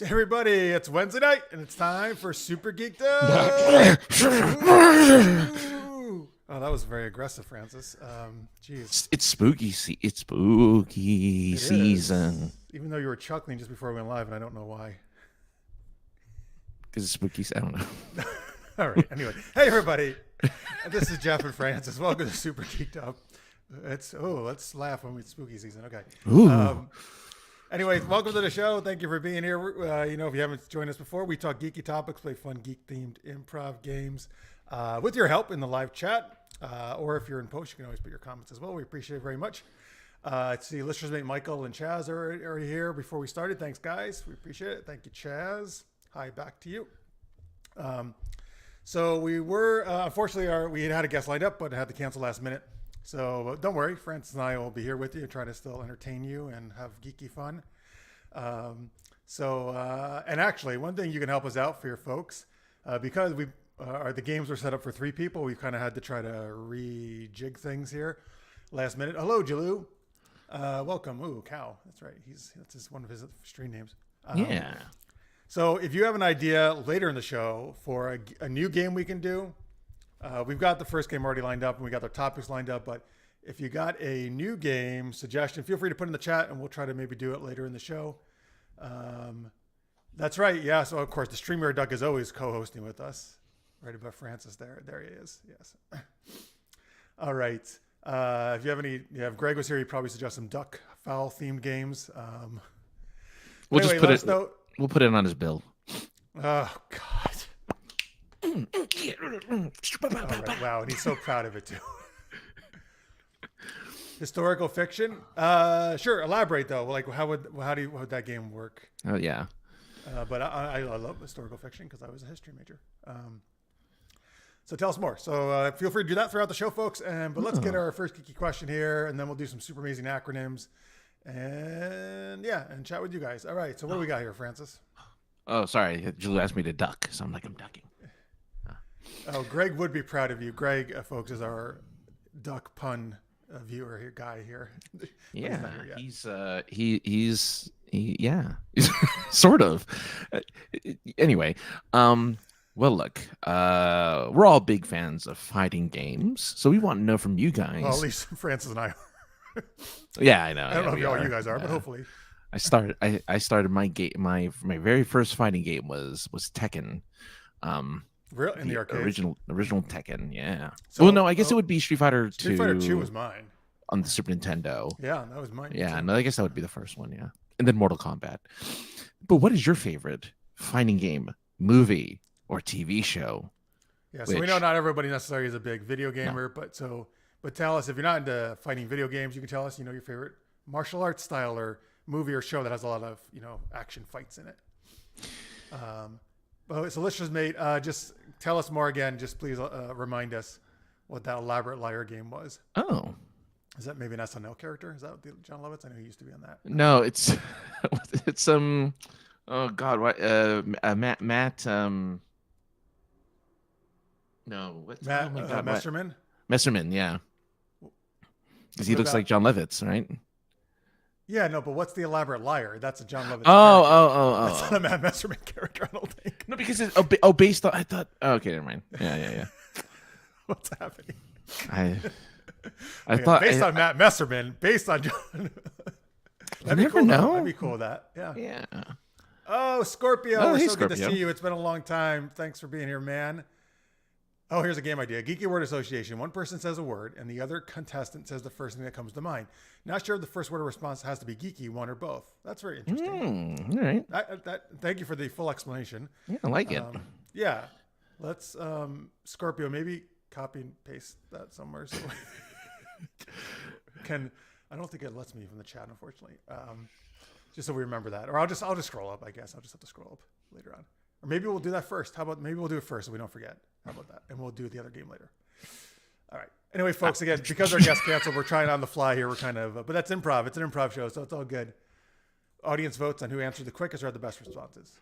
Everybody, it's Wednesday night and it's time for Super Geeked Up. Ooh. Oh, that was very aggressive, Francis. Jeez. It's spooky. It's spooky It season. is. Even though you were chuckling just before we went live, and I don't know why. Because it's spooky. I don't know. All right. Anyway, hey everybody, this is Jeff and Francis. Welcome to Super Geeked Up. Let's laugh when it's spooky season. Okay. Ooh. Anyways, welcome to the show. Thank you for being here. If you haven't joined us before, we talk geeky topics, play fun geek-themed improv games with your help in the live chat. Or if you're in post, you can always put your comments as well. We appreciate it very much. Let's see, listeners mate Michael and Chaz are here before we started. Thanks, guys. We appreciate it. Thank you, Chaz. Hi, back to you. So we were, unfortunately, we had a guest lined up, but had to cancel last minute. So don't worry, Francis and I will be here with you, trying to still entertain you and have geeky fun. And actually, one thing you can help us out for your folks, because the games were set up for 3 people, we kind of had to try to rejig things here last minute. Hello, Jalou. Welcome. Ooh, Cow. That's right. That's one of his stream names. Yeah. So if you have an idea later in the show for a new game we can do, we've got the first game already lined up and we got the topics lined up. But if you got a new game suggestion, feel free to put in the chat and we'll try to maybe do it later in the show. That's right. Yeah. So of course the streamer Duck is always co-hosting with us. Right above Francis there. There he is. Yes. All right. If you have if Greg was here, he'd probably suggest some duck fowl themed games. We'll anyway, just put it. We'll put it on his bill. Oh God. All right, wow, and he's so proud of it too. Historical fiction? Sure. Elaborate though. Like, how would that game work? Oh yeah. But I love historical fiction because I was a history major. So tell us more. So feel free to do that throughout the show, folks. But let's get our first geeky question here, and then we'll do some super-amazing acronyms, and chat with you guys. All right. So what do we got here, Francis? Oh, sorry. Julie asked me to duck, so I'm ducking. Oh, Greg would be proud of you. Greg, folks, is our duck pun viewer here, guy here. Yeah, he's sort of. Anyway, well, look, we're all big fans of fighting games, so we want to know from you guys. Well, at least Francis and I are. Yeah, I know. I don't know if all you guys are, but hopefully. I started my game. My very first fighting game was Tekken. Really? In the arcade? Original Tekken, yeah. So, well, no, I guess it would be Street Fighter 2. Street Fighter 2 was mine. On the Super Nintendo. Yeah, that was mine. Yeah, no, I guess that would be the first one, yeah. And then Mortal Kombat. But what is your favorite fighting game, movie, or TV show? Yeah, so we know not everybody necessarily is a big video gamer, but tell us, if you're not into fighting video games, you can tell us, your favorite martial arts style or movie or show that has a lot of, action fights in it. So listeners, mate, just tell us more again. Just please remind us what that Elaborate Liar game was. Oh. Is that maybe an SNL character? Is that John Lovitz? I know he used to be on that. No, it's oh God, what Matt no, what's Matt Messerman? Messerman? Messerman, yeah. Because he looks like John Lovitz, right? Yeah, no, but what's the Elaborate Liar? That's a John Lovitz. Oh. That's not a Matt Messerman character, I don't think. No, because it's based on. I thought. Oh, okay, never mind. Yeah. What's happening? I thought based on Matt Messerman, based on John. You never know. That'd be cool. That Yeah. Oh, Scorpio, oh, we're hey, so Scorpio. good to see you. It's been a long time. Thanks for being here, man. Oh, here's a game idea. Geeky Word Association. One person says a word, and the other contestant says the first thing that comes to mind. Not sure if the first word of response has to be geeky, one or both. That's very interesting. All right. Thank you for the full explanation. Yeah, I like it. Yeah. Let's, Scorpio, maybe copy and paste that somewhere. So I don't think it lets me from the chat, unfortunately. Just so we remember that. Or I'll just scroll up, I guess. I'll just have to scroll up later on. Or maybe we'll do that first. Maybe we'll do it first so we don't forget. How about that? And we'll do the other game later. All right. Anyway, folks, again, because our guest canceled, we're trying on the fly here. We're kind of, but that's improv. It's an improv show, so it's all good. Audience votes on who answered the quickest or had the best responses.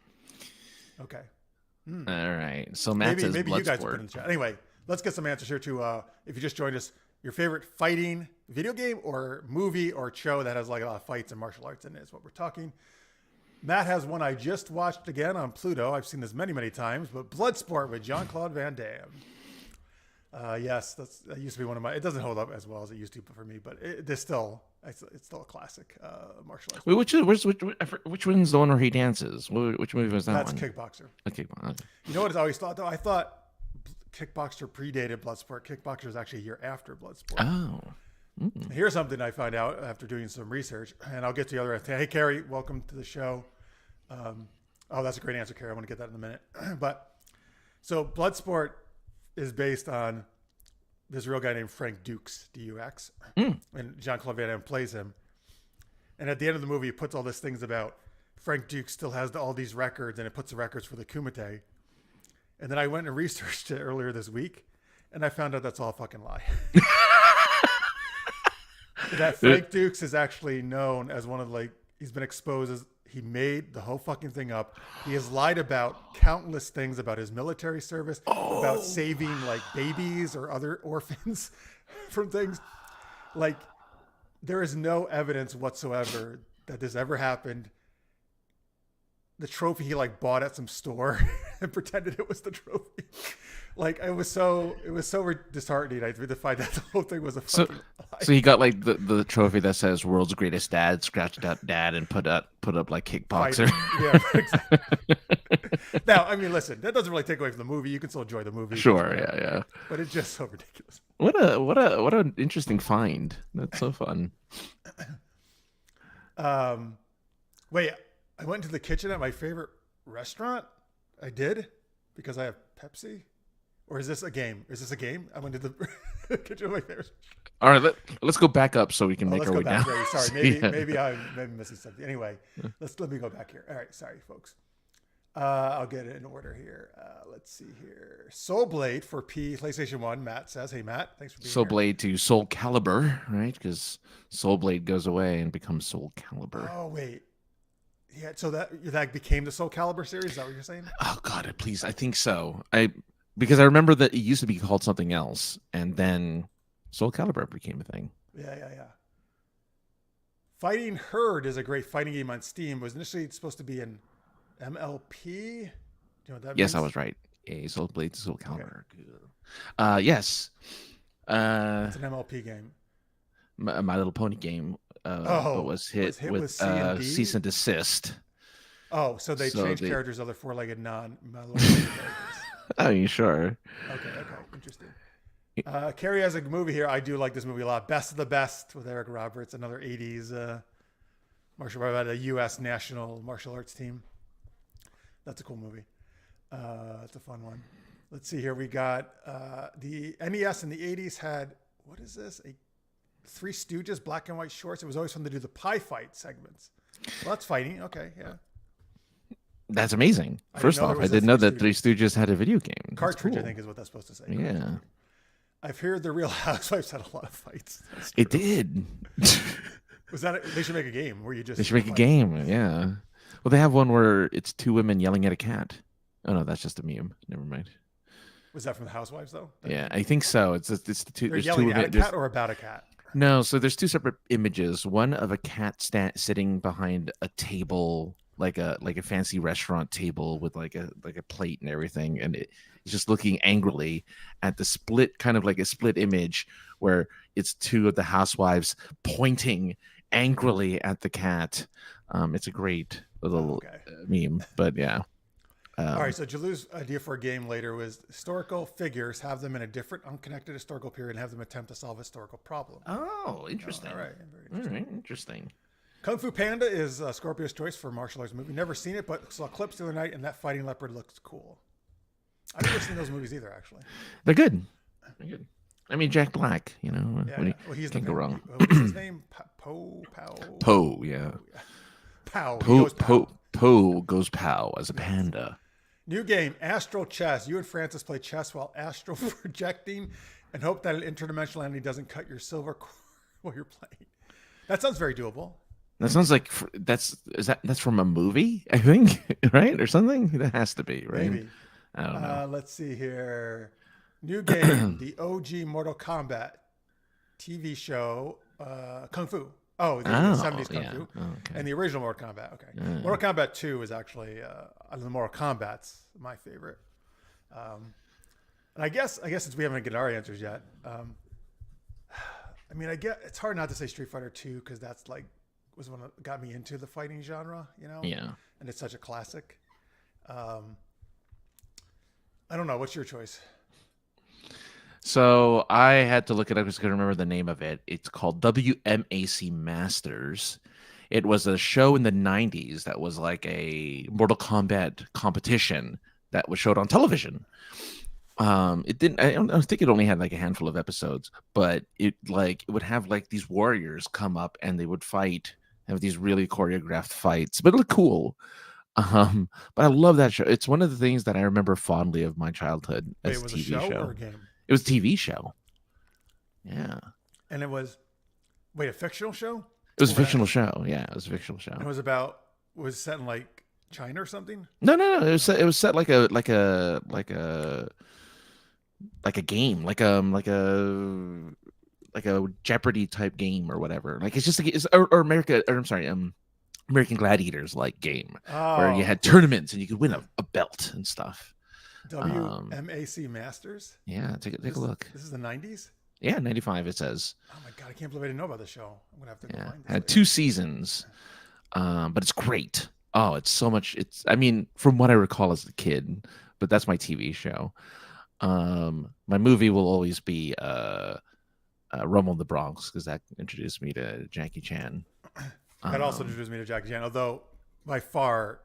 Okay. All right. So Matt says maybe you guys put Bloodsport. in the chat. Anyway, let's get some answers here to, if you just joined us, your favorite fighting video game or movie or show that has like a lot of fights and martial arts in it is what we're talking. Matt has one I just watched again on Pluto. I've seen this many, many times, but Bloodsport with Jean-Claude Van Damme. Yes, that used to be one of my. It doesn't hold up as well as it used to for me, but it's still a classic martial arts. Wait, which one's the one where he dances? Which movie was that That's one? Kickboxer. A Kickboxer. Okay. You know what I always thought though? I thought Kickboxer predated Bloodsport. Kickboxer is actually a year after Bloodsport. Oh. Here's something I found out after doing some research, and I'll get to the other. Hey, Carrie, welcome to the show. Oh, that's a great answer, Carrie. I want to get that in a minute. But so Bloodsport is based on this real guy named Frank Dux, D-U-X, and Jean-Claude Van Damme plays him. And at the end of the movie, he puts all these things about Frank Dux still has all these records, and it puts the records for the Kumite. And then I went and researched it earlier this week, and I found out that's all a fucking lie. That Frank Dux is actually known as one of he's been exposed as he made the whole fucking thing up. He has lied about countless things about his military service, about saving babies or other orphans from things. There is no evidence whatsoever that this ever happened. The trophy he bought at some store and pretended it was the trophy. It was so disheartening. I had to find out the whole thing was a fucking lie. So he got the trophy that says "World's Greatest Dad," scratched out "Dad," and put up Kickboxer. Yeah, exactly. Now, I mean, listen, that doesn't really take away from the movie. You can still enjoy the movie. Sure, yeah. But it's just so ridiculous. What an interesting find. That's so fun. Wait, I went into the kitchen at my favorite restaurant. I did because I have Pepsi. Or is this a game? I went to the kitchen of my favorite. All right, let's go back up so we can make our way down. Sorry, maybe I'm missing something. Anyway, let me go back here. All right, sorry, folks. I'll get it in order here. Let's see here. Soul Blade for PlayStation 1. Matt says, hey, Matt, thanks for being Soul here. Blade to Soul Calibur, right? Because Soul Blade goes away and becomes Soul Calibur. Oh, wait. Yeah, so that became the Soul Calibur series? Is that what you're saying? Oh, God, please. I think so. Because I remember that it used to be called something else, and then Soul Calibur became a thing. Yeah. Fighting Herd is a great fighting game on Steam. It was initially supposed to be an MLP. Do you know what that means? Yes, I was right. A Soul Blade to Soul Calibur. Okay. Yes. It's an MLP game. My Little Pony game was hit with cease and desist. Oh, so they changed characters, other four-legged non-My Little Pony characters. Oh, you sure? Okay, interesting. Carrie has a movie here. I do like this movie a lot. Best of the Best with Eric Roberts, another 80s martial art about a U.S. national martial arts team. That's a cool movie. It's a fun one. Let's see here. We got the NES in the 80s had, what is this? Three Stooges, black and white shorts. It was always fun to do the pie fight segments. Well, that's fighting. Okay, yeah. That's amazing. First off, I didn't know that Three Stooges had a video game. Cartridge, cool. I think is what that's supposed to say. Yeah. I've heard the Real Housewives had a lot of fights. It did. Was that? They should make a game where you just. They should make a game. Yeah. Well, they have one where it's two women yelling at a cat. Oh no, that's just a meme. Never mind. Was that from the Housewives though? Yeah, I think so. It's the two. They're yelling at a cat or about a cat. No, so there's two separate images. One of a cat sitting behind a table, like a fancy restaurant table with like a plate and everything, and it's just looking angrily at the split, kind of like a split image where it's two of the housewives pointing angrily at the cat. It's a great little meme, but yeah. All right, so Jalu's idea for a game later was historical figures, have them in a different, unconnected historical period, and have them attempt to solve a historical problem. Oh, interesting. All right, very interesting. All right, interesting. Kung Fu Panda is Scorpio's choice for a martial arts movie. Never seen it, but saw clips the other night, and that fighting leopard looks cool. I've never seen those movies either, actually. They're good. They're good. I mean, Jack Black, you know. Yeah, well, he's can't go wrong. What's his name? Poe, yeah. Pow. Poe goes pow as a panda. New game, Astral Chess. You and Francis play chess while astral projecting and hope that an interdimensional entity doesn't cut your silver cord while you're playing. That sounds very doable. That sounds like that's from a movie, I think, right? Or something? That has to be, right? Maybe. I don't know. Let's see here. New game, the OG Mortal Kombat TV show, Kung Fu. Oh, the Oh, 70s Kung yeah. Fu. Oh, okay. And the original Mortal Kombat. Okay. Mortal Kombat 2 is actually, the Mortal Kombat's my favorite. And I guess since we haven't given our answers yet, I mean, I get it's hard not to say Street Fighter 2 because that's like was one that got me into the fighting genre, you know? Yeah. And it's such a classic. I don't know. What's your choice? So I had to look it up because I couldn't remember the name of it. It's called WMAC Masters. It was a show in the 90s that was like a Mortal Kombat competition that was showed on television. It didn't. I think it only had like a handful of episodes, but it would have like these warriors come up and they would fight, have these really choreographed fights, but it looked cool. But I love that show. It's one of the things that I remember fondly of my childhood Wait, as it was a a TV show show. or a game? It was a TV show. Yeah. And it was, wait, a fictional show? It was a fictional show. Yeah, it was a fictional show. It was set in like China or something? No. It was set like a game, like a Jeopardy type game or whatever. Like it's just like or American Gladiators like game where you had tournaments and you could win a belt and stuff. WMAC Masters? Yeah, take a look. This is the 90s? Yeah, 95 it says. Oh my God, I can't believe I didn't know about this show. I'm going to have to go find this. Had later. 2 seasons. But it's great. Oh, it's so much. I mean, from what I recall as a kid, but that's my TV show. My movie will always be Rumble in the Bronx because that introduced me to Jackie Chan. That also introduced me to Jackie Chan, although by far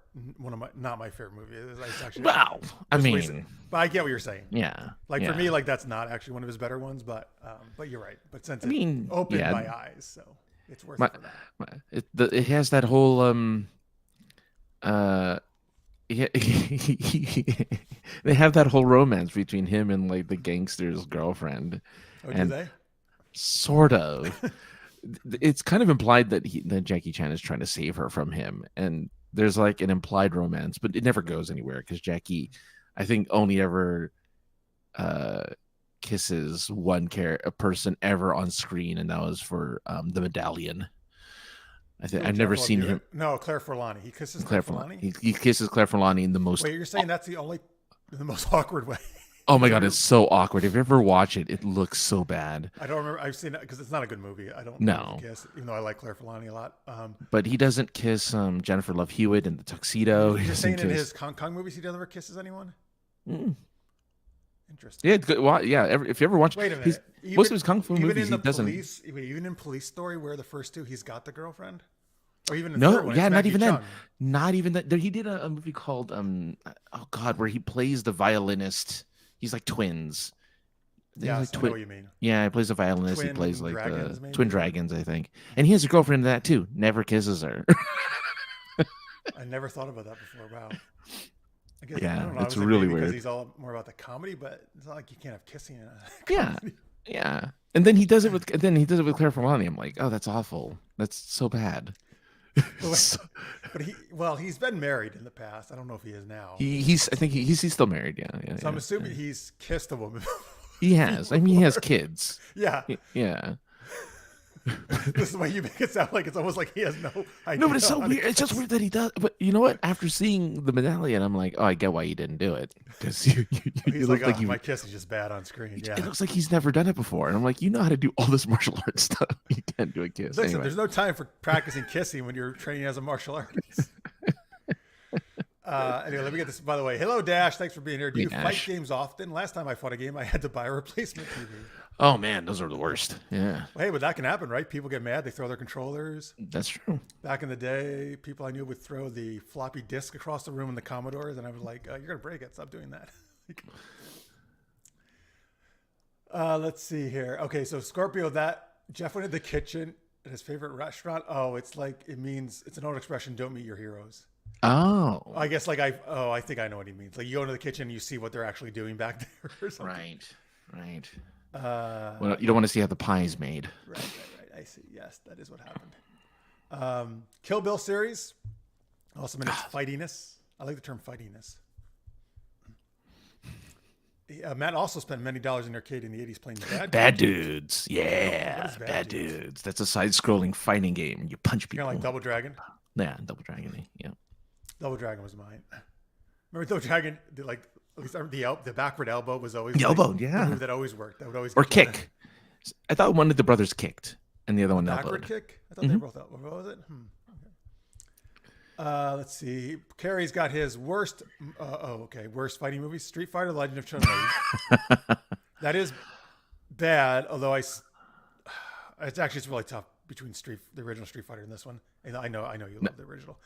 not my favorite movie. It's actually I mean, but I get what you're saying. Yeah, like for me, like that's not actually one of his better ones, but you're right. But since it opened my eyes, so it's worth it for that. It has that whole they have that whole romance between him and like the gangster's girlfriend. Oh, do they? Sort of. It's kind of implied that Jackie Chan is trying to save her from him, and there's like an implied romance, but it never goes anywhere because Jackie, I think, only ever kisses a person ever on screen, and that was for the Medallion. I've never seen him. No, Claire Forlani. He kisses Claire Forlani. He kisses Claire Forlani in the most. Wait, you're saying that's the most awkward way? Oh my God, it's so awkward. If you ever watch it, it looks so bad. I don't remember. I've seen it because it's not a good movie. I don't kiss, even though I like Claire Forlani a lot. But he doesn't kiss Jennifer Love Hewitt in the tuxedo. You're saying in his Hong Kong movies he never kisses anyone? Mm. Interesting. Yeah, good. Well, yeah. If you ever watch, wait a minute. Most of his kung fu movies, he doesn't. Even in Police Story, where the first two, he's got the girlfriend. Or even in no, the third one, yeah, not even Chung. then. Not even that. He did a movie called oh God, where he plays the violinist. He's like twins. Yeah, like I know what you mean. Yeah, he plays a violinist. He plays like the Twin Dragons, I think. And he has a girlfriend in that too. Never kisses her. I never thought about that before. Wow. I guess, yeah, I don't know. it's really weird. Because he's all more about the comedy, but it's not like you can't have kissing in a comedy. Yeah. And then he does it with Claire Forlani. I'm like, oh, that's awful. That's so bad. But he's been married in the past. I don't know if he is now. I think he's still married. Yeah. So I'm assuming he's kissed a woman. He has. I mean, he has kids. Yeah. Yeah. This is the way you make it sound like it's almost like he has no idea. No, but it's so weird. It's just weird that he does. But you know what? After seeing the Medallion, I'm like, oh, I get why you didn't do it. Because you look like my kiss is just bad on screen. Yeah. It looks like he's never done it before. And I'm like, you know how to do all this martial arts stuff. You can't do a kiss. Listen, anyway. There's no time for practicing kissing when you're training as a martial artist. Anyway, let me get this. By the way, hello, Dash. Thanks for being here. Do you fight games often? Last time I fought a game, I had to buy a replacement TV. Oh, man, those are the worst. Yeah. Well, hey, but that can happen, right? People get mad. They throw their controllers. That's true. Back in the day, people I knew would throw the floppy disk across the room in the Commodores, and I was like, you're going to break it. Stop doing that. Let's see here. Okay, so Scorpio, Jeff went to the kitchen at his favorite restaurant. Oh, it's an old expression, don't meet your heroes. Oh. I guess I think I know what he means. Like you go into the kitchen and you see what they're actually doing back there or something. Right. Well, you don't want to see how the pie is made. Right. I see. Yes, that is what happened. Kill Bill series. Also meant its fightiness. I like the term fightiness. Matt also spent many dollars in the arcade in the 80s playing Bad Dudes. What Yeah, is Bad Dudes. That's a side-scrolling fighting game. You punch people. Kind of like Double Dragon. Yeah, Double Dragon. Yeah. Double Dragon was mine. Remember Double Dragon? Like at least the backward elbow was always the elbow. Yeah, the move that always worked. That would always or kick. I thought one of the brothers kicked and the other one elbowed. Backward kick. I thought they both elbowed. What was it? Let's see. Carrie's got his worst. Worst fighting movies: Street Fighter: The Legend of Chun-Li. That is bad. Although it's really tough between the original Street Fighter and this one. And I know you love the original.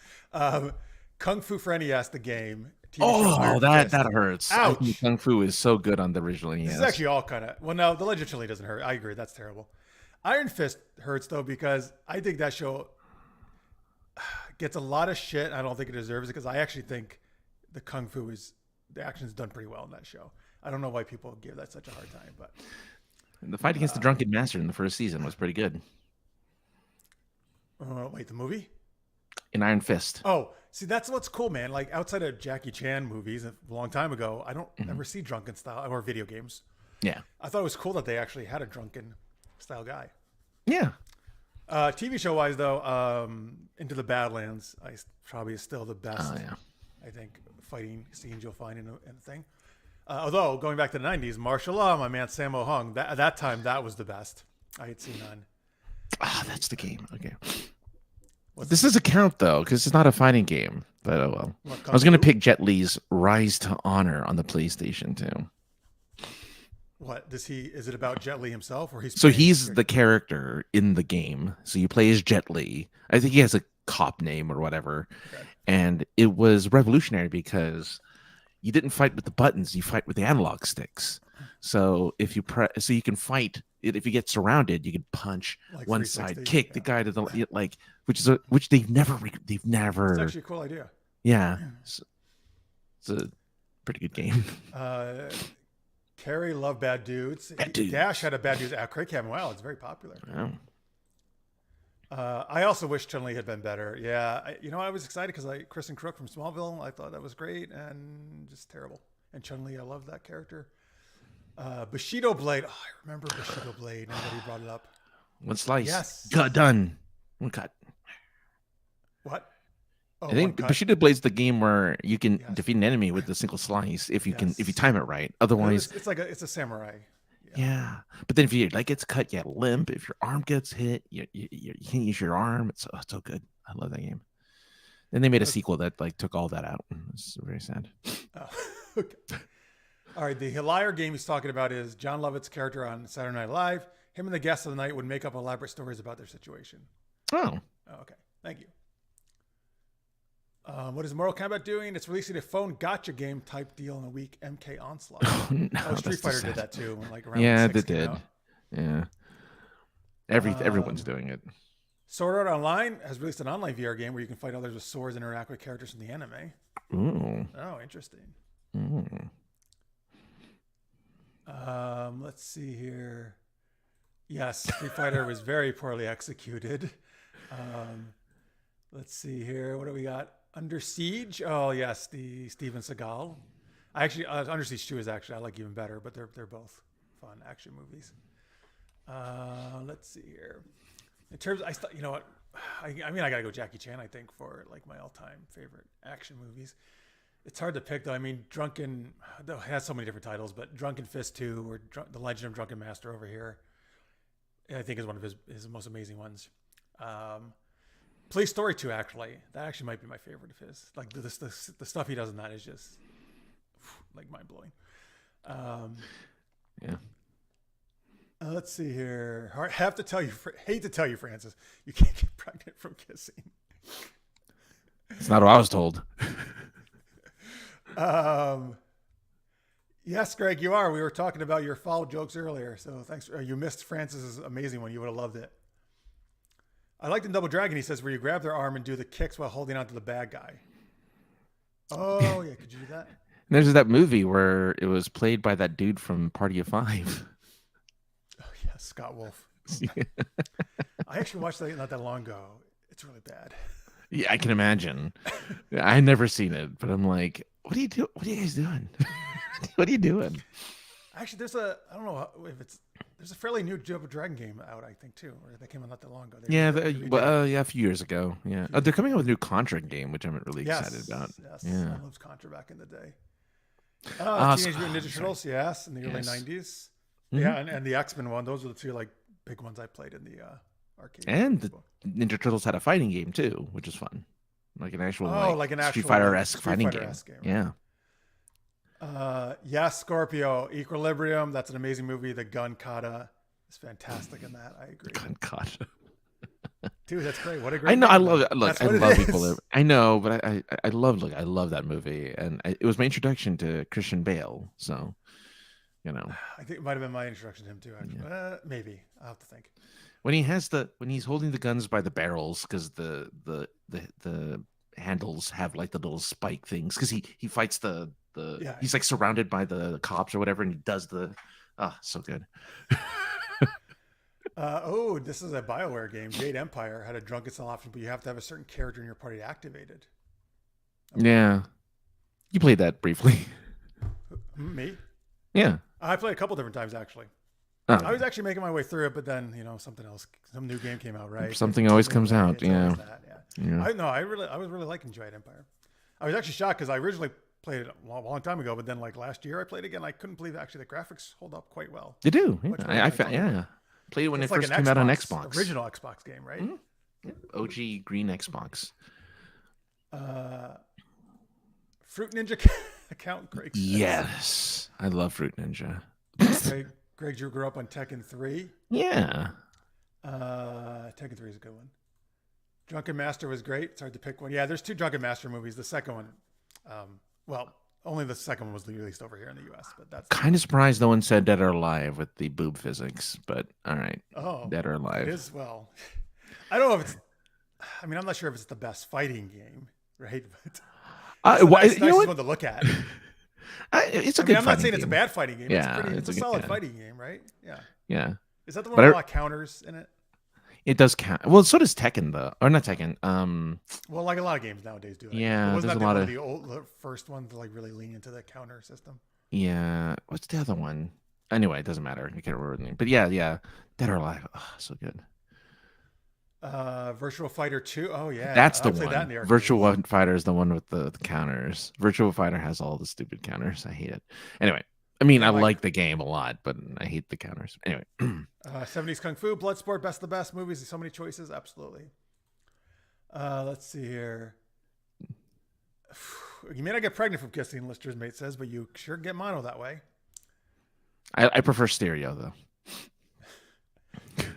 Kung Fu for NES, the game. That hurts. Ouch. Kung Fu is so good on the original NES. This is actually all kind of. Well, no, The Legend of Chun-Li doesn't hurt. I agree. That's terrible. Iron Fist hurts though because I think that show gets a lot of shit. I don't think it deserves it because I actually think the Kung Fu the action's done pretty well in that show. I don't know why people give that such a hard time, but the fight against the Drunken Master in the first season was pretty good. Wait, the movie? In Iron Fist. Oh, see, that's what's cool, man. Like outside of Jackie Chan movies a long time ago, I don't ever see drunken style or video games. Yeah. I thought it was cool that they actually had a drunken style guy. Yeah. TV show wise though, Into the Badlands probably is still the best. Oh, yeah. I think fighting scenes you'll find in a thing. Although going back to the 90s, martial law, my man Sammo Hung, at that time that was the best I had seen on. That's the game. Okay. This doesn't count though, because it's not a fighting game. But oh well. I was gonna pick Jet Li's Rise to Honor on the PlayStation too. What is it about Jet Li himself, or he's the character in the game? So you play as Jet Li. I think he has a cop name or whatever, and it was revolutionary because you didn't fight with the buttons; you fight with the analog sticks. So if you you can fight. If you get surrounded, you can punch like one side, kick the guy to the which they've never. It's actually a cool idea. Yeah, it's a pretty good game. Carrie loved Bad Dudes. Dash had a Bad Dudes. Craig Cameron, wow, it's very popular. Wow. I also wish Chun-Li had been better. Yeah, I was excited because Kristen Crook from Smallville, I thought that was great and just terrible. And Chun-Li, I loved that character. Bushido Blade. Oh, I remember Bushido Blade. Nobody brought it up. One slice. Yes. Got done. One cut. What? Oh, I think Bushido Blade's the game where you can defeat an enemy with a single slice if you time it right. Otherwise, it's a samurai. Yeah. But then if you gets cut, you limp. If your arm gets hit, you can't use your arm. It's so good. I love that game. Then they made a sequel that took all that out. It's very sad. Oh, okay. All right, the Liar game he's talking about is John Lovett's character on Saturday Night Live. Him and the guests of the night would make up elaborate stories about their situation. Oh, okay. Thank you. What is Mortal Kombat doing? It's releasing a phone gotcha game type deal in a week. MK Onslaught. Street Fighter did that too. When, around they did. Yeah. Everyone's doing it. Sword Art Online has released an online VR game where you can fight others with swords and interact with characters from the anime. Ooh. Oh, interesting. Mm. Let's see here. Yes, Street Fighter was very poorly executed. Let's see here. What do we got? Under Siege. Oh yes, the Steven Seagal. Under Siege 2 is I like even better, but they're both fun action movies. Let's see here. In terms, you know what? I gotta go Jackie Chan. I think for my all-time favorite action movies. It's hard to pick though. I mean, it has so many different titles, but Drunken Fist 2 or The Legend of Drunken Master over here, I think is one of his most amazing ones. Police Story 2 that actually might be my favorite of his. Like the stuff he does in that is just mind blowing. Yeah. Let's see here. Hate to tell you, Francis, you can't get pregnant from kissing. It's not what I was told. Yes, Greg, you are. We were talking about your foul jokes earlier, so thanks. You missed Francis's amazing one. You would have loved it. I liked in Double Dragon. He says where you grab their arm and do the kicks while holding on to the bad guy. Oh yeah, could you do that? There's that movie where it was played by that dude from Party of Five. Oh yeah, Scott Wolf. Yeah. I actually watched that not that long ago. It's really bad. Yeah, I can imagine. I never seen it, but I'm like, what are you guys doing? What are you doing? Actually, I don't know if there's a fairly new Double Dragon game out, I think, too, or that came out not that long ago. Yeah, yeah, a few years ago. Yeah, they're coming out with a new Contra game, which I'm really excited about. Yes, Yeah, I loved Contra back in the day. Teenage Mutant Ninja Turtles, yes, in the early 90s. Mm-hmm. Yeah, and the X-Men one. Those were the two like big ones I played in the arcade. And the Ninja Turtles had a fighting game too, which is fun, like an actual Street Fighter-esque fighting game. Yeah. Yes, Scorpio, Equilibrium. That's an amazing movie. The gun kata is fantastic in that. I agree. Gun kata. Dude, that's great. What a great. I know. Movie. I love it. Look, I love Equilibrium. I know, but I love that movie, and it was my introduction to Christian Bale. So, I think it might have been my introduction to him too. Actually, maybe I'll have to think. When he's holding the guns by the barrels, because the handles have like the little spike things, because he fights he's like surrounded by the cops or whatever, and he does so good. This is a BioWare game. Jade Empire had a drunken style option, but you have to have a certain character in your party activated. Okay. Yeah, you played that briefly. Me? Yeah, I played a couple different times actually. Oh, okay. I was actually making my way through it, but then some new game came out, right? Something always comes out. Yeah. I was really liking Jade Empire. I was actually shocked because I originally played it a long time ago, but then like last year I played it again. I couldn't believe actually the graphics hold up quite well. They do. Yeah. Played it when it first came out on Xbox. Original Xbox game, right? Mm-hmm. Yeah. OG green Xbox. Fruit Ninja account Greg says. Yes, I love Fruit Ninja. Greg Drew grew up on Tekken 3. Yeah. Tekken 3 is a good one. Drunken Master was great. It's hard to pick one. Yeah, there's two Drunken Master movies. The second one, only the second one was released over here in the U.S., but that's kind of surprised no one said Dead or Alive with the boob physics, but all right. Oh, Dead or Alive. It is, I don't know if it's, I'm not sure if it's the best fighting game, right? But it's nice one to look at. It's a good. I'm not saying game. it's a bad fighting game. Yeah, it's a solid fighting game, right? Yeah. Yeah. Is that the one with a lot of counters in it? It does count. Well, so does Tekken, though, or not Tekken. Well, like a lot of games nowadays do. Yeah, wasn't there's that a lot of the first one to like really lean into the counter system. Yeah. What's the other one? Anyway, it doesn't matter. I can't remember the name. But yeah. Dead or Alive. Oh, so good. Virtual Fighter 2. Oh yeah, that's the one. Virtual Fighter is the one with the counters. Virtual Fighter has all the stupid counters. I hate it. Anyway, I mean, I like the game a lot, but I hate the counters. Anyway, 70s Kung Fu, Bloodsport, best of the best movies. So many choices. Absolutely. Let's see here. You may not get pregnant from kissing, Lister's mate says, but you sure get mono that way. I prefer stereo though.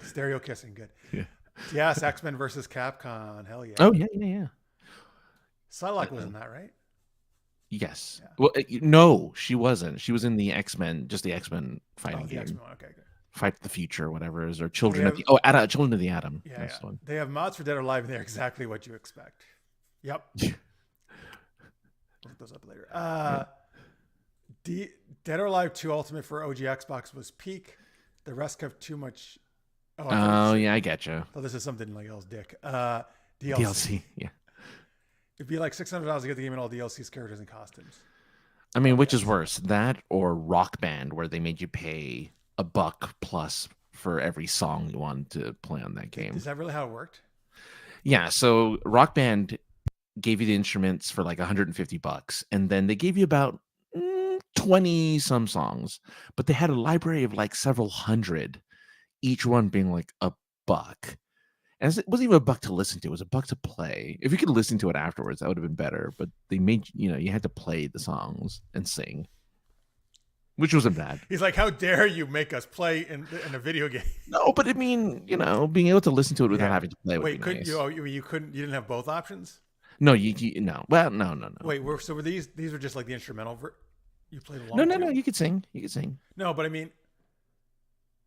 Stereo kissing, good. Yeah. Yes, X-Men versus Capcom. Hell yeah. Oh yeah. Psylocke was in that, right? Yes. Yeah. Well, no, she wasn't. She was in the X-Men, just the X-Men fighting game. X-Men. Okay, good. Fight the Future, or whatever it is, or Children of the Atom. Yeah. They have mods for Dead or Alive, and they're exactly what you expect. Yep. We'll look those up later. Dead or Alive 2 Ultimate for OG Xbox was peak. The rest have too much. Oh yeah, I get you. So this is something like else, Dick. DLC, yeah. It'd be like $600 to get the game and all DLCs, characters, and costumes. I mean, which is worse, that or Rock Band, where they made you pay $1 plus for every song you wanted to play on that game. Is that really how it worked? Yeah. So Rock Band gave you the instruments for like $150, and then they gave you about 20 some songs, but they had a library of like several hundred. Each one being like $1. And it wasn't even $1 to listen to. It was $1 to play. If you could listen to it afterwards, that would have been better. But they made, you had to play the songs and sing, which wasn't bad. He's like, how dare you make us play in a video game? No, but I mean, being able to listen to it without having to play would be couldn't nice. you didn't have both options? No, no. Well, no. Wait, were these were just like the instrumental you played along? No, you could sing. No, but I mean,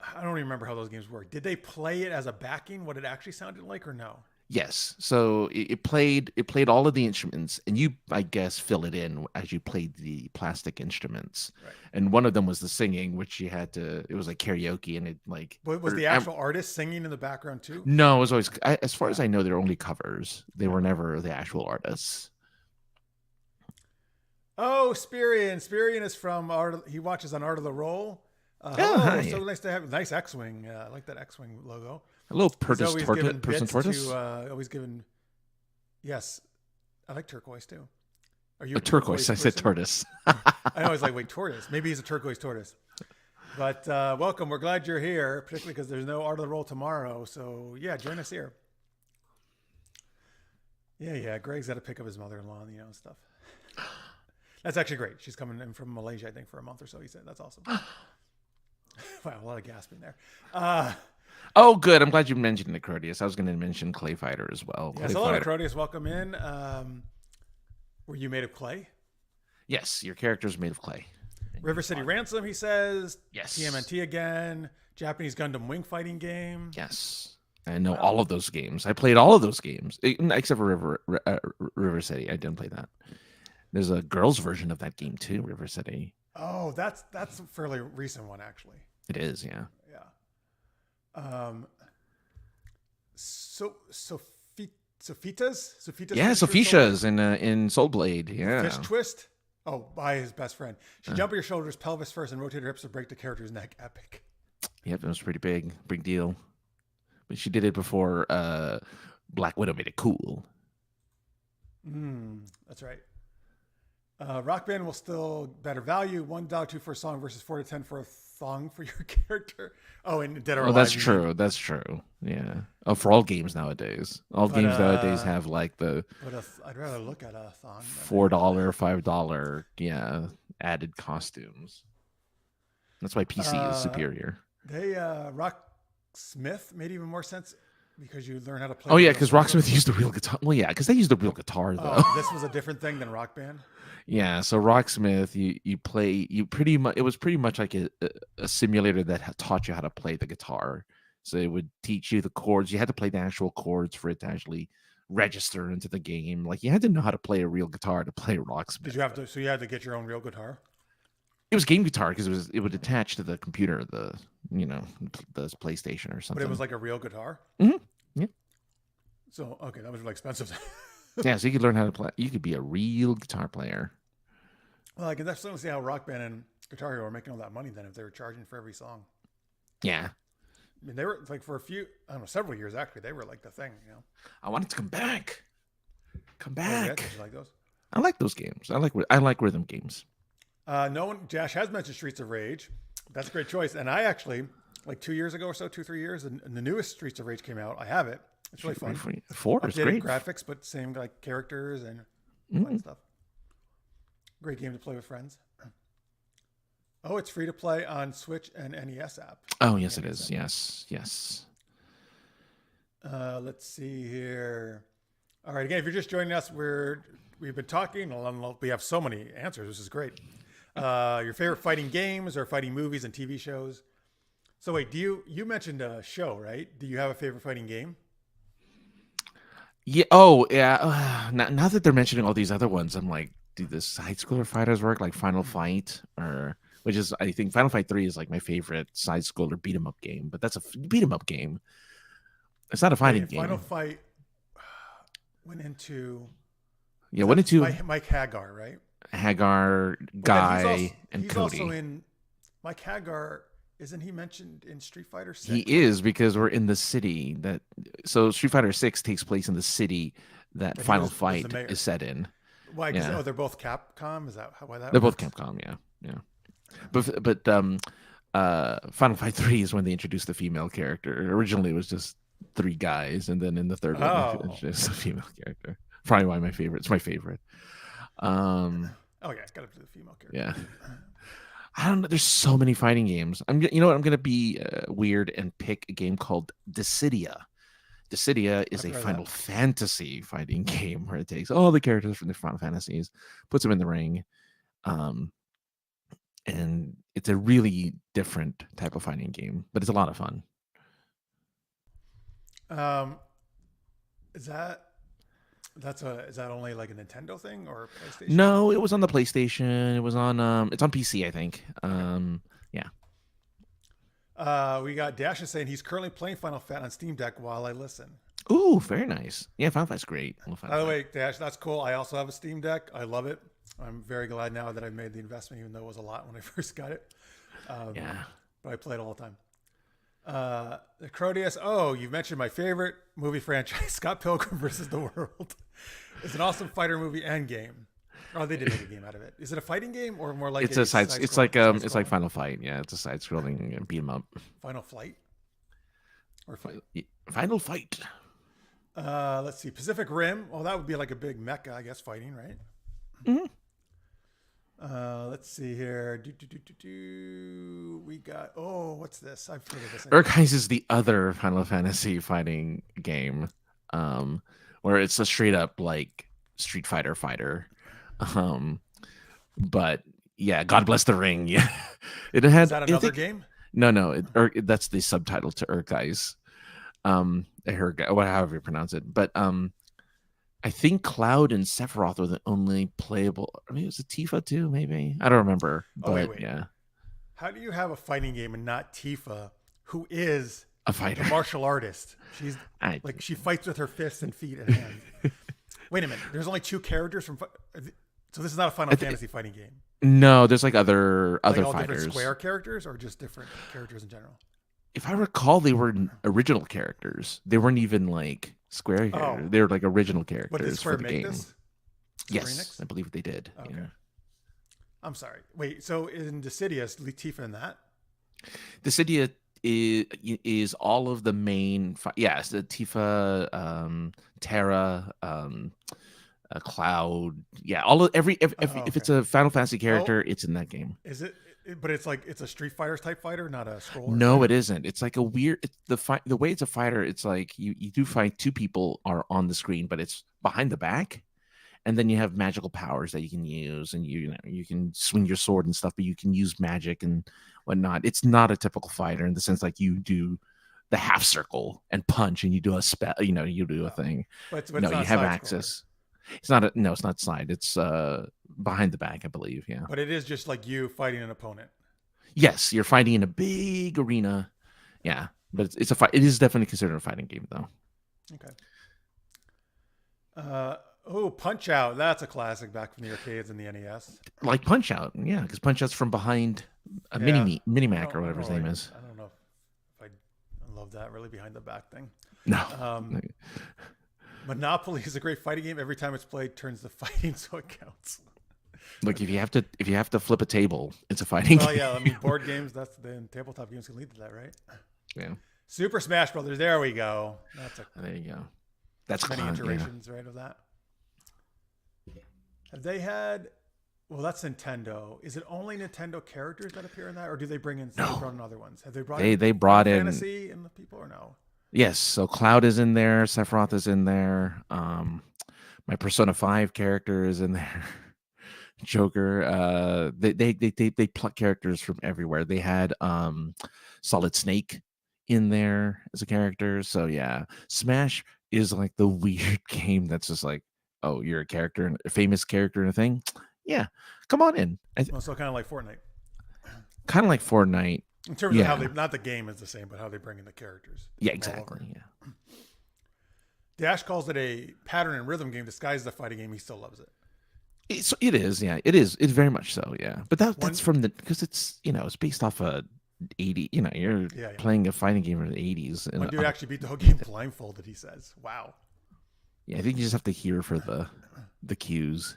I don't even remember how those games work. Did they play it as a backing, what it actually sounded like, or no? Yes. So it played all of the instruments, and you, I guess, fill it in as you played the plastic instruments. Right. And one of them was the singing, which you had to. It was like karaoke, and it like. But was the actual artist singing in the background too? No, it was always. As far as I know, they're only covers. They were never the actual artists. Oh, Spirian. Spirian is from Art. He watches on Art of the Roll. Oh, Hello. hi. So nice to have nice X-wing. I like that X-wing logo. Hello, He's always given person bits tortoise. to. Always given. Yes, I like turquoise too. Are you A a turquoise. I said person? tortoise. I always like wait tortoise. Maybe he's a turquoise tortoise. But welcome. We're glad you're here, particularly because there's no Art of the Roll tomorrow. So yeah, join us here. Yeah. Greg's got to pick up his mother-in-law, and stuff. That's actually great. She's coming in from Malaysia, I think, for a month or so. He said that's awesome. Wow, a lot of gasping there. Oh, good. I'm glad you mentioned the Crodius. I was going to mention Clay Fighter as well. Yes, hello, Crodius. Welcome in. Were you made of clay? Yes, your character's made of clay. River City Ransom, he says. Yes. TMNT again. Japanese Gundam wing fighting game. Yes. I know all of those games. I played all of those games, except for River City. I didn't play that. There's a girls' version of that game too, River City. Oh, that's a fairly recent one, actually. It is, yeah. Yeah. Sophitas? Yeah, Sophia's in Soul Blade. Yeah. Fish twist. Oh, by his best friend. She jump your shoulders, pelvis first, and rotate her hips to break the character's neck. Epic. Yep, it was pretty big deal. But she did it before Black Widow made it cool. That's right. Rock Band will still better value. $1.2 for a song versus 4 to 10 for a thong for your character. Oh, and Dead or Alive. That's true. That's true. Yeah. Oh, for all games nowadays. Games nowadays have like the. But I'd rather look at a thong. $4, $5, yeah, added costumes. That's why PC is superior. They Rocksmith made even more sense because you learn how to play. Oh yeah, because Rocksmith used the real guitar. Well, yeah, because they used the real guitar though. This was a different thing than Rock Band. Yeah, so Rocksmith, it was pretty much like a simulator that taught you how to play the guitar. So it would teach you the chords. You had to play the actual chords for it to actually register into the game. Like you had to know how to play a real guitar to play Rocksmith. Did you have to? So you had to get your own real guitar. It was game guitar because it would attach to the computer, the PlayStation or something. But it was like a real guitar. Mm-hmm. Yeah. So okay, that was really expensive. Yeah, so you could learn how to play. You could be a real guitar player. Well, I can definitely see how Rock Band and Guitar Hero were making all that money then if they were charging for every song. Yeah. I mean, they were like for several years actually. They were like the thing, I want it to come back. Come Oh, yeah? back. Did you like those? I like those games. I like rhythm games. Josh has mentioned Streets of Rage. That's a great choice. And I actually, like 2 years ago or so, 2-3 years, and the newest Streets of Rage came out. I have it. It's really fun. 4 is Updated great. graphics, but same like characters and fun stuff. Great game to play with friends. Oh, it's free to play on Switch and NES app. Oh, yes, it is. Yes. Let's see here. All right, again, if you're just joining us, we've been talking. We have so many answers. This is great. Your favorite fighting games or fighting movies and TV shows. So wait, you mentioned a show, right? Do you have a favorite fighting game? Yeah. Oh, yeah. Now that they're mentioning all these other ones, I'm like, do the side scroller fighters work like Final Fight which is, I think Final Fight 3 is like my favorite side scroller beat 'em up game, but that's a beat 'em up game. It's not a fighting game. Final Fight went into Mike Hagar, right? Hagar, Guy, and Cody. Also in Mike Hagar. Isn't he mentioned in Street Fighter 6? He is, because we're in the city so Street Fighter 6 takes place in the city that Final Fight is set in. Why? Because they're both Capcom. Is that why that? They're both Capcom. Yeah. But Final Fight 3 is when they introduced the female character. Originally, it was just 3 guys, and then in the third one, it's just a female character. Probably why it's my favorite. It's got to be the female character. Yeah. I don't know. There's so many fighting games. I'm gonna be weird and pick a game called Dissidia. Dissidia is a Final Fantasy fighting game where it takes all the characters from the Final Fantasies, puts them in the ring, and it's a really different type of fighting game, but it's a lot of fun. Is that only like a Nintendo thing or PlayStation? No, it was on the PlayStation. It was on it's on PC, I think. Yeah. We got Dash is saying he's currently playing Final Fight on Steam Deck while I listen. Ooh, very nice. Yeah, Final Fight's great. By the way, Dash, that's cool. I also have a Steam Deck. I love it. I'm very glad now that I made the investment, even though it was a lot when I first got it. Yeah. But I play it all the time. The Crodius. Oh, you mentioned my favorite movie franchise, Scott Pilgrim versus the World. It's an awesome fighter movie and game. Oh, they did make a game out of it. Is it a fighting game or more like It's a side. It's like Final Fight. Yeah, it's a side-scrolling beat 'em up. Final Flight or Fight? Final Fight. Let's see. Pacific Rim. Well, that would be like a big mecha, I guess, fighting, right? Mm-hmm. Let's see here. We got. Oh, what's this? I've heard of this. Urkeis is the other Final Fantasy fighting game, where it's a straight up like Street fighter. But yeah, God bless the ring. Yeah, it had. Is that another game? No. That's the subtitle to Urkeis. However you pronounce it. But I think Cloud and Sephiroth are the only playable. I mean, it was a Tifa too, maybe. I don't remember. But wait. Yeah. How do you have a fighting game and not Tifa, who is a fighter, a martial artist? She's like she fights with her fists and feet and hands. Wait a minute. There's only 2 characters from. So this is not a Final Fantasy fighting game. No, there's like other all fighters. Different Square characters or just different characters in general? If I recall, they were original characters. They weren't even like Square characters. They were like original characters. But did Square for the make game. This? Yes, I believe they did. Okay. Yeah. I'm sorry. Wait, so in Dissidia, Tifa in that? Dissidia is all of the main. Yes, the Tifa, Terra, Cloud. Yeah, all of if it's a Final Fantasy character, it's in that game. Is it? But it's like it's a Street Fighter type fighter, not a scroller. No, fighter. It isn't. It's like a weird. The way it's a fighter, it's like you do fight 2 people are on the screen, but it's behind the back. And then you have magical powers that you can use, and you can swing your sword and stuff, but you can use magic and whatnot. It's not a typical fighter in the sense like you do the half circle and punch, and you do a spell. You do a thing. But you have access. It's not side. It's behind the back, I believe. Yeah. But it is just like you fighting an opponent. Yes, you're fighting in a big arena. Yeah, but it's a fight. It is definitely considered a fighting game, though. Okay. Punch Out. That's a classic back from the arcades and the NES. Like Punch Out, yeah, because Punch Out's from behind a Mini-Mac or whatever his name is. I don't know if I love that really behind the back thing. No. Monopoly is a great fighting game. Every time it's played, turns the fighting, so it counts. Look, if you have to flip a table, it's a fighting game. Oh yeah, I mean board games. Then tabletop games can lead to that, right? Yeah. Super Smash Brothers. There we go. There you go. That's many iterations, right, of that. Have they had? Well, that's Nintendo. Is it only Nintendo characters that appear in that, or do they bring in? No. They brought in other ones. Have they brought? They brought in Fantasy and the people, or no? Yes. So Cloud is in there. Sephiroth is in there. My Persona 5 character is in there. Joker. They pluck characters from everywhere. They had Solid Snake in there as a character. So yeah, Smash is like the weird game that's just like, oh, you're a character, a famous character in a thing. Yeah, come on in. So kind of like Fortnite. Kind of like Fortnite. In terms of how not the game is the same, but how they bring in the characters. Yeah, exactly. Yeah. Dash calls it a pattern and rhythm game disguised as a fighting game. He still loves it. It is. Yeah, it is. It's very much so. Yeah, but that's from because it's it's based off a 80. You're playing a fighting game in the 80s. One dude actually beat the whole game blindfolded. He says, "Wow." Yeah, I think you just have to hear for the cues.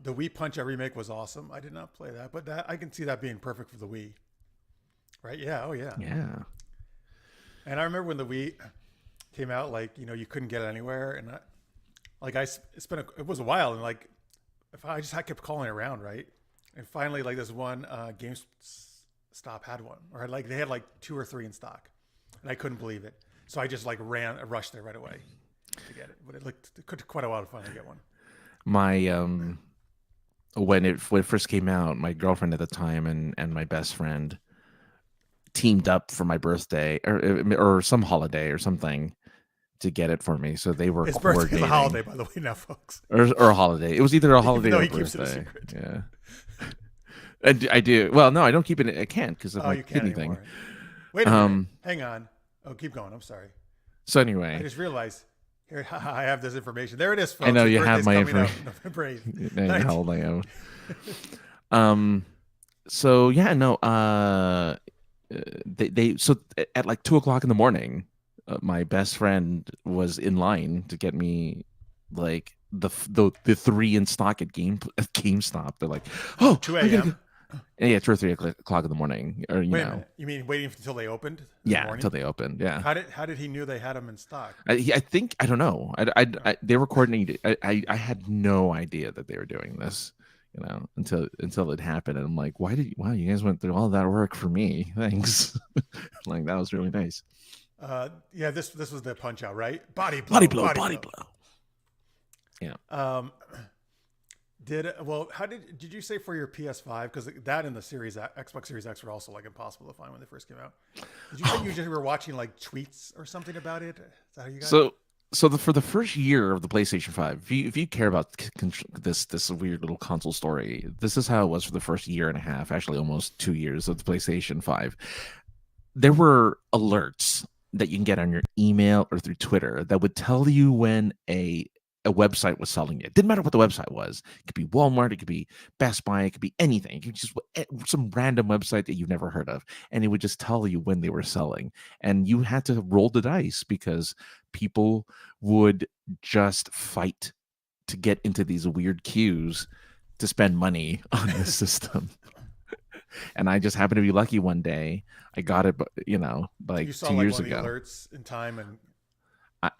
The Wii Punch Out remake was awesome. I did not play that, but I can see that being perfect for the Wii. Right? Yeah. Oh, yeah. Yeah. And I remember when the Wii came out, like, you couldn't get it anywhere. And it was a while. And like, I kept calling around, right? And finally, like this one GameStop had one, or like they had like 2 or 3 in stock, and I couldn't believe it. So I just like rushed there right away to get it. But it took quite a while to finally get one. My when it first came out, my girlfriend at the time and my best friend teamed up for my birthday or some holiday or something to get it for me. So they were His birthday is a holiday, by the way, now, folks. Or a holiday. It was either a holiday or a birthday. Keeps it a secret. Yeah. I do. Well, no, I don't keep it. I can't because of my kidney thing. Wait a minute. Hang on. Oh, keep going. I'm sorry. So anyway, I just realized Here, I have this information. There it is, folks. I know His you have birthday's my coming up information. November 8th. I know how 19 old I am. So yeah, no. They so at like 2 o'clock in the morning, my best friend was in line to get me like the three in stock at GameStop. They're like, oh, 2 I gotta go. a.m. And yeah, 2 or 3 o'clock in the morning, or Wait a minute. You mean waiting until they opened in the yeah, morning? until they opened. Yeah, How did he knew they had them in stock? I think I don't know. They were coordinating. I had no idea that they were doing this. Until it happened, and I'm like, wow, you guys went through all that work for me. Thanks. Like that was really nice. Yeah, this was the punch out, right? Body blow. Yeah. How did you say for your PS5? Because that and the Xbox Series X were also like impossible to find when they first came out. Did you say you just were watching like tweets or something about it? Is that how you got it? For the first year of the PlayStation 5, if you care about this weird little console story, this is how it was for the first year and a half, actually almost 2 years of the PlayStation 5. There were alerts that you can get on your email or through Twitter that would tell you when a website was selling it. Didn't matter what the website was. It could be Walmart, it could be Best Buy, it could be anything. It could just some random website that you've never heard of, and it would just tell you when they were selling. And you had to roll the dice because people would just fight to get into these weird queues to spend money on this system. And I just happened to be lucky one day. I got it, like you saw 2 like years one ago. of the alerts in time,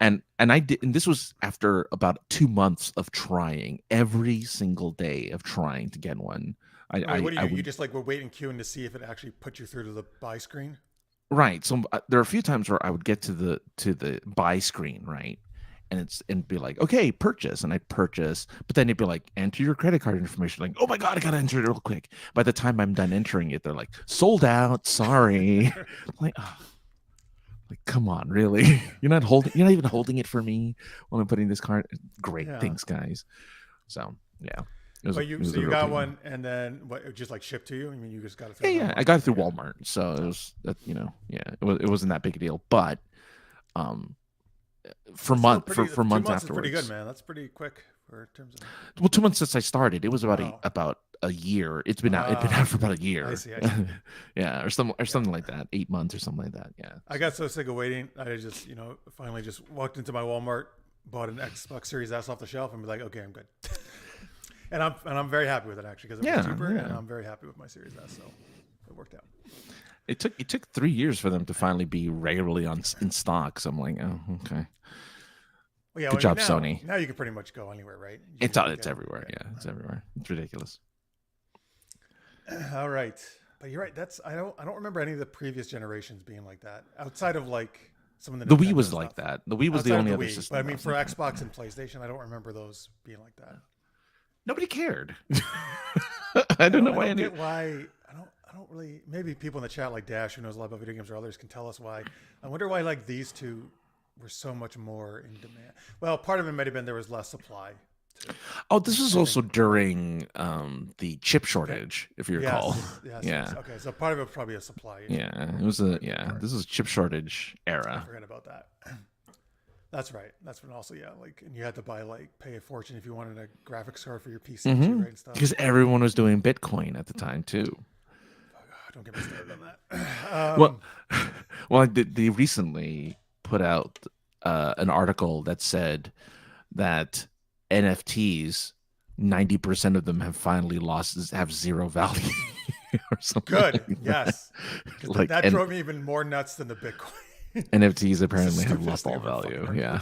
and I did, and this was after about 2 months of trying every single day of trying to get one. what do you just like were waiting queuing to see if it actually put you through to the buy screen? Right. So there are a few times where I would get to the buy screen, right, and be like, okay, purchase, and I'd purchase, but then it'd be like, enter your credit card information. Like, oh my god, I gotta enter it real quick. By the time I'm done entering it, they're like, sold out. Sorry. Like, oh. Like, come on, really? You're not even holding it for me while I'm putting this card. Great, thanks, guys. So yeah. You got one, and then what? It just like shipped to you? I mean, you just got it through. Yeah, I got it through Walmart, so it was it wasn't that big a deal. But for months afterwards, is pretty good, man. That's pretty quick for terms of. Well, 2 months since I started, it was about a year. It's been out for about a year. I see. Yeah, or something like that. 8 months or something like that. Yeah. I got so sick of waiting. I just finally just walked into my Walmart, bought an Xbox Series S off the shelf, and be like, okay, I'm good. and I'm very happy with it actually because it was cheaper, and I'm very happy with my Series S. So it worked out. It took 3 years for them to finally be regularly in stock. So I'm like, oh, okay. Well, yeah, Good job, Sony. Now you can pretty much go anywhere, right? It's everywhere. Yeah, it's everywhere. It's ridiculous. All right, but you're right. I don't remember any of the previous generations being like that. Outside of like some of the Wii was like that. The Wii was the only other system. But I mean, for Xbox and PlayStation, I don't remember those being like that. Nobody cared. I don't know why. I don't really. Maybe people in the chat like Dash, who knows a lot about video games, or others, can tell us why. I wonder why like these two were so much more in demand. Well, part of it might have been there was less supply. Oh, this was also during the chip shortage, if you recall. Yes. Okay, so part of it was probably a supply issue. Yeah, it was this is chip shortage era. I forgot about that. That's right. That's when also and you had to pay a fortune if you wanted a graphics card for your PC too, right, and stuff. Because everyone was doing Bitcoin at the time too. Don't get me started on that. Well, they recently put out an article that said that NFTs, 90% of them have zero value or something. Good. Yes. That drove me even more nuts than the Bitcoin. NFTs apparently have lost all value. Yeah.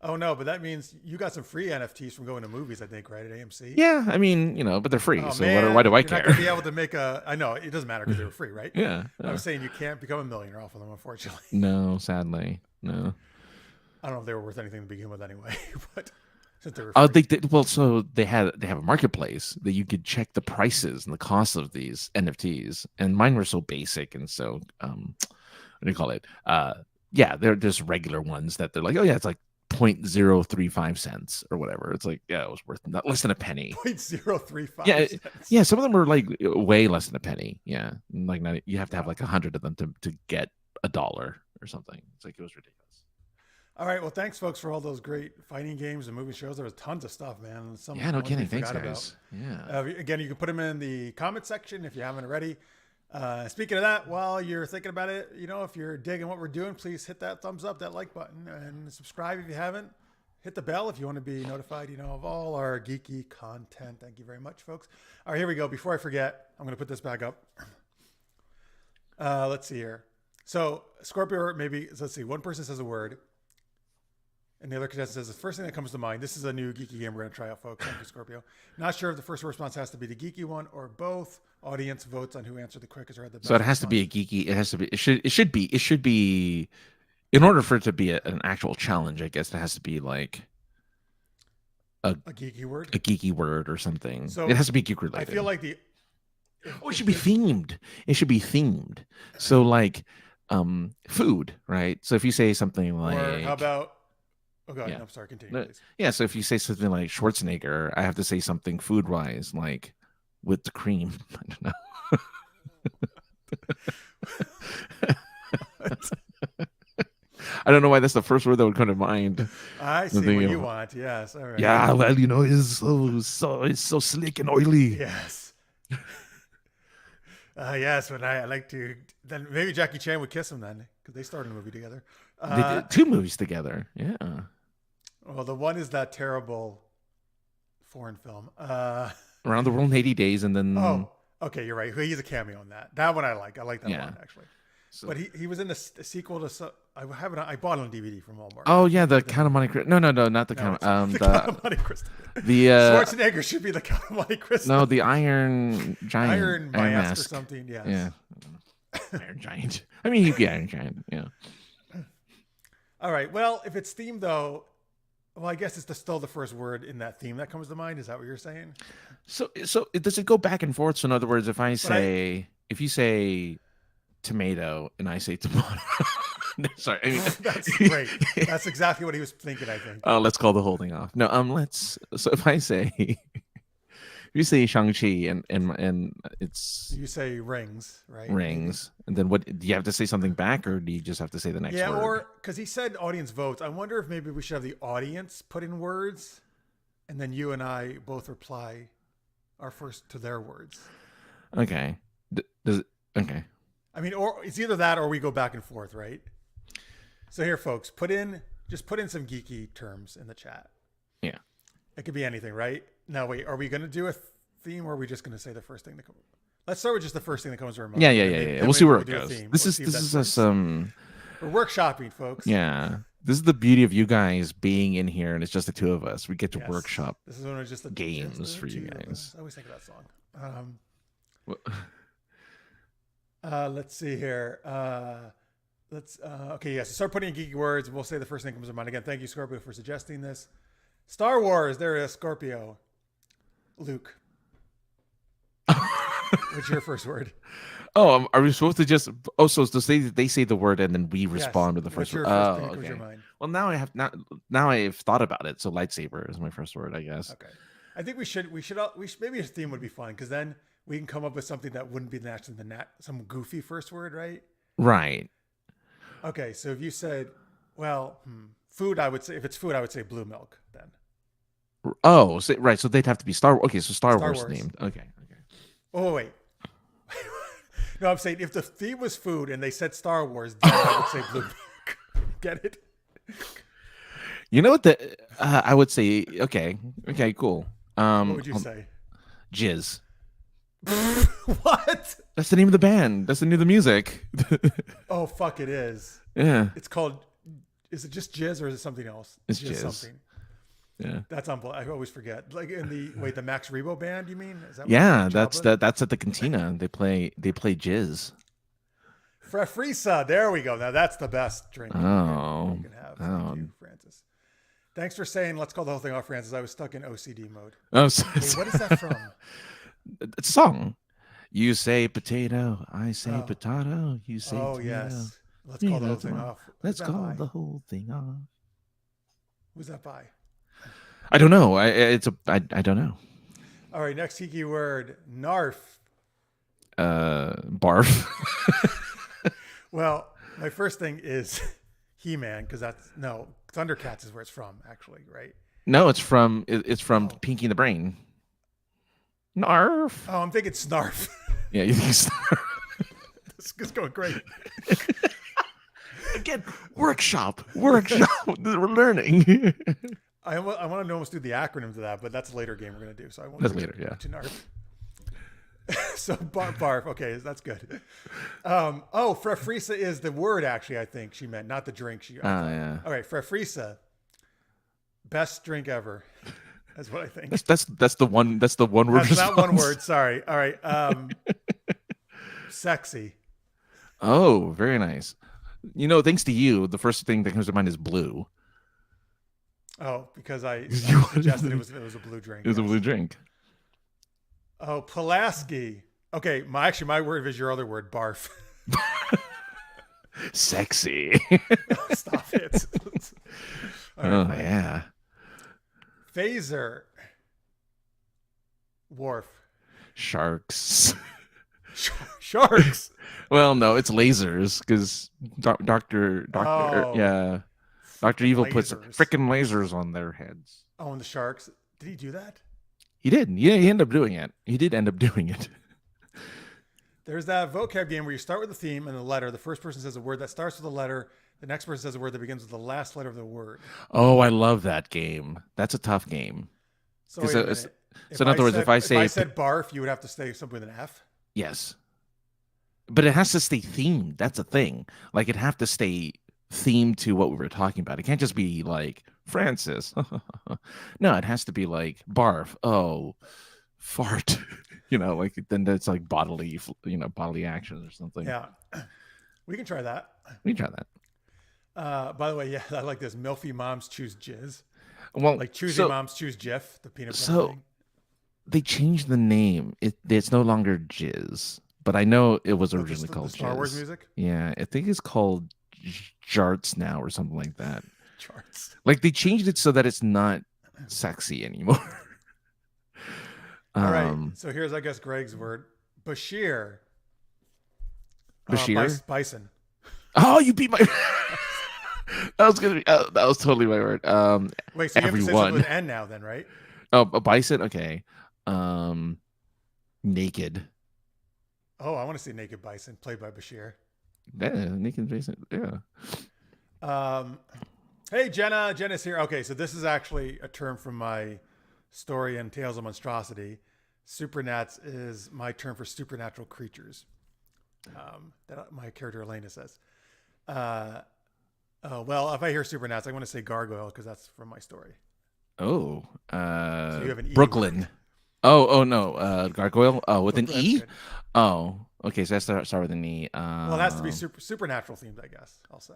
Oh no, but that means you got some free NFTs from going to movies, I think, right, at AMC? Yeah, I mean, but they're free. So why do I care? You're not going to be able to make I know it doesn't matter because they were free, right? Yeah. I'm saying you can't become a millionaire off of them, unfortunately. No, sadly, no. I don't know if they were worth anything to begin with, anyway. But since they were free. They have a marketplace that you could check the prices and the costs of these NFTs, and mine were so basic and so what do you call it? They're just regular ones that they're like, oh yeah, it's like 0.035 cents or whatever. It's like, yeah, it was worth not less than a penny. 0.035 cents. Yeah, some of them were like way less than a penny. Yeah, like you have to have like 100 of them to get $1 or something. It's like, it was ridiculous. All right. Well, thanks, folks, for all those great fighting games and movie shows. There was tons of stuff, man. Some Yeah, no ones we kidding. Thanks, forgot guys. about. Yeah. Again, you can put them in the comment section if you haven't already. Speaking of that, while you're thinking about it, if you're digging what we're doing, please hit that thumbs up, that like button, and subscribe if you haven't. Hit the bell if you want to be notified, of all our geeky content. Thank you very much, folks. All right, here we go. Before I forget, I'm going to put this back up. Let's see here. So Scorpio, let's see. One person says a word, and the other contestant says the first thing that comes to mind. This is a new geeky game we're going to try out, folks. Thank you, Scorpio. Not sure if the first response has to be the geeky one or both. Audience votes on who answered the quickest or had the best. So it has to be a geeky. It has to be. It should be. In order for it to be an actual challenge, I guess it has to be like a geeky word, a geeky word or something. So it has to be geek related. I feel like it should be themed. It should be themed. So like, food, right? So if you say something like, or how about? Oh God, I'm sorry. Continue, please. Yeah. So if you say something like Schwarzenegger, I have to say something food wise, like with the cream. I don't know. I don't know why that's the first word that would come to mind. I see what you want. Yes. All right. Yeah. Well, it's so slick and oily. Yes. Yes. When I like to, then maybe Jackie Chan would kiss him then, because they started a movie together. They did 2 movies together. Yeah. Well, the one is that terrible foreign film. Around the World in 80 Days, and then. Oh, okay. You're right. He's a cameo in that. That one I like. I like that one actually. So, but he was in the sequel to. I bought it on DVD from Walmart. Oh yeah, the Count of Monte Cristo. No, not the Count. The Count of Monte Cristo. The Schwarzenegger should be the Count of Monte Cristo. No, the Iron Giant. Iron Mask or something. Yes. Yeah. Iron Giant. I mean, he'd be Iron Giant. Yeah. All right. Well, if it's themed though, well, I guess it's still the first word in that theme that comes to mind. Is that what you're saying? So does it go back and forth? So in other words, if you say tomato and I say tomato. Sorry. I mean, that's great. That's exactly what he was thinking, I think. Oh, let's call the whole thing off. No, so if I say, if you say Shang-Chi and it's. You say rings, right? Rings. And then what, do you have to say something back or do you just have to say the next word? Yeah, or, because he said audience votes. I wonder if maybe we should have the audience put in words and then you and I both reply our first to their words. Okay. Okay. I mean, or it's either that or we go back and forth, right? So here, folks, put in some geeky terms in the chat. Yeah. It could be anything, right? Now, wait, are we going to do a theme or are we just going to say the first thing that comes? Let's start with just the first thing that comes to our mind. Yeah. We'll see where it goes. This is we're workshopping, folks. Yeah. This is the beauty of you guys being in here, and it's just the two of us. We get to workshop. This is one of just the games for you guys. I always think of that song. Let's see here. Okay, yes. Start putting in geeky words. We'll say the first thing that comes to mind. Again, thank you, Scorpio, for suggesting this. Star Wars. There it is, Scorpio. Luke. What's your first word? Oh, are we supposed to just? Oh, so they say the word and then we respond with the first word. Oh, okay. Your mind? Well, now I've thought about it. So lightsaber is my first word, I guess. Okay. I think we should maybe a theme would be fun because then we can come up with something that wouldn't be some goofy first word, right? Right. Okay, so if you said, food, I would say if it's food, I would say blue milk then. Oh, right. So they'd have to be Star Wars. Okay, so Star Wars themed. Okay. Oh wait. No, I'm saying if the theme was food and they said Star Wars, then I would say blue milk. Get it? You know what I would say? Okay, cool. What would you say? Jizz. What? That's the name of the band. That's the name of the music. Oh fuck! It is. Yeah. It's called. Is it just jizz or is it something else? It's jizz. Something. Yeah. That's unbelievable. I always forget. Like in the Max Rebo band, you mean? Is that that's at the cantina. They play jizz. Frefrisa. There we go. Now that's the best drink you can have. Thank you, Francis. Thanks for saying let's call the whole thing off, Francis. I was stuck in OCD mode. Oh, wait, what is that from? It's a song. You say potato, I say potato. You say tomato. Yes. Let's call the whole thing off. Let's call the whole thing off. Who's that by? I don't know. I don't know. All right, next geeky word, narf. Barf. Well, my first thing is He-Man, because Thundercats is where it's from, actually, right? No, it's from Pinky and the Brain. Narf. Oh, I'm thinking Snarf. Yeah, you think Snarf. This is going great. Again, workshop. We're learning. I want to almost do the acronyms of that, but that's a later game we're going to do. So I won't. That's later, yeah. To Narf. So barf. Okay, that's good. Frefrisa is the word. Actually, I think she meant not the drink. Yeah. All right, Frefrisa. Best drink ever. That's what I think. That's the one. That's the one word. That's not one word. Sorry. All right. Sexy. Oh, very nice. Thanks to you, the first thing that comes to mind is blue. Oh, because I suggested it was a blue drink. It was a blue drink. Oh, Pulaski. Okay, my word is your other word, barf. Sexy. Stop it. Right, yeah. Phaser. Wharf. Sharks. Sharks. Well, no, it's lasers because Doctor Evil puts freaking lasers on their heads. Oh, and the sharks. Did he do that? He did. Yeah, he ended up doing it. He did end up doing it. There's that vocab game where you start with a theme and a letter. The first person says a word that starts with a letter. The next person says a word that begins with the last letter of the word. Oh, I love that game. That's a tough game. So, in other words, if I said barf, you would have to say something with an F? Yes. But it has to stay themed. That's a thing. Like, it have to stay themed to what we were talking about. It can't just be like Francis. No, it has to be like barf. Oh, fart. Like then that's like bodily actions or something. Yeah. We can try that. We can try that. By the way, yeah, I like this. Milfy moms choose jizz. Well, like choosy moms choose Jif, the peanut butter thing. They changed the name. It's no longer Jizz, but I know it was originally called the Star Jizz. Wars music? Yeah, I think it's called Jarts now or something like that. Jarts. Like they changed it so that it's not sexy anymore. All right. So here's, I guess, Greg's word. Bashir. Bashir? Bison. Oh, you beat my... that was totally my word. Wait, so you have to say something with an N now then, right? Oh, a bison? Okay. Naked. Oh, I want to see Naked Bison, played by Bashir. Yeah, Naked Bison. Yeah. Hey, Jenna. Jenna's here. Okay, so this is actually a term from my story in Tales of Monstrosity. Supernats is my term for supernatural creatures. That my character Elena says. Well, if I hear supernats, I want to say gargoyle because that's from my story. Oh, so you have an Brooklyn. E oh no, gargoyle. Oh, with an E. Good. Oh, okay. So that's start with an E. Well, it has to be supernatural themed, I guess. I'll say.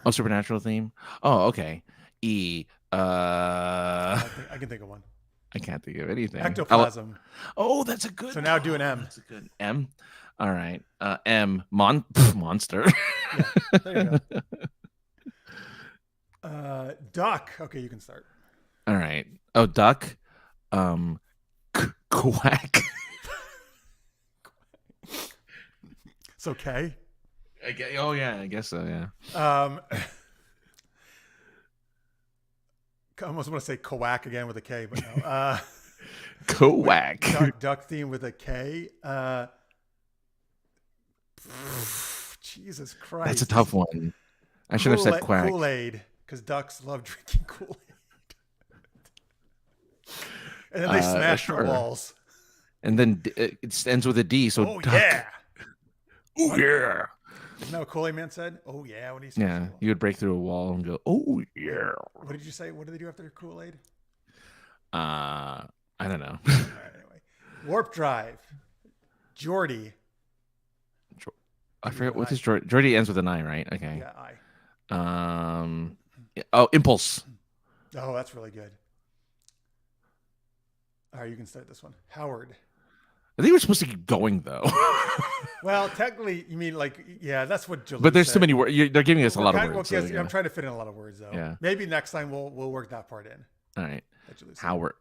Oh, supernatural theme. Oh, okay. E. I can think of one. I can't think of anything. Ectoplasm. Oh, that's a good. So now do an M. That's a good M. All right. M. Monster. Yeah, there you go. Duck. Okay, you can start. All right. Oh, duck. Quack. It's okay. Oh yeah, I guess so. Yeah. I almost want to say quack again with a K, but no. Quack. Duck theme with a K. Jesus Christ. That's a tough one. I should have said quack. Kool-Aid, because ducks love drinking Kool-Aid. And then they smash the walls. And then it ends with a D, so oh, duck. Yeah. Oh, yeah. Isn't that what Kool-Aid Man said? Oh, yeah. When he yeah, you would break through a wall and go, oh, yeah. What did you say? What do they do after Kool-Aid? I don't know. All right, anyway. Warp Drive. Geordie. I forget what is Geordie. Geordie ends with an I, right? Okay. Yeah, I. Oh, Impulse. Oh, that's really good. All right, you can start this one. Howard. I think we're supposed to keep going, though. Well, technically, you mean like, yeah, that's what Jalou But there's said. too many words. They're giving us a lot of words. Well, so, yeah. I'm trying to fit in a lot of words, though. Yeah. Maybe next time we'll work that part in. All right. Howard.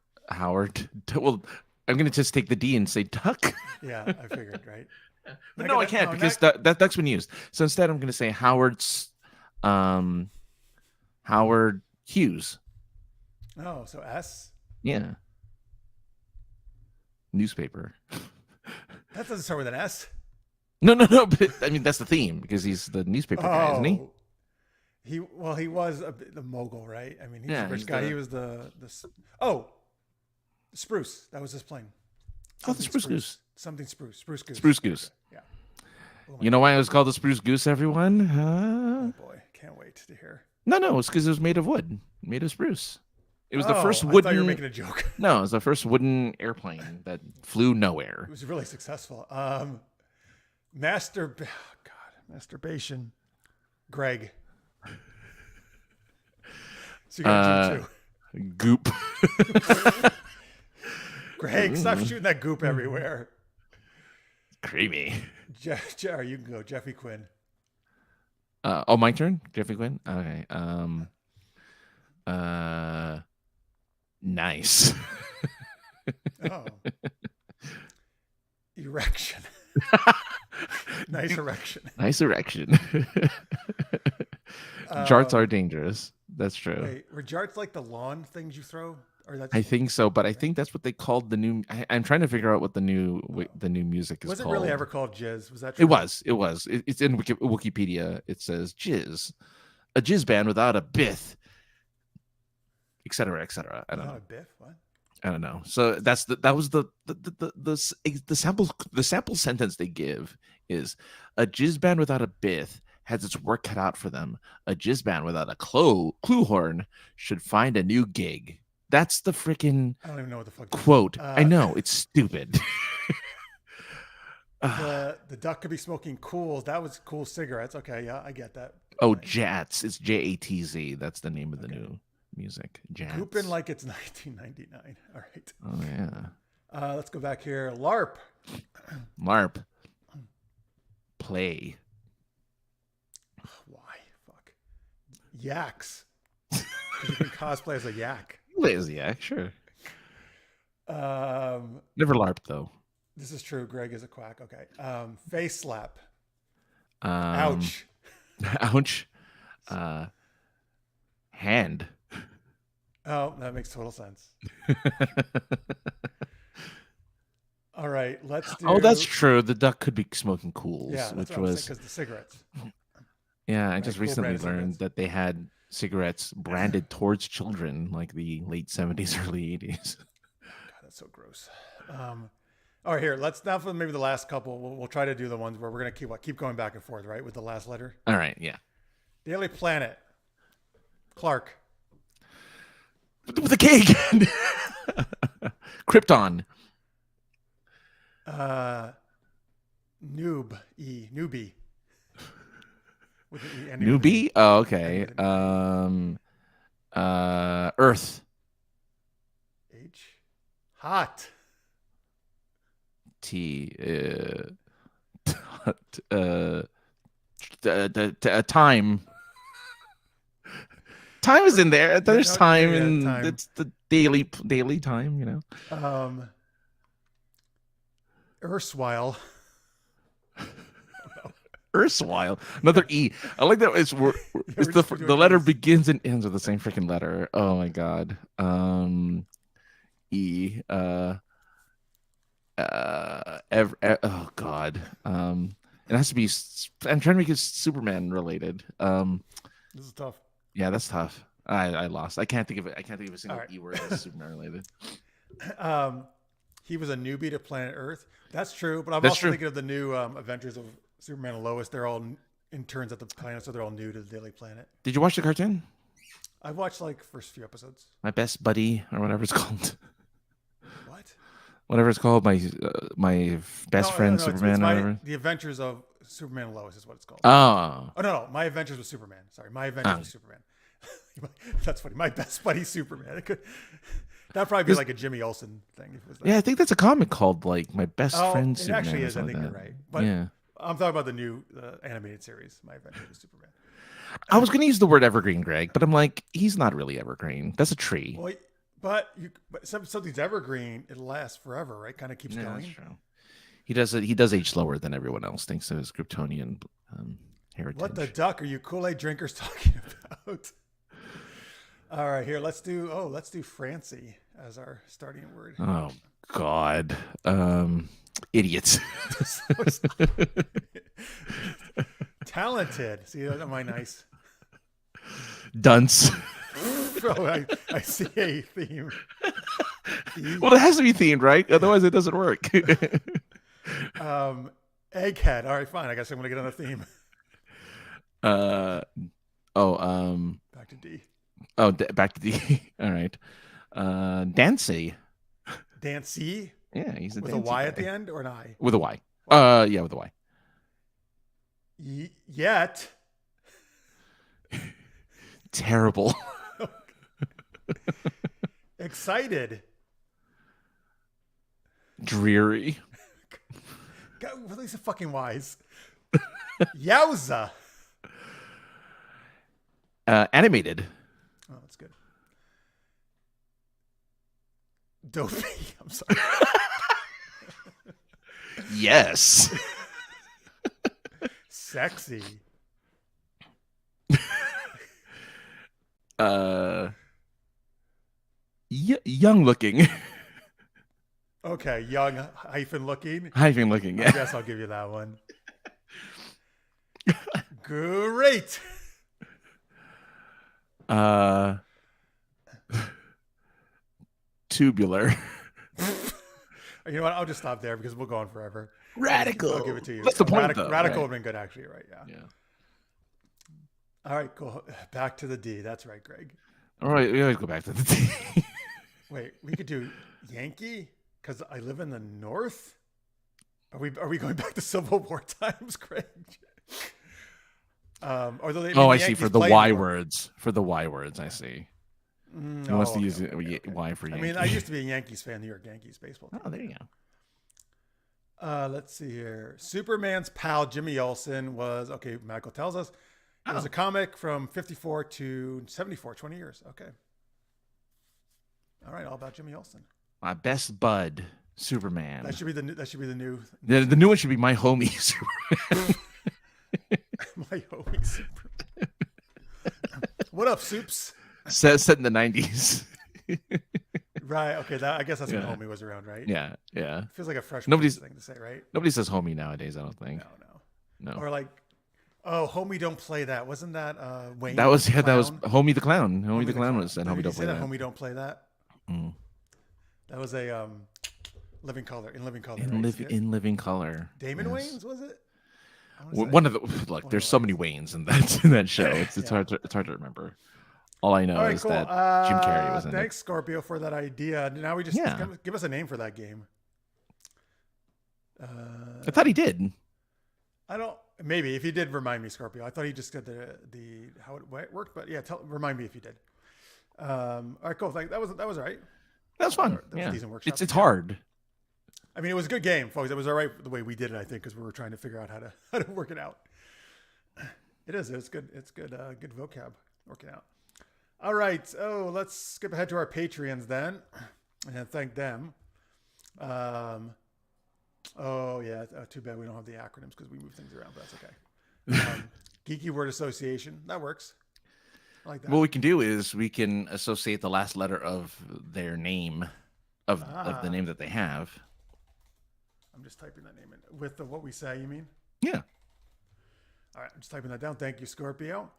Well, I'm going to just take the D and say duck. Yeah, I figured, right? But no, I can't because that duck's been used. So instead, I'm going to say Howard's. Howard Hughes. Oh, so S. Yeah. Newspaper. That doesn't start with an S. No. But I mean, that's the theme because he's the newspaper guy, isn't he? He was the mogul, right? I mean, he's Yeah, the rich he's guy. the- He was the spruce. That was his plane. Oh, the Spruce Goose. Something spruce. Spruce goose. Spruce Goose. Yeah. Oh You know why it was called the Spruce Goose, everyone? Oh boy, can't wait to hear. No, it's because it was made of wood, made of spruce. It was the first I wooden. thought you were making a joke. No, it was the first wooden airplane that flew nowhere. It was really successful. Masturbation. Greg. So you got G2. Goop. Greg, stop shooting that goop everywhere. Creamy. Jerry, you can go. Jeffy Quinn. Oh, my turn? Jeffy Quinn? Okay. Nice. Oh. Erection. Nice erection. Nice erection. Jarts are dangerous. That's true. Wait, were jarts like the lawn things you throw? Or that's I think so, but I think that's what they called the new. I'm trying to figure out what the new music is was it called. really ever called jizz? Was that true? It was. It's in Wikipedia. It says jizz, a jizz band without a bith, etc., etc. I don't know. A biff? What? I don't know. So that was the sample sentence they give is a jizz band without a bith has its work cut out for them. A jizz band without a clue horn should find a new gig. That's the freaking I don't even know what the fuck quote. I know it's stupid. The duck could be smoking cools. That was cool cigarettes. Okay, yeah, I get that. Oh, Jats. It's JATZ. That's the name of the new music. Jats. Gooping like it's 1999. All right. Oh yeah. Let's go back here. LARP. LARP. Play. Why? Fuck. Yaks. You can cosplay as a yak. Play as a yak, sure. Never LARPed though. This is true. Greg is a quack. Okay. Face slap. Ouch. Ouch. Hand. Oh, that makes total sense. All right, let's do. Oh, that's true. The duck could be smoking cools, Yeah, that's which what was because the cigarettes. Yeah, I Right, just cool recently brand of learned cigarettes. that they had cigarettes branded towards children, like the late 70s, early 80s. God, that's so gross. All right, here. Let's now for maybe the last couple. We'll try to do the ones where we're gonna keep going back and forth, right, with the last letter. All right, yeah. Daily Planet. Clark. With a K again. Krypton. Newbie. With an E, ending with an Newbie? E. Oh, okay. Ending Earth. H. Hot. T. Time. Time is in there. There's time, and time. it's the daily time. You know. Erstwhile. Erstwhile. Another E. I like that. It's the letter begins and ends with the same freaking letter. Oh my god. E. Oh god. It has to be. I'm trying to make it Superman related. This is tough. Yeah, that's tough. I lost. I can't think of it. I can't think of a single All right. E word that's Superman related. He was a newbie to planet Earth. That's true, but I'm That's also true. thinking of the new Adventures of Superman and Lois. They're all interns at the planet, so they're all new to the Daily Planet. Did you watch the cartoon? I've watched like first few episodes. My Best Buddy, or whatever it's called. What? Whatever it's called. My best friend No, Superman. Or whatever. The Adventures of Superman and Lois is what it's called. Oh. Oh no, My Adventures with Superman. Sorry, My Adventures with Superman. That's funny. My Best Buddy Superman. That'd probably be like a Jimmy Olsen thing. If it was that. Yeah, I think that's a comic called like My Best Friend it Superman. actually or is. I something think like you're that. right. But yeah. I'm talking about the new animated series, My Adventures with Superman. I was going to use the word evergreen, Greg, but I'm like, he's not really evergreen. That's a tree. Well, but something's evergreen, it lasts forever, right? Kind of keeps Yeah, going. that's true. He does age slower than everyone else thanks to his Kryptonian heritage. What the duck are you Kool-Aid drinkers talking about? All right, here let's do Francie as our starting word. Oh God. Idiots. Talented. See, am I nice? Dunce. Oh, I see a theme. Well, it has to be themed, right? Otherwise, it doesn't work. Egghead. All right, fine. I guess I'm gonna get on a theme. uh, Back to D. Back to D. All right. Dancy. Dancy. Yeah, he's a with a Dancy Y guy. at the end or an I? With a Y. Yeah, with a Y. Yet. Terrible. Excited. Dreary. God, release the fucking Y's. Yowza. Animated. Oh, that's good. Dopey. I'm sorry. Yes. Sexy. Young looking. Okay, young hyphen looking. Hyphen looking. I guess I'll give you that one. Great. Tubular. You know what? I'll just stop there because we'll go on forever. Radical. I'll give it to you. That's the point, though. Radical Right. would have been good, actually. Right? Yeah. Yeah. All right, cool. Back to the D. That's right, Greg. All right, we always go back to the D. Wait, we could do Yankee because I live in the North. Are we going back to Civil War times, Greg? Although they, I the see. Yankees For the played Y more. words. For the Y words, I see. He wants to use Y for Yankee. I mean, I used to be a Yankees fan, New York Yankees baseball team. Oh, there you go. Let's see here. Superman's pal Jimmy Olsen was, okay, Michael tells us, it was a comic from 54 to 74, 20 years. Okay. All right, all about Jimmy Olsen. My best bud, Superman. That should be the new. The new one should be my homie, Superman. My homie Superman. What up, Soups? Set in the 90s. Right. Okay. I guess that's when homie was around, right? Yeah. Yeah. Feels like a fresh thing to say, right? Nobody says homie nowadays, I don't think. No. No. Or like, oh, homie, don't play that. Wasn't that Wayne? That was the that was Clown? Homie the Clown. Homie the Clown was said Did homie he don't say play that. that. Homie, don't play that. Mm. That was a Living Color. In Living Color. In Living Color. Damon Wayans, was it? One of the look. There's so many Waynes in that show. It's hard to remember. All I know is that Jim Carrey was in it. Thanks, Scorpio, for that idea. Now we just give us a name for that game. I thought he did. I don't. Maybe if you did, remind me, Scorpio. I thought he just did the how it worked, but yeah, remind me if you did. All right, cool. That was all right. That was fun. That was a decent workshop. It's hard. I mean, it was a good game, folks. It was all right the way we did it, I think, because we were trying to figure out how to work it out. It is. It's good. It's good. Good vocab working out. All right. Oh, let's skip ahead to our Patreons then, and thank them. Oh yeah. Too bad we don't have the acronyms because we move things around, but that's okay. Geeky Word Association. That works. I like that. What we can do is we can associate the last letter of their name, of the name that they have. I'm just typing that name in with what we say. You mean? Yeah. All right. I'm just typing that down. Thank you, Scorpio.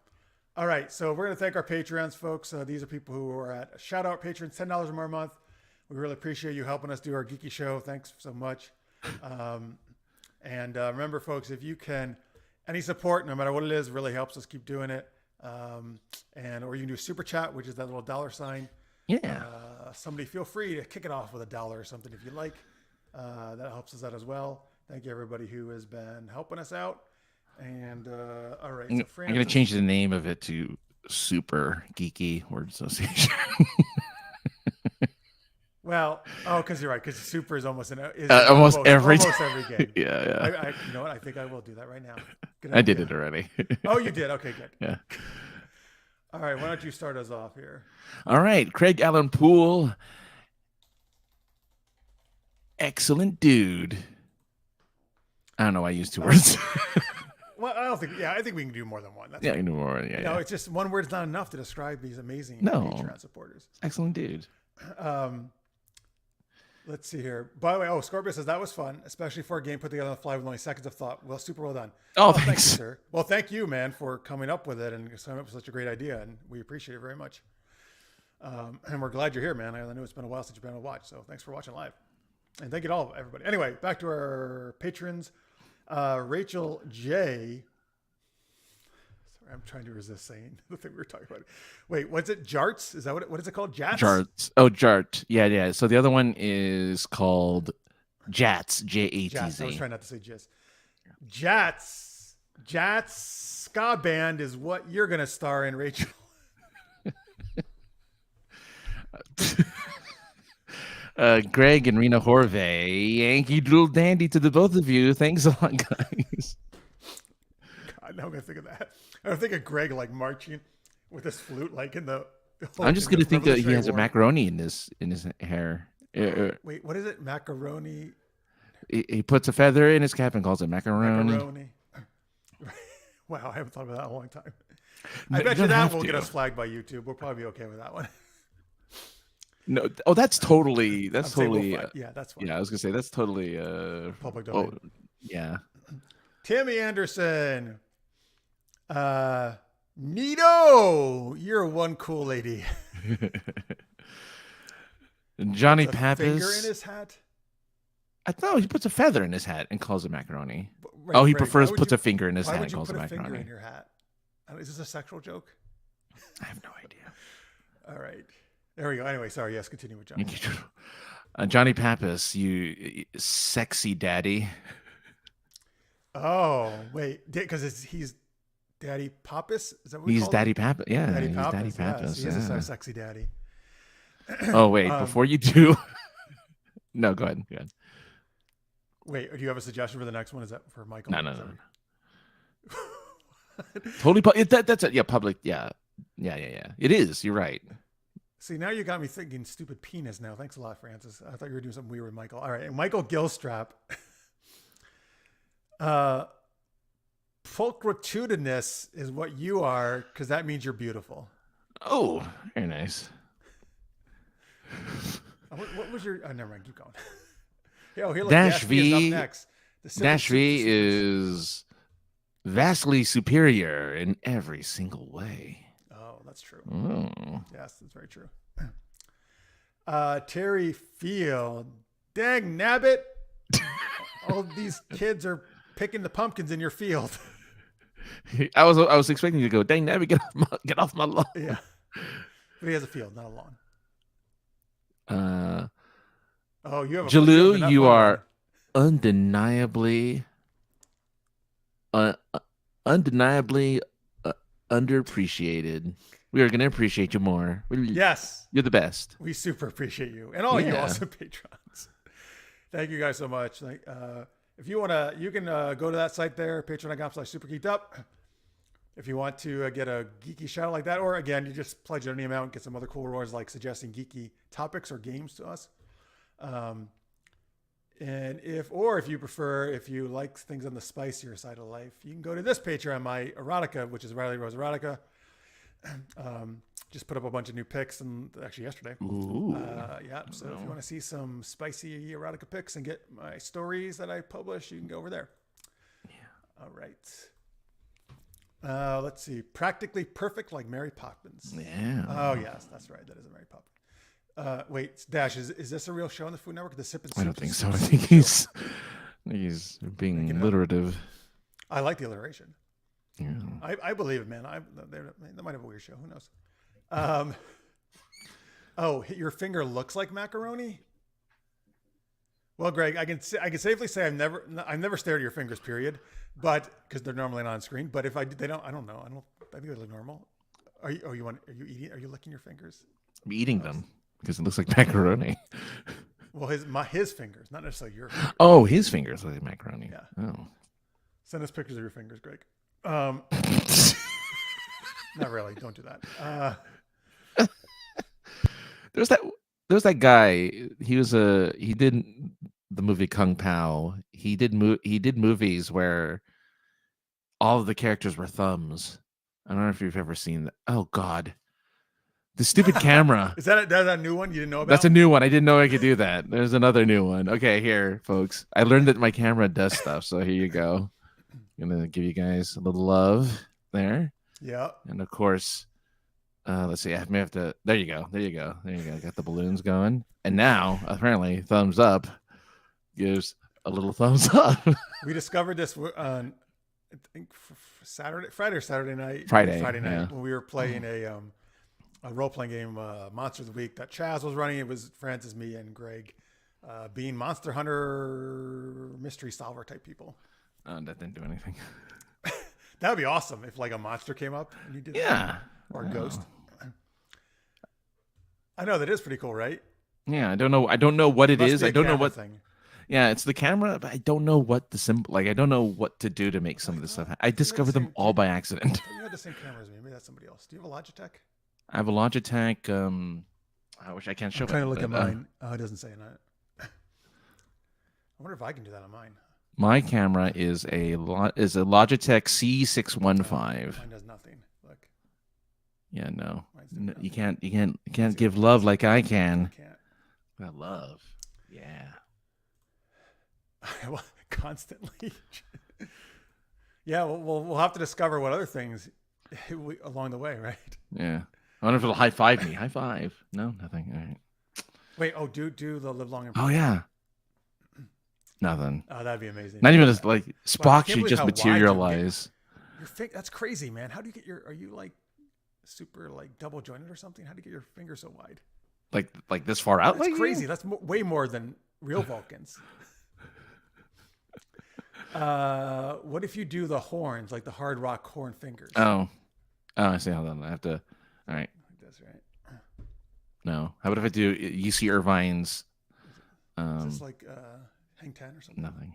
All right. So we're going to thank our Patreons, folks. These are people who are at shout out patrons, $10 or more a month. We really appreciate you helping us do our geeky show. Thanks so much. And remember, folks, if you can, any support, no matter what it is, really helps us keep doing it. Or you can do a super chat, which is that little $sign. Yeah. Somebody feel free to kick it off with $1 or something if you like. That helps us out as well. Thank you, everybody who has been helping us out. And all right, so I'm going to change the name of it to Super-Geeky Word Association. Well, because you're right, because Super is almost almost every game. Yeah. You know what? I think I will do that right now. I did it already. Oh, you did? Okay, good. Yeah. All right, why don't you start us off here? All right, Craig Allen Poole. Excellent dude. I don't know why I used two words. Well, I don't think. Yeah, I think we can do more than one. That's Yeah, right. you know more. Yeah, No, yeah. it's just one word's not enough to describe these amazing No. Patreon supporters. Excellent dude. Let's see here. By the way, Scorpio says that was fun, especially for a game put together on the fly with only seconds of thought. Well, super well done. Oh, thank you, thanks. sir. Well, thank you, man, for coming up with it and coming up with such a great idea, and we appreciate it very much. And we're glad you're here, man. I know it's been a while since you've been able to watch, so thanks for watching live. And thank you to all everybody. Anyway, back to our patrons. Rachel J. Sorry, I'm trying to resist saying the thing we were talking about. Wait, what's it? Jarts? Is that what is it called? Jats? Jarts. Oh, Jart. Yeah, yeah. So the other one is called Jats. Jats. J-A-T-Z. I was trying not to say jizz. Jats. Jats ska band is what you're gonna star in, Rachel. Greg and Rena Horvey, Yankee Doodle Dandy to the both of you. Thanks a lot, guys. God, now I'm gonna think of that. I don't think of Greg like marching with his flute, like in the. I'm just gonna think that he has a macaroni in his hair. Wait, what is it? Macaroni. He puts a feather in his cap and calls it macaroni. Macaroni. Wow, I haven't thought about that in a long time. I bet you that will get us flagged by YouTube. We'll probably be okay with that one. No, oh, that's totally. yeah, that's fine. Yeah, I was gonna say that's totally. Public domain. Oh, yeah. Timmy Anderson. Nito, you're one cool lady. Johnny a Pappas. Finger in his hat. I thought he puts a feather in his hat and calls it macaroni. Right, oh, he Greg, prefers puts a finger in his hat Why and would you calls put it a finger macaroni. in your hat? Is this a sexual joke? I have no idea. All right. There we go. Anyway, sorry. Yes, continue with Johnny. Johnny Pappas, you sexy daddy. Oh, wait. Because he's Daddy Pappas? Is that what he's Daddy Pappas? Yeah, Daddy he's Pappas. Daddy Pappas. Yes, he is a sexy daddy. Oh, wait. Before you do. No, go ahead. Go ahead. Wait, do you have a suggestion for the next one? Is that for Michael? No. Totally. That's it. Yeah, public. Yeah. It is. You're right. See, now you got me thinking stupid penis now. Thanks a lot, Francis. I thought you were doing something weird with Michael. All right. And Michael Gilstrap. Pulchritudinous is what you are, because that means you're beautiful. Oh, very nice. What was your... Oh, never mind. Keep going. Yeah, here, look, Dash V is up next. Dash V is vastly superior in every single way. Oh, that's true. Oh. Yes, that's very true. Terry Field. Dang nabbit. All these kids are picking the pumpkins in your field. I was expecting you to go, dang nabbit, get off my lawn. Yeah. But he has a field, not a lawn. Oh, you have a Jalou, you are undeniably underappreciated. We are going to appreciate you more. Yes. You're the best. We super appreciate you. And all you awesome patrons. Thank you guys so much. If you want to, you can go to that site there, patreon.com/supergeekedup. If you want to get a geeky shout out like that, or again, you just pledge any amount and get some other cool rewards like suggesting geeky topics or games to us. And if you prefer, if you like things on the spicier side of life, you can go to this Patreon, my Erotica, which is Riley Rose Erotica. Just put up a bunch of new pics, and actually yesterday. Ooh. Yeah. So if you want to see some spicy erotica pics and get my stories that I publish, you can go over there. Yeah. All right. Let's see. Practically Perfect, like Mary Poppins. Yeah. Oh yes, that's right. That is a Mary Poppins. Wait, Dash, is this a real show on the Food Network? The Sip and Soup? I don't think so. I think he's being alliterative. I like the alliteration. Yeah. I believe it, man. They might have a weird show. Who knows? Oh, your finger looks like macaroni. Well, Greg, I can safely say I've never stared at your fingers. Period. But because they're normally not on screen. But if I don't know. I think they look normal. Are you eating? Are you licking your fingers? I'm eating them because it looks like macaroni. Well, his fingers, not necessarily your fingers. Oh, his fingers look like macaroni. Yeah. Oh. Send us pictures of your fingers, Greg. Not really. Don't do that. There's that guy. He did the movie Kung Pao. He did movies where all of the characters were thumbs. I don't know if you've ever seen that. Oh God, the stupid camera. Is that a new one you didn't know about? That's a new one. I didn't know I could do that. There's another new one. Okay, here, folks. I learned that my camera does stuff. So here you go. I'm gonna give you guys a little love there. Yeah. And of course, let's see. I may have to. There you go. There you go. There you go. Got the balloons going. And now, apparently, thumbs up gives a little thumbs up. We discovered this on, I think, Friday or Saturday night. Friday night yeah. when we were playing a role-playing game, Monster of the Week, that Chaz was running. It was Francis, me, and Greg, being Monster Hunter mystery solver type people. Oh, that didn't do anything. That would be awesome if like a monster came up and you did that. Yeah. Or a ghost. I know that is pretty cool, right? Yeah, I don't know what it is. I don't know what thing. Yeah, it's the camera, but I don't know what the symbol. Like, I don't know what to do to make some of this stuff. I discovered them all by accident. You had the same camera as me. Maybe that's somebody else. Do you have a Logitech? I have a Logitech. I wish I can't show. I'm trying to look at mine. Oh, it doesn't say it. I wonder if I can do that on mine. My camera is a Logitech C615. Mine does nothing. Look. Yeah, no, you can't give love like I can. I love. Yeah. Well, constantly. Yeah, we'll have to discover what other things along the way, right? Yeah. I wonder if it'll high five me. High five. No, nothing. All right. Wait. Oh, do the live long and prosper. Oh yeah. Nothing. Oh, that'd be amazing. Not even like Spock should just materialize. That's crazy, man. How do you get are you like super like double jointed or something? How do you get your finger so wide? Like this far out? That's like crazy. you? That's way more than real Vulcans. What if you do the horns, like the hard rock horn fingers? Oh, I see. Hold on. I have to. All right. That's right. No. How about if I do UC Irvine's? Is this like Hang 10 or something? Nothing.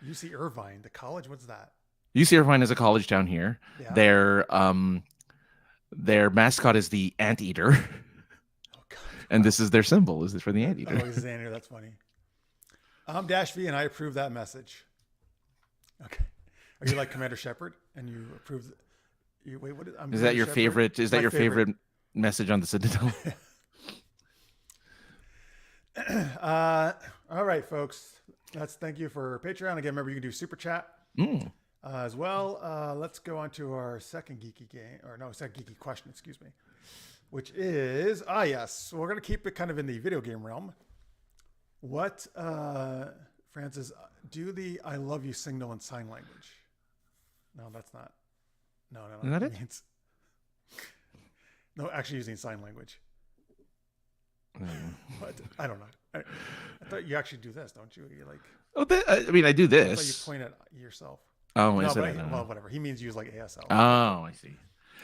UC Irvine, the college. What's that? UC Irvine is a college down here. Yeah. Their mascot is the anteater. Oh God. And this is their symbol. Is for the anteater? Oh, this is anteater. That's funny. I'm Dash V, and I approve that message. Okay. Are you like Commander Shepard and you approve? Wait, what is that your Shepard? Favorite? Is that your favorite message on the Citadel? All right, folks. Thank you for Patreon. Again, remember you can do super chat as well. Let's go on to our second geeky question, excuse me, which is yes. So we're gonna keep it kind of in the video game realm. What, Francis, do the I love you signal in sign language? No, that's not. No. Is that it? No, actually using sign language. But I don't know. I thought you actually do this, don't you? You like. Oh, I mean, I do this. I thought you point at yourself. Oh, no, well, whatever. He means use like ASL. Oh, I see.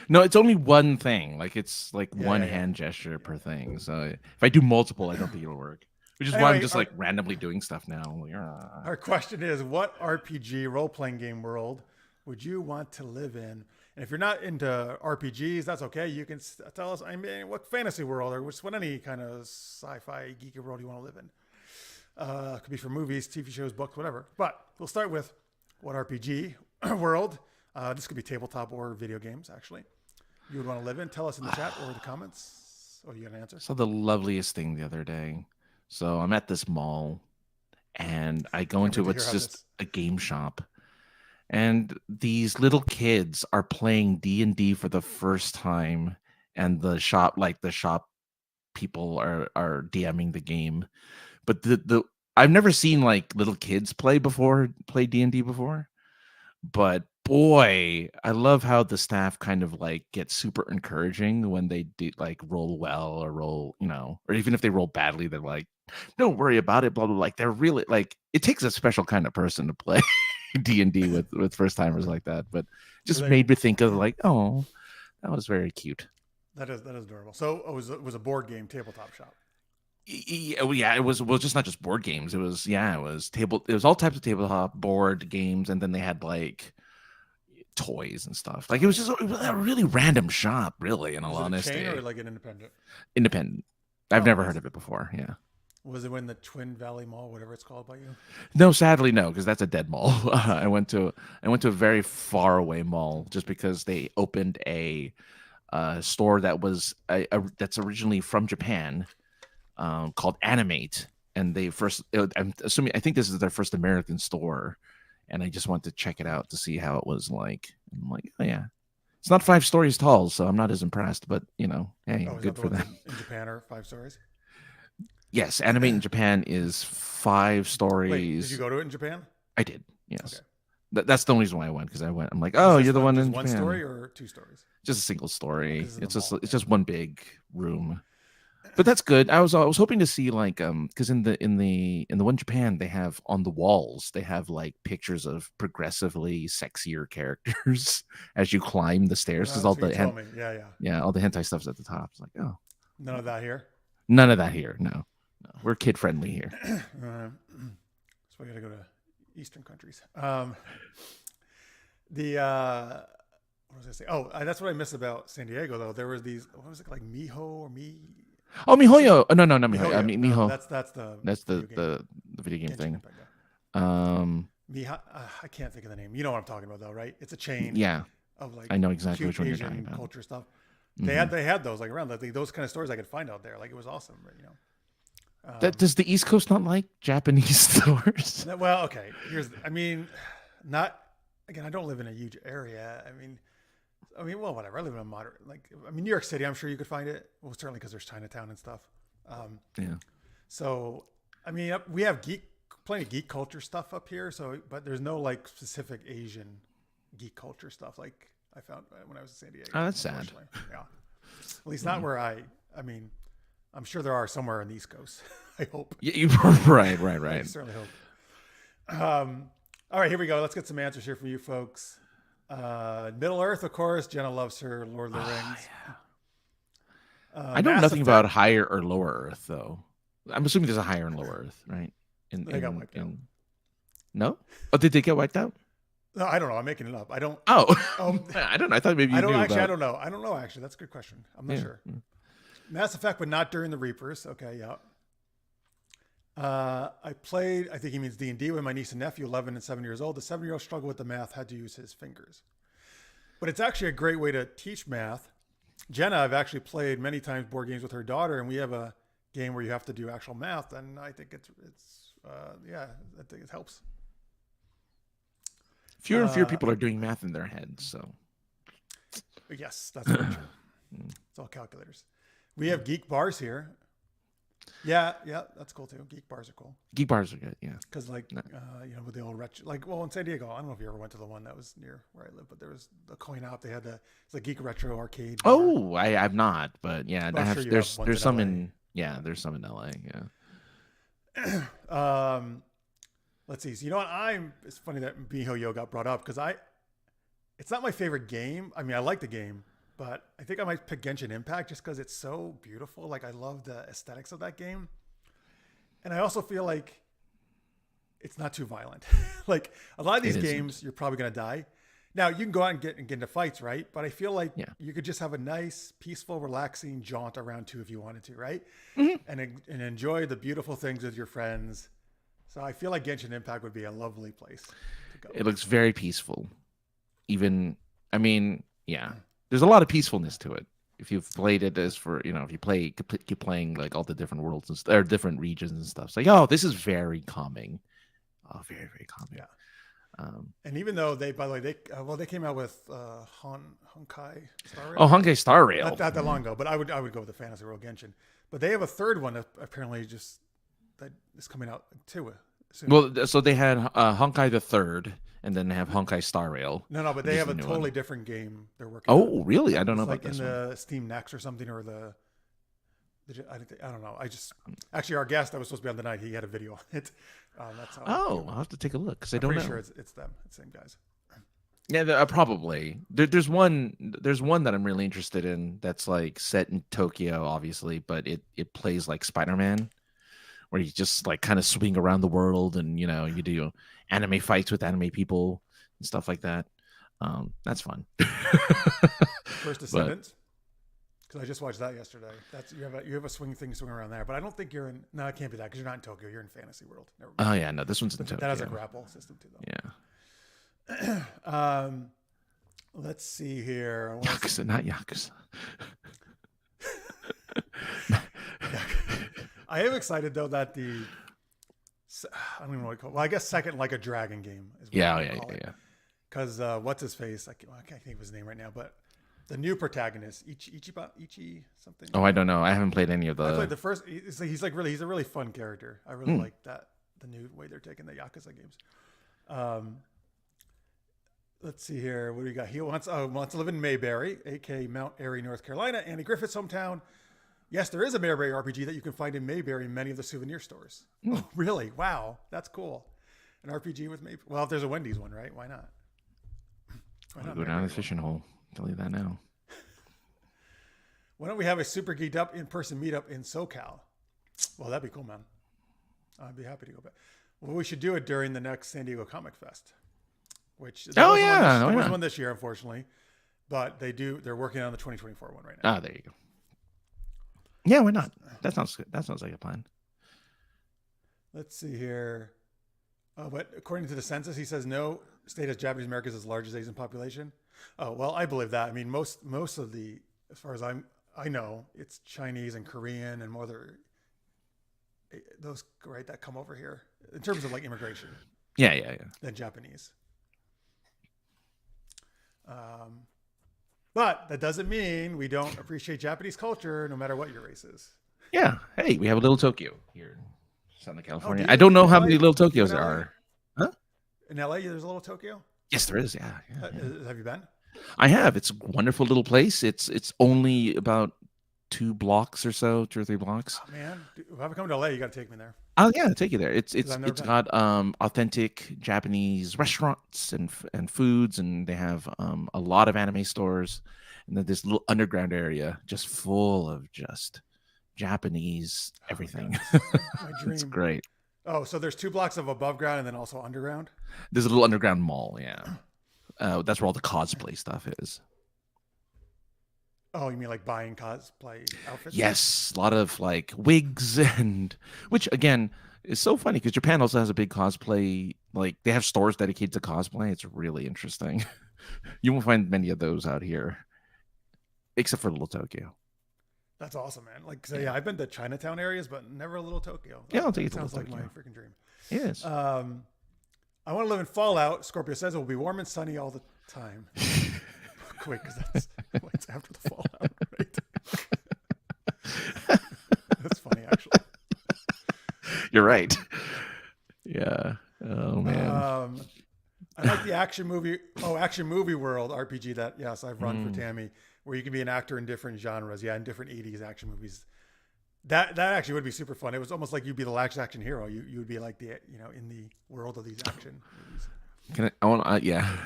No, it's only one thing. Like it's like one hand gesture per thing. So if I do multiple, I don't think it'll work. Which is why I'm just like randomly doing stuff now. Our question is, what RPG role-playing game world would you want to live in? And if you're not into RPGs, that's okay. You can tell us, what fantasy world or what any kind of sci-fi geeky world you want to live in. Could be for movies, TV shows, books, whatever. But we'll start with what RPG world. This could be tabletop or video games, actually. You would want to live in. Tell us in the chat or the comments. Oh, you got an answer? I saw the loveliest thing the other day. So I'm at this mall, and I go into what's just a game shop. And these little kids are playing D&D for the first time, and the shop people are DMing the game. But the I've never seen like little kids play D&D before. But boy, I love how the staff kind of like get super encouraging when they do like roll well or roll, or even if they roll badly, they're like, don't worry about it, blah blah. Like they're really like, it takes a special kind of person to play D&D with first timers like that. But just made me think of like, oh, that was very cute. That is adorable. So it was a board game tabletop shop. Yeah, it was just not just board games. It was all types of tabletop board games, and then they had like toys and stuff. Like it was a really random shop, really, in all honesty. Chain or like an independent? Independent. I've never heard of it before. Yeah. Was it in the Twin Valley Mall, whatever it's called by you? No, sadly, no, because that's a dead mall. I went to a very far away mall just because they opened a store that was that's originally from Japan, called Animate, and I'm assuming I think this is their first American store, and I just wanted to check it out to see how it was like. I'm like, oh yeah, it's not 5 stories tall, so I'm not as impressed, but hey, Oh, is good that the for ones them. in Japan are 5 stories? Yes, Animate in Japan is 5 Wait, did you stories. go to it in Japan? I did, yes. Okay. That's the only reason why I went, because I went. I'm like, Is oh, this you're the one one just in one Japan. story or 2 stories? Just a single story. This is in the It's mall. just one big room. But that's good. I was hoping to see, like, because in the one in Japan, they have on the walls, they have like pictures of progressively sexier characters as you climb the stairs, because So you told me. Yeah, yeah. yeah, all the hentai stuff's at the top. It's like, oh, None of that here. none of that here. No, we're kid friendly here. So we got to go to Eastern countries. What was I say? Oh, that's what I miss about San Diego though. There was these. What was it like? Miho or Mi? Oh, Mihoyo. Oh, no, not Mihoyo. Mihoyo. I mean, No, Miho. that's the the video game. the video game Genshin thing. Impact, yeah. Um, I can't think of the name. You know what I'm talking about though, right? It's a chain yeah, of like I know exactly cute which one you're Asian talking about. culture stuff. Mhm. They had those like around those kind of stores I could find out there. Like it was awesome, Does the East Coast not like Japanese stores? Well, okay. I mean, not again. I don't live in a huge area. Well, whatever. I live in a moderate, New York City. I'm sure you could find it. Well, certainly because there's Chinatown and stuff. Yeah. So, we have plenty of geek culture stuff up here. So, but there's no like specific Asian geek culture stuff like I found when I was in San Diego. Oh, that's sad. Yeah. At least not where I'm sure there are somewhere on the East Coast. I hope. Yeah, right. I certainly hope. All right, here we go. Let's get some answers here from you folks. Middle Earth, of course. Jenna loves her Lord of the Rings. Yeah. I know Mass nothing Effect. about higher or lower Earth, though. I'm assuming there's a higher and lower Earth, right? They got wiped out. No? Oh, did they get wiped out? No, I don't know. I'm making it up. I don't. Oh, Oh, I don't know. I thought maybe you I don't knew actually. about... I don't know. I don't know. Actually, that's a good question. I'm not sure. Mass Effect, but not during the Reapers. Okay, yeah. I played. I think he means D&D with my niece and nephew, 11 and 7 years old. The 7-year-old struggled with the math, had to use his fingers. But it's actually a great way to teach math. Jenna, I've actually played many times board games with her daughter, and we have a game where you have to do actual math, and I think I think it helps. Fewer and fewer people are doing math in their heads, so... Yes, that's very true. It's all calculators. We have geek bars here. Yeah, that's cool too. Geek bars are cool. Geek bars are good, yeah. Because with the old in San Diego, I don't know if you ever went to the one that was near where I live, but there was the coin op. They had it's a geek retro arcade bar. Oh, I've not, but yeah, I'm sure there's some LA. there's some in LA, yeah. Let's see. So it's funny that MiHoYo got brought up because it's not my favorite game. I mean, I like the game, but I think I might pick Genshin Impact just because it's so beautiful. Like I love the aesthetics of that game. And I also feel like it's not too violent. Like a lot of these games, you're probably going to die. Now you can go out and get into fights, right? But I feel like you could just have a nice, peaceful, relaxing jaunt around too if you wanted to, right? Mm-hmm. And enjoy the beautiful things with your friends. So I feel like Genshin Impact would be a lovely place to go. It looks very peaceful. There's a lot of peacefulness to it. If you've played it if you keep playing like all the different worlds or different regions and stuff. It's like, oh, this is very calming. Oh, very, very calming. Yeah. And even though they came out with Honkai Star Rail. Oh, Honkai Star Rail. Not that long ago, but I would go with the Fantasy World Genshin. But they have a third one that apparently that is coming out too soon. Well, so they had Honkai the Third, and then they have Honkai Star Rail. No, but they have a totally different game they're working. Oh, really? I don't know about this. Like in the Steam Next or something, or I don't know. Actually, our guest that was supposed to be on the night, he had a video on it. That's how. Oh, I'll have to take a look because I don't know. I'm pretty sure it's them, it's the same guys. Yeah, probably. There's one that I'm really interested in that's like set in Tokyo, obviously, but it plays like Spider-Man, where you just like kind of swing around the world and you do anime fights with anime people and stuff like that. That's fun. First Descendants. Because I just watched that yesterday. That's you have a swing thing swinging around there, but I don't think you're in. No, it can't be that because you're not in Tokyo. You're in Fantasy World. Never mind. Oh yeah, no, this one's in Tokyo. That has a grapple system too, though. Yeah. Let's see here. Yakuza, not Yakuza. I am excited though that I don't even know what to call it. Well, I guess second like a dragon game is what Yeah. Because what's his face? I can't think of his name right now, but the new protagonist, Ichi something. Oh, I don't know. I haven't played any of the. I played the first. He's a really fun character. I really like that the new way they're taking the Yakuza games. Let's see here. What do we got? He wants to live in Mayberry, aka Mount Airy, North Carolina, Andy Griffith's hometown. Yes, there is a Mayberry RPG that you can find in Mayberry in many of the souvenir stores. Oh, really? Wow, that's cool. An RPG with Mayberry. Well, if there's a Wendy's one, right? Why not? Go down the fishing hole. Tell you that now. Why don't we have a Super Geeked Up in-person meetup in SoCal? Well, that'd be cool, man. I'd be happy to go back. Well, we should do it during the next San Diego Comic Fest. Which there was one this year, unfortunately, but they're working on the 2024 one right now. Ah, there you go. Yeah, why not? That sounds good. That sounds like a plan. Let's see here. But according to the census, he says no state has Japanese Americans as large as Asian population. Oh, well, I believe that. I mean, most of the, as far as I know, it's Chinese and Korean and more those right that come over here in terms of like immigration. Yeah. Than Japanese. But that doesn't mean we don't appreciate Japanese culture, no matter what your race is. Yeah. Hey, we have a little Tokyo here in Southern California. I don't know how many little Tokyos there are. Huh? In LA, there's a little Tokyo? Yes, there is. Yeah. Have you been? I have. It's a wonderful little place. It's only about 2 blocks or so, 2 or 3 blocks. Oh, man. If I ever come to LA, you got to take me there. Oh yeah, I'll take you there. It's got authentic Japanese restaurants and foods, and they have a lot of anime stores, and then this little underground area just full of just Japanese everything. My dream. It's great. Oh, so there's 2 blocks of above ground and then also underground? There's a little underground mall, yeah. That's where all the cosplay stuff is. Oh, you mean like buying cosplay outfits? Yes, a lot of like wigs and which again is so funny because Japan also has a big cosplay. Like they have stores dedicated to cosplay. It's really interesting. You won't find many of those out here, except for Little Tokyo. That's awesome, man. Like, so yeah, I've been to Chinatown areas, but never a Little Tokyo. Yeah, I'll take you to Sounds Little like Tokyo. my freaking dream. Yes. I want to live in Fallout. Scorpio says it will be warm and sunny all the time. Quick, because that's what's after the Fallout, right? That's funny, actually. You're right. Yeah. Oh man. I like the action movie world RPG that I've run for Tammy, where you can be an actor in different genres. Yeah, in different 80s action movies. That actually would be super fun. It was almost like you'd be the last action hero. You would be like the in the world of these action movies. Yeah.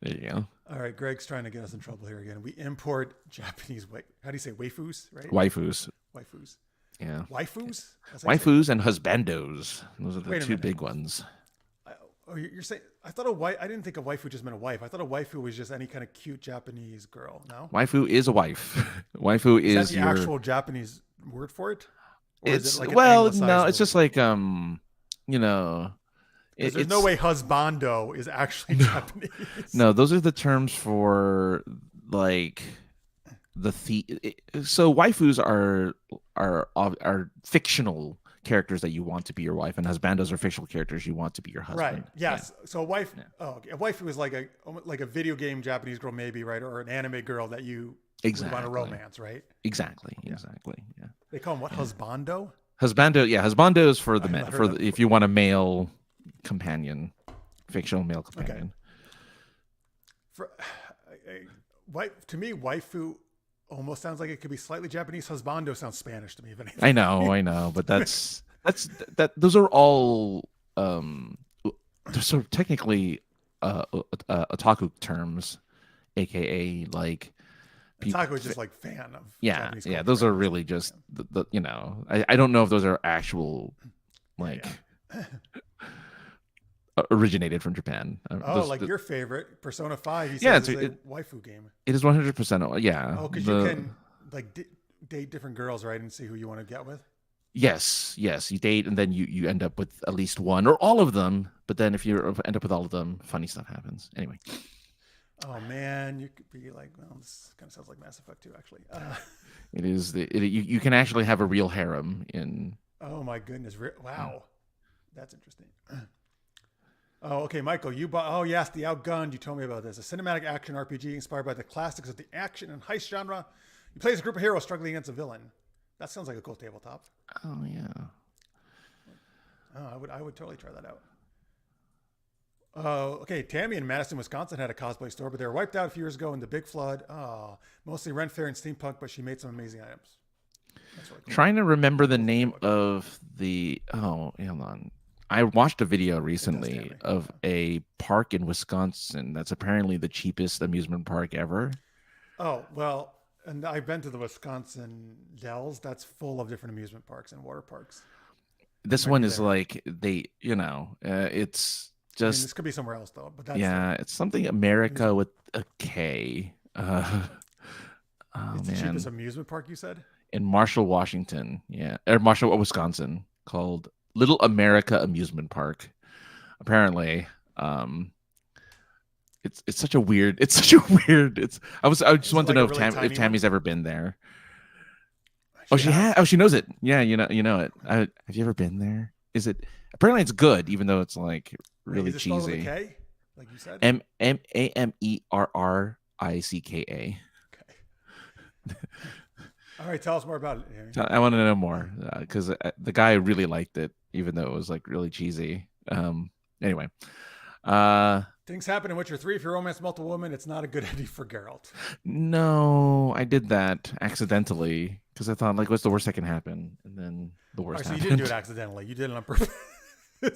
There you go. All right, Greg's trying to get us in trouble here again. We import Japanese how do you say waifus, right? Waifus. Yeah. Waifus? Waifus and husbandos. Those are the 2 big ones. You're saying I didn't think a waifu just meant a wife. I thought a waifu was just any kind of cute Japanese girl. No. Waifu is a wife. Waifu is that the actual Japanese word for it? Or it's is it like no, word? it's just like there's no way husbando is actually Japanese. No, those are the terms for like so waifus are fictional characters that you want to be your wife, and husbandos are fictional characters you want to be your husband. Right. Yes. Yeah. So a wife. Yeah. Oh, okay. A waifu is like a video game Japanese girl, maybe, right, or an anime girl that you would want to romance, right? Exactly. Yeah. They call them what? Husbando. Husbando. Yeah, husbando is for the men. If you want a male companion, fictional male companion. Okay. To me, waifu almost sounds like it could be slightly Japanese. Husbando sounds Spanish to me, if anything. I know, but that's those are all they're sort of technically otaku terms, aka like otaku is just like fan of Japanese culture, those are really just the I don't know if those are actual like originated from Japan. Your favorite Persona 5? He Yeah, says is a waifu game. it is 100%. Yeah. Oh, because you can like date different girls, right, and see who you want to get with. Yes. You date, and then you end up with at least one or all of them. But then if you end up with all of them, funny stuff happens. Anyway. Oh man, you could be like, well, this kind of sounds like Mass Effect 2, actually. It is you can actually have a real harem in. Oh my goodness! Wow, that's interesting. Oh, okay, Michael, you bought. Oh yes, The Outgunned. You told me about this. A cinematic action RPG inspired by the classics of the action and heist genre. You play as a group of heroes struggling against a villain. That sounds like a cool tabletop. Oh yeah. Oh, I would totally try that out. Okay, Tammy in Madison, Wisconsin had a cosplay store, but they were wiped out a few years ago in the big flood. Oh, mostly rent fair and steampunk, but she made some amazing items. That's really cool. Trying to remember the name of the. Oh, hold on. I watched a video recently of a park in Wisconsin that's apparently the cheapest amusement park ever. Oh, well, and I've been to the Wisconsin Dells. That's full of different amusement parks and water parks. This one is like it's just. This could be somewhere else though, but that's it's something America with a K. It's the cheapest amusement park, you said? In Marshall, Washington. Yeah, or Marshall, Wisconsin, called Little America Amusement Park. Apparently, it's such a weird. It's such a weird. I just want to know if Tammy's ever been there. She has. Oh, she knows it. Yeah, you know it. Have you ever been there? Is it? Apparently, it's good, even though it's like really cheesy. Spelled with a K, like you said. Mamericka. Okay. All right, tell us more about it. I want to know more because the guy really liked it, even though it was like really cheesy. Anyway, things happen in Witcher 3. If you romance multiple women, it's not a good ending for Geralt. No, I did that accidentally because I thought, like, what's the worst that can happen? And then the worst happened. So you didn't do it accidentally. You did it on purpose.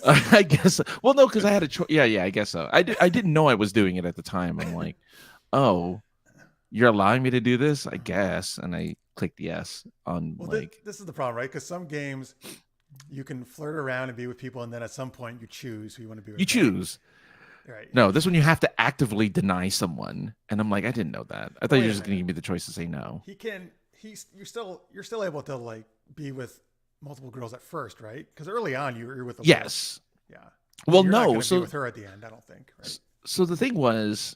I guess. Well, no, because I had a choice. Yeah, I guess so. I didn't know I was doing it at the time. I'm like, oh, you're allowing me to do this? I guess. And I clicked yes on this is the problem, right? Because some games you can flirt around and be with people, and then at some point you choose who you want to be with. You choose. Right. No, this one you have to actively deny someone. And I'm like, I didn't know that. I thought you were just going to give me the choice to say no. You're still able to like be with multiple girls at first, right? Because early on you're with yes. Yeah. Well, you're no. Not so be with her at the end, I don't think. Right? So the thing was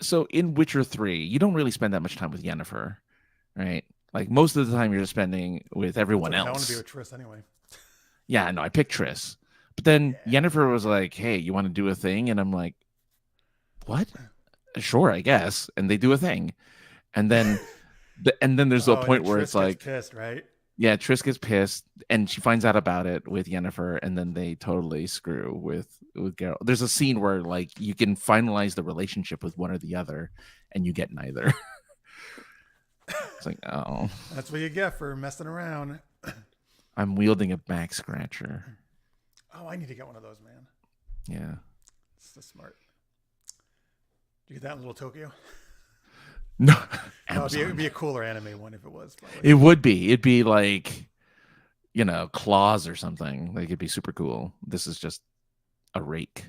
so in Witcher 3, you don't really spend that much time with Yennefer, right? Like most of the time you're just spending with everyone else. I want to be with Triss anyway. Yeah, no, I picked Triss. But then Yennefer was like, hey, you want to do a thing? And I'm like, what? Sure, I guess. And they do a thing. And then there's a point where it's like pissed, right? Yeah, Triss gets pissed and she finds out about it with Yennefer, and then they totally screw with Geralt. There's a scene where like you can finalize the relationship with one or the other and you get neither. It's like, oh. That's what you get for messing around. I'm wielding a back scratcher. Oh, I need to get one of those, man. Yeah. It's so smart. Do you get that in Little Tokyo? No. It'd be a cooler anime one if it was. Probably. It would be. It'd be like, claws or something. Like it'd be super cool. This is just a rake.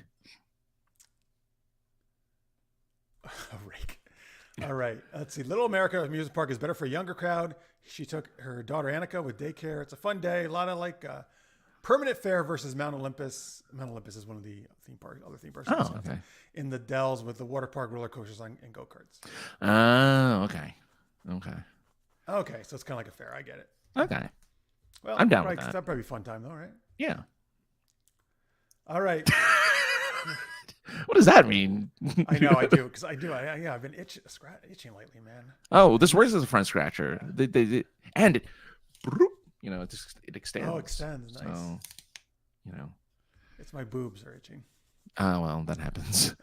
A rake. All right. Let's see. Little America Amusement Park is better for a younger crowd. She took her daughter Annika with daycare. It's a fun day. A lot of like Permanent Fair versus Mount Olympus. Mount Olympus is one of the other theme parks. Oh, okay. In the Dells with the water park, roller coasters, and go-karts. Oh, okay. Okay, so it's kind of like a fair. I get it. Okay. Well, I'm down with that. That'd probably be a fun time, though, right? Yeah. All right. What does that mean? I know, I do, because I do. I've been itching lately, man. Oh, this works as a front scratcher. And it extends. Oh, extends. Nice. So, It's my boobs are itching. Oh, well, that happens.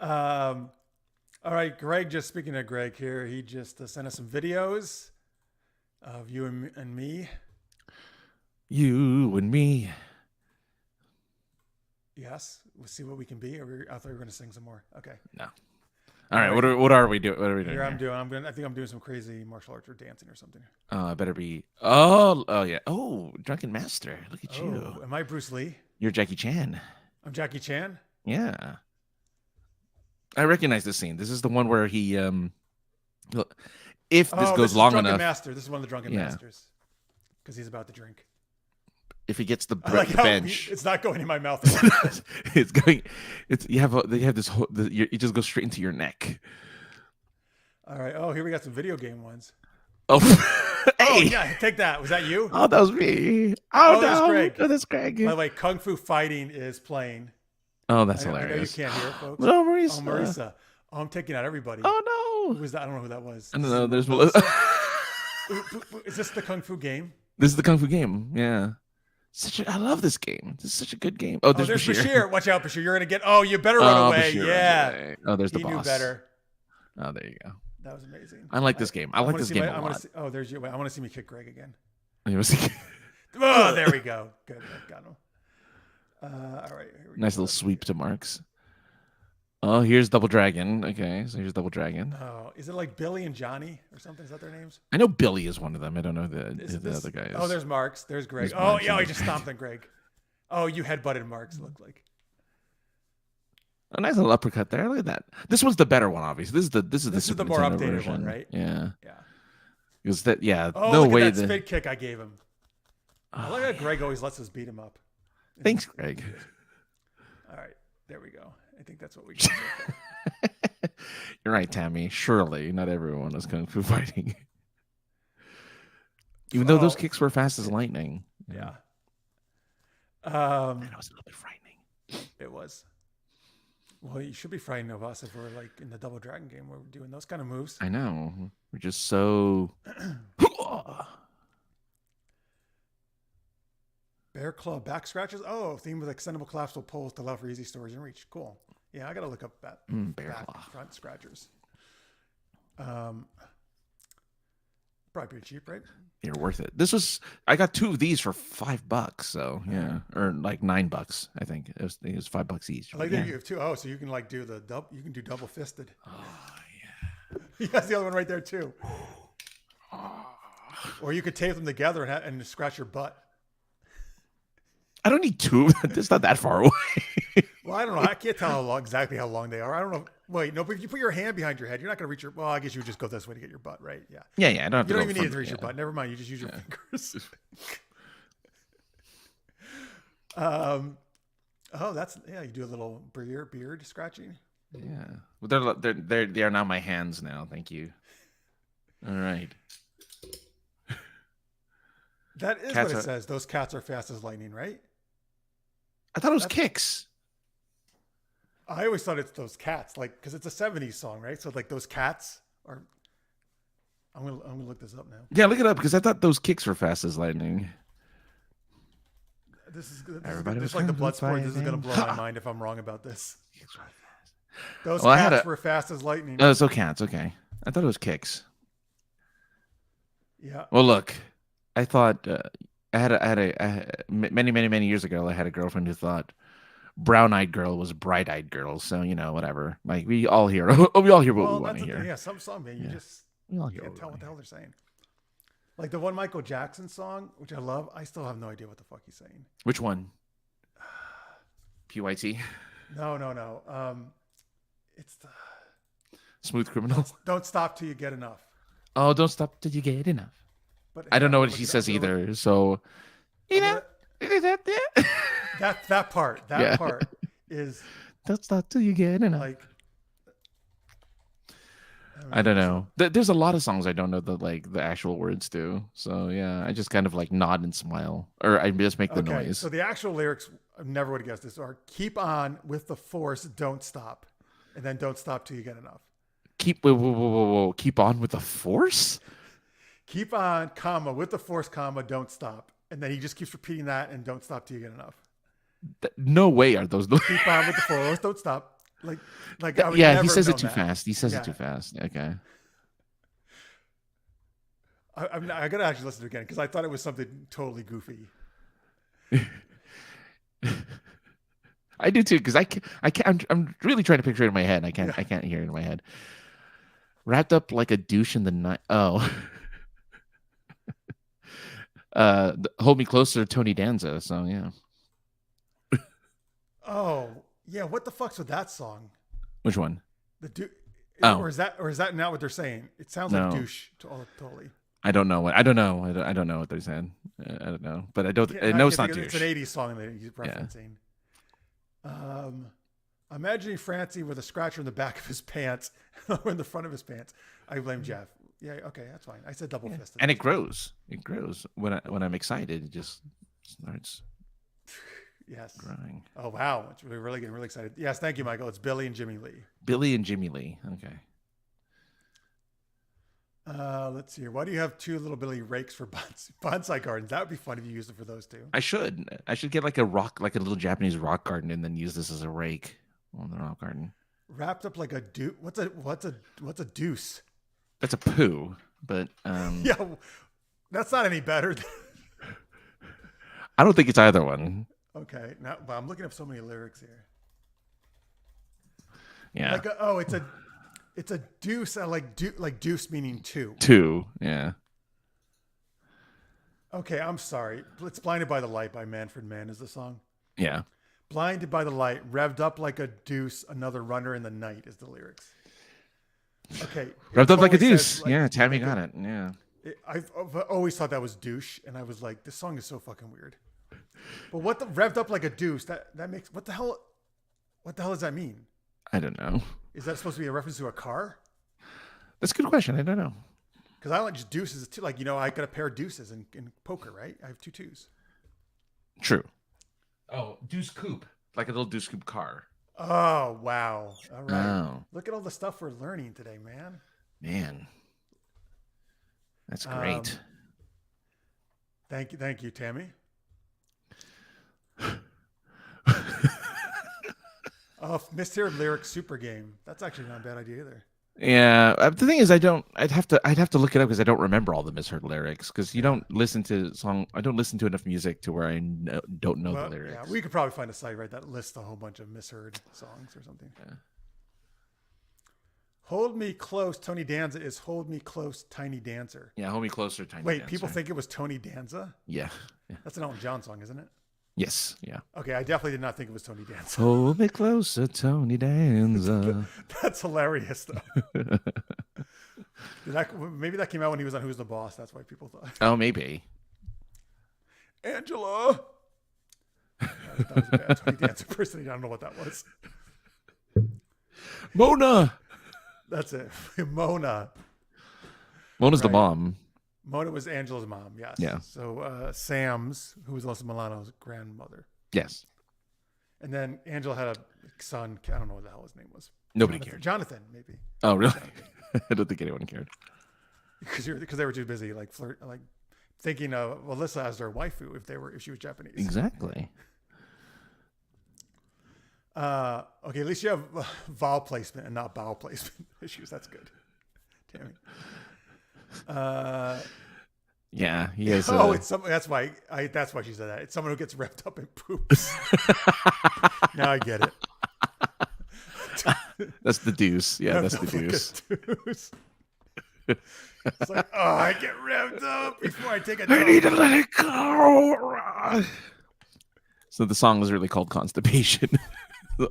All right, Greg, speaking of Greg here, he just sent us some videos of you and me. You and me. Yes. We'll see what we can be. I thought we were going to sing some more. Okay. No. All right, right. what are we doing? What are we doing Here here? I think I'm doing some crazy martial arts or dancing or something. I better be. Oh yeah. Oh, Drunken Master. Look at you. Oh, am I Bruce Lee? You're Jackie Chan. I'm Jackie Chan. Yeah, I recognize this scene. This is the one where he look, if this Oh, goes this is long Drunken enough, Master. This is one of the Drunken yeah. Masters because he's about to drink. If he gets the I like the how bench, it's not going in my mouth at all. it's going. It's you have this whole. It just goes straight into your neck. All right. Oh, here we got some video game ones. Oh, Oh hey! yeah, take that. Was that you? Oh, that was me. Oh, that's no, Greg. oh, that's Greg. By the way, Kung Fu Fighting is playing. Oh, that's I know you hilarious. can't hear it, folks. No, Marisa. Oh, Marisa. Oh, I'm taking out everybody. Oh Who no. was that? I don't know who that was. I don't know. There's Is this the Kung Fu game? This is the Kung Fu game. Yeah. I love this game. This is such a good game. Oh, there's there's Bashir. Bashir. Watch out, Bashir. You're gonna get. Oh, you better run away. Bashir Yeah. runs away. Oh, there's the He boss. knew better. Oh, there you go. That was amazing. I like this game. I like this game a lot. Oh, there's you. Wait, I want to see me kick Greg again. You wanna see- Oh, there we go. Good. Got him. All right. Here we Nice go. little sweep to Marks. Oh, here's Double Dragon. Okay, so here's Double Dragon. Oh, is it like Billy and Johnny or something? Is that their names? I know Billy is one of them. I don't know who Is the this, other guy is. Oh, there's Marks. There's Greg. There's Oh, Marks, yeah. yeah. I just stomped on Greg. Oh, you headbutted Marks. It looked like. A nice little uppercut there. Look at that. This one's the better one, obviously. This is the Super more Nintendo updated version. one, right? Yeah. Yeah. Because that, yeah, Oh, no look way. at that spin kick I gave him. I like how yeah. Greg always lets us beat him up. Thanks, Greg. All right, there we go. I think that's what we got. So far. You're right, Tammy. Surely not everyone is kung fu fighting. Even though those kicks were fast as lightning. Yeah. That was a little bit frightening. It was. Well, you should be frightened of us if we're like in the Double Dragon game where we're doing those kind of moves. I know. We're just so. Bear Claw back scratches. Oh, theme with extendable collapsible poles to allow for easy storage and reach. Cool. Yeah, I gotta look up that Bear back Claw. front scratchers. Probably pretty cheap, right? You're worth it. I got 2 of these for $5. So yeah, or like $9. I think it was $5 each. I like yeah. that you have 2. Oh, so you can like do the double. You can do double fisted. Oh He has the other one right there too. Or you could tape them together and scratch your butt. I don't need 2. It's not that far away. Well, I don't know. I can't tell exactly how long they are. I don't know. Wait, no, but if you put your hand behind your head, you're not going to reach your. Well, I guess you would just go this way to get your butt, right? Yeah. Yeah. I don't have You to don't go even need from- to reach your yeah. butt. Never mind. You just use your fingers. Oh, that's yeah. You do a little beard scratching. Yeah. Well, they are now my hands now. Thank you. All right. That is Cats what it are- says. Those cats are fast as lightning, right? I thought it was kicks. I always thought it's those cats, like because it's a '70s song, right? So like those cats are. I'm gonna look this up now. Yeah, look it up because I thought those kicks were fast as lightning. This is Everybody was just like the kung fu Bloodsport. This is gonna fighting. blow my mind if I'm wrong about this. Those Well, I had cats a- were fast as lightning. Oh, it's okay. It's okay. I thought it was kicks. Yeah. Well, look, I thought many years ago, I had a girlfriend who thought brown-eyed girl was bright-eyed girl. So whatever. Like we all hear what we want That's to the hear. thing. Yeah, some song, man, you just We all hear can't what we tell what wanna the hell they're saying. Like the one Michael Jackson song, which I love, I still have no idea what the fuck he's saying. Which one? PYT. No. It's the Smooth Criminal. Don't stop till you get enough. Oh, don't stop till you get enough. But I don't know what look he it up. says Look- either. So, That part Yeah. is don't stop till you get enough. like I don't know. There's a lot of songs I don't know the actual words to. So yeah, I just kind of like nod and smile, or I just make the Okay, noise. so the actual lyrics, I never would have guessed this, are keep on with the force, don't stop. And then don't stop till you get enough. Whoa. Keep on with the force. Keep on, comma, with the force, comma, don't stop. And then he just keeps repeating that and don't stop till you get enough. No way are those. Keep on with the force, don't stop. Like I would Yeah, never he says have it too known that. fast. He says Yeah. it too fast. Okay. I got to actually listen to it again because I thought it was something totally goofy. I do too, because I can't. I'm really trying to picture it in my head. I can't. Yeah. I can't hear it in my head. Wrapped up like a douche in the night. Oh, hold me closer, Tony Danza. So yeah. Oh, yeah. What the fuck's with that song? Which one? The du- Oh or is that not what they're saying? It sounds like no, douche totally. I don't know what. I don't know. I don't know what they're saying. I don't know, but I don't. I I know it's can't not think of, it's an douche. '80s song that he's Yeah. referencing. Imagining Francie with a scratcher in the back of his pants or in the front of his pants. I blame Jeff. Yeah, okay, that's fine. I said double fisted. And it grows. It grows when I'm excited. It just starts Yes. growing. Oh wow, we're really getting really excited. Yes, thank you, Michael. It's Billy and Jimmy Lee. Billy and Jimmy Lee. Okay. Let's see here. Why do you have two little Billy rakes for bonsai gardens? That would be fun if you used them for those two. I should get like a little Japanese rock garden, and then use this as a rake on the rock garden. Wrapped up like a deuce. What's a deuce? That's a poo, but Yeah, that's not any better. I don't think it's either one. Okay, now but I'm looking up so many lyrics here. Yeah, It's a deuce. Like deuce meaning two. two. Yeah. Okay, I'm sorry. It's "Blinded by the Light" by Manfred Mann is the song. Yeah. Blinded by the light, revved up like a deuce, another runner in the night is the lyrics. Okay. Wrapped up like a totally deuce. says, Yeah, Tammy like got it. Yeah. I've always thought that was douche, and I was like, this song is so fucking weird. But what the revved up like a deuce? That makes what the hell? What the hell does that mean? I don't know. Is that supposed to be a reference to a car? That's a good question. I don't know. Because I like just deuces too. Like, I got a pair of deuces in poker, right? I have two twos. True. Oh, deuce coupe, like a little deuce coupe car. Oh wow! All right. Oh. Look at all the stuff we're learning today, man. Man, that's great. Thank you, Tammy. Oh, misheard lyrics super game. That's actually not a bad idea either. Yeah, the thing is, I'd have to look it up because I don't remember all the misheard lyrics. Because you don't listen to song. I don't listen to enough music to where I don't know the lyrics. Yeah, we could probably find a site, right, that lists a whole bunch of misheard songs or something. Yeah. Hold Me Close, Tony Danza is Hold Me Close, Tiny Dancer. Yeah, hold me closer, Tiny Wait, Dancer. people think it was Tony Danza? Yeah. That's an Elton John song, isn't it? Yes. Yeah. Okay, I definitely did not think it was Tony Danza. Hold me closer, Tony Danza. That's hilarious, though. Maybe that came out when he was on Who's the Boss. That's why people thought. Oh, maybe. Angela. That was a bad Tony Danza impersonation. I don't know what that was. Mona. That's it. Mona. Mona's the Right. mom. Mona was Angela's mom, yes. Yeah. So Sam's, who was Alyssa Milano's grandmother. Yes. And then Angela had a son. I don't know what the hell his name was. Nobody Jonathan. cared. Jonathan, maybe. Oh, really? I don't think anyone cared. Because they were too busy thinking of Alyssa as their waifu if she was Japanese. Exactly. Okay, at least you have vowel placement and not bowel placement issues. That's good. Tammy. Yeah, he has. It's something. That's why she said that. It's someone who gets wrapped up in poops. Now I get it. That's the deuce. Yeah, that's the deuce. Deuce. It's like, I get revved up before I take a I need to let it go. So the song is really called Constipation.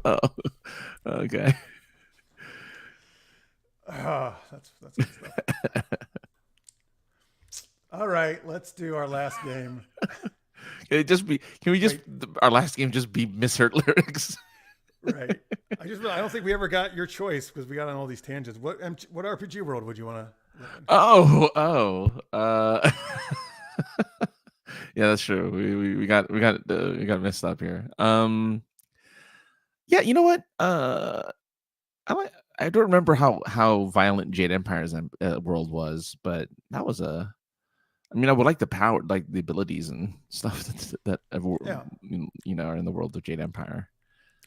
Oh, okay. That's good stuff. All right, let's do our last game. Can we just our last game just be misheard lyrics? Right. I don't think we ever got your choice because we got on all these tangents. What RPG world would you want to live in? Yeah, that's true. We got messed up here. Yeah, you know what? I don't remember how violent Jade Empire's world was, but that was I would like the power, like the abilities and stuff that are in the world of Jade Empire.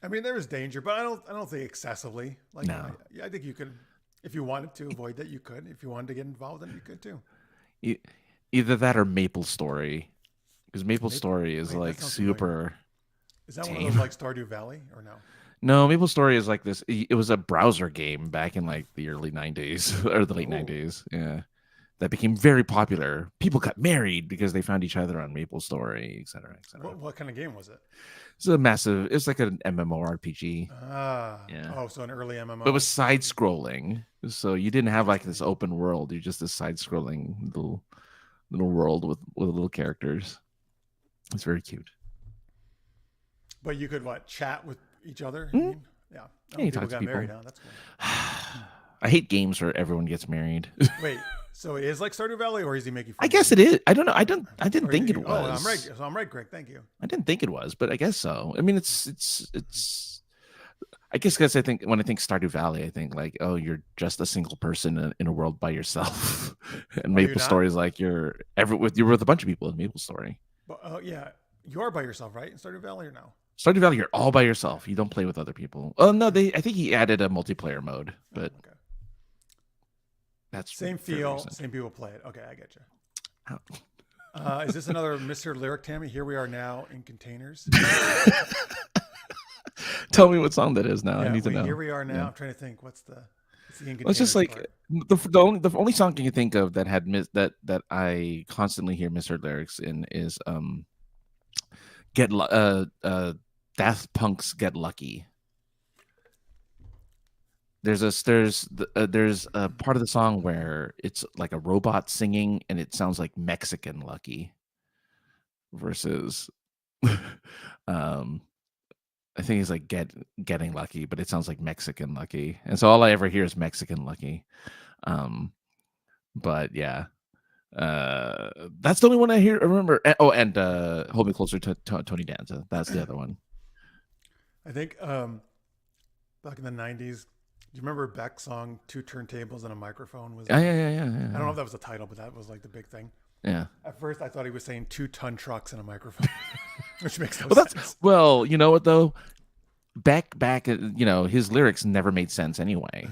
I mean, there was danger, but I don't think excessively. Like, no. I think you could, if you wanted to avoid that, you could. If you wanted to get involved, then you could too. Either that or Maple Story, because Maple Story is like super. Is that one of tame. those like Stardew Valley or no? No, Maple Story is like this. It was a browser game back in like the early 90s or the late Oh, 90s. Yeah. That became very popular. People got married because they found each other on Maple Story, et cetera, et cetera. what kind of game was it? It's a massive, it's like an MMORPG. Yeah. Oh, so an early But it MMO. was side scrolling. So you didn't have like this open world. You're just a side scrolling little world with little characters. It's very cute. But you could what? Chat with each other? Mm. You mean? Yeah. Yeah, you People talk to got people. married, huh? That's cool. I hate games where everyone gets married. Wait, so it is like Stardew Valley, or is he making? I guess it is. I don't know. I didn't Or think it Oh, was. I'm right. So I'm right, Greg. Thank you. I didn't think it was, but I guess so. I mean, it's. I guess because I think when I think Stardew Valley, I think like, oh, you're just a single person in a world by yourself, and Oh, you're Maple not? Story is like you're with a bunch of people in Maple Story. But yeah, you are by yourself, right? In Stardew Valley or no? Stardew Valley, you're all by yourself. You don't play with other people. Oh no, I think he added a multiplayer mode, but Oh, okay. that's Same fairly feel, recent. same people play it. Okay, I get you. Ow. Is this another Mr. Lyric, Tammy? Here we are now in containers. Tell me what song that is now. I Yeah, need to know. Here we are now. Yeah. I'm trying to think. What's the in Well, it's just containers like part? the only song I can think of that had that I constantly hear misheard lyrics in is Daft Punk's "Get Lucky." There's a part of the song where it's like a robot singing and it sounds like Mexican Lucky versus I think it's like getting lucky, but it sounds like Mexican Lucky, and so all I ever hear is Mexican Lucky. But yeah, that's the only one I remember. Oh, and Hold Me Closer to Tony Danza. That's the other one. I think back in the '90s. Do you remember Beck's song "Two Turntables and a Microphone"? Was Yeah. I don't know if that was the title, but that was like the big thing. Yeah. At first, I thought he was saying 2-ton trucks and a microphone, which makes no sense. Well, you know what though? Back, his lyrics never made sense anyway.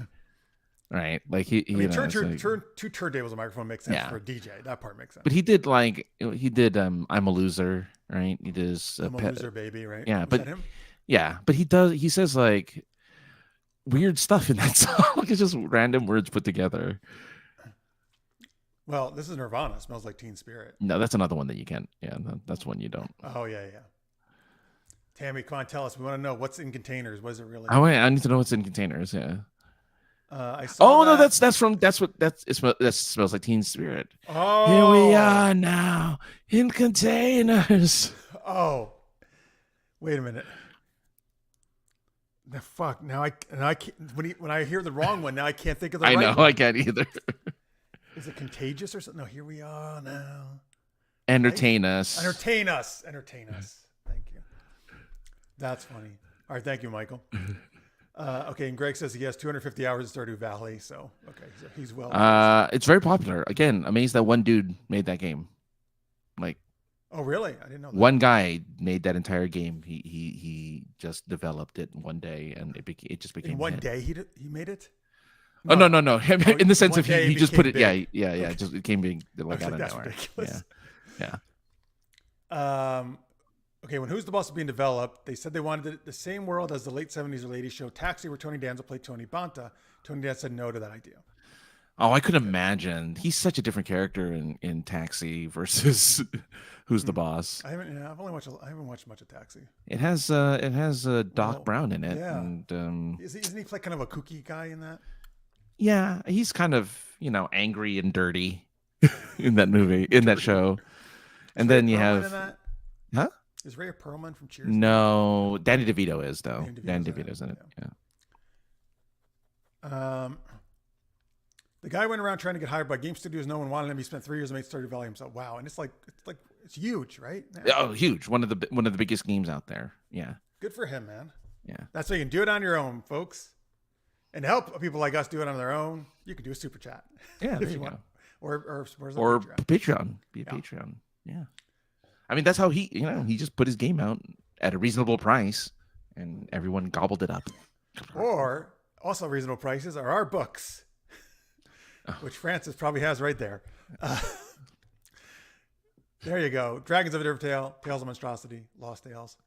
Right? Like I mean, two turntables and a microphone makes sense for a DJ. That part makes sense. But he did I'm a Loser, right? He does I'm a Loser, baby, right? Yeah, Was but that him? yeah, but he says like weird stuff in that song. It's just random words put together. Well, this is Nirvana. Smells Like Teen Spirit. No, that's another one that you can't. Yeah, that's one you don't. Oh yeah. Tammy, come on, tell us. We want to know what's in containers. What is it really? I need to know what's in containers. Yeah. I saw. Oh no, that smells like Teen Spirit. Oh, here we are now in containers. Oh, wait a minute. The fuck now I can't, when I hear the wrong one now I can't think of the right I know one. I can't either. Is it Contagious or something? No, here we are now. Entertain us. Entertain us. Thank you. That's funny. All right, thank you, Michael. Okay, and Greg says he has 250 hours in Stardew Valley, so okay, so he's well. It's very popular. Again, amazed that one dude made that game. Like, oh really? I didn't know that. One guy made that entire game. He just developed it in one day, and it just became in one day he made it. No. Oh no. In the sense of he just put it. Big. Yeah. Okay. It just became big. Like out of that's nowhere. ridiculous. Yeah. Okay, when Who's the Boss was being developed, they said they wanted the same world as the late 70s or 80s show Taxi, where Tony Danza played Tony Banta. Tony Danza said no to that idea. Oh, I could imagine. He's such a different character in Taxi versus Who's the Boss. I haven't watched much of Taxi. It has Doc Brown in it. Yeah. And isn't he like kind of a kooky guy in that? yeah, he's kind of, angry and dirty in that movie, in that show. And then you have Huh? Is Ray Perlman from Cheers? No, Danny DeVito is though. Danny DeVito's in it. Yeah. The guy went around trying to get hired by game studios. No one wanted him. He spent 3 years and made Stardew Valley himself. Wow, and it's huge, right? Yeah. Oh, huge! One of the biggest games out there. Yeah. Good for him, man. Yeah. That's why you can do it on your own, folks. And to help people like us do it on their own, you can do a super chat. Yeah, if you want. Or Patreon. Be a Patreon. Yeah. I mean, that's how he just put his game out at a reasonable price, and everyone gobbled it up. Or also reasonable prices are our books, which Francis probably has right there. There you go. Dragons of a Different Tale, Tales of Monstrosity, Lost Tales.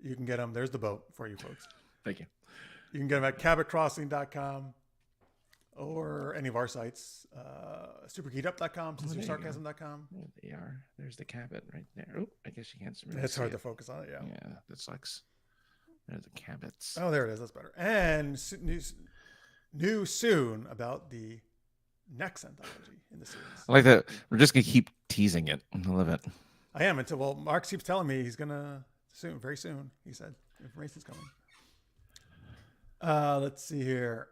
You can get them. There's the boat for you folks. Thank you. You can get them at cabotcrossing.com or any of our sites. Supergeekedup.com, sistersarcasm.com. There they are. There's the cabot right there. Oh, I guess you can't see It's hard it. to focus on it, yeah. Yeah, that sucks. There's the cabots. Oh, there it is. That's better. And new soon about the next anthology in the series. I like that. We're just going to keep teasing it. I love it. I am until, well, Mark keeps telling me he's going to soon, very soon, he said. Information's coming. Let's see here.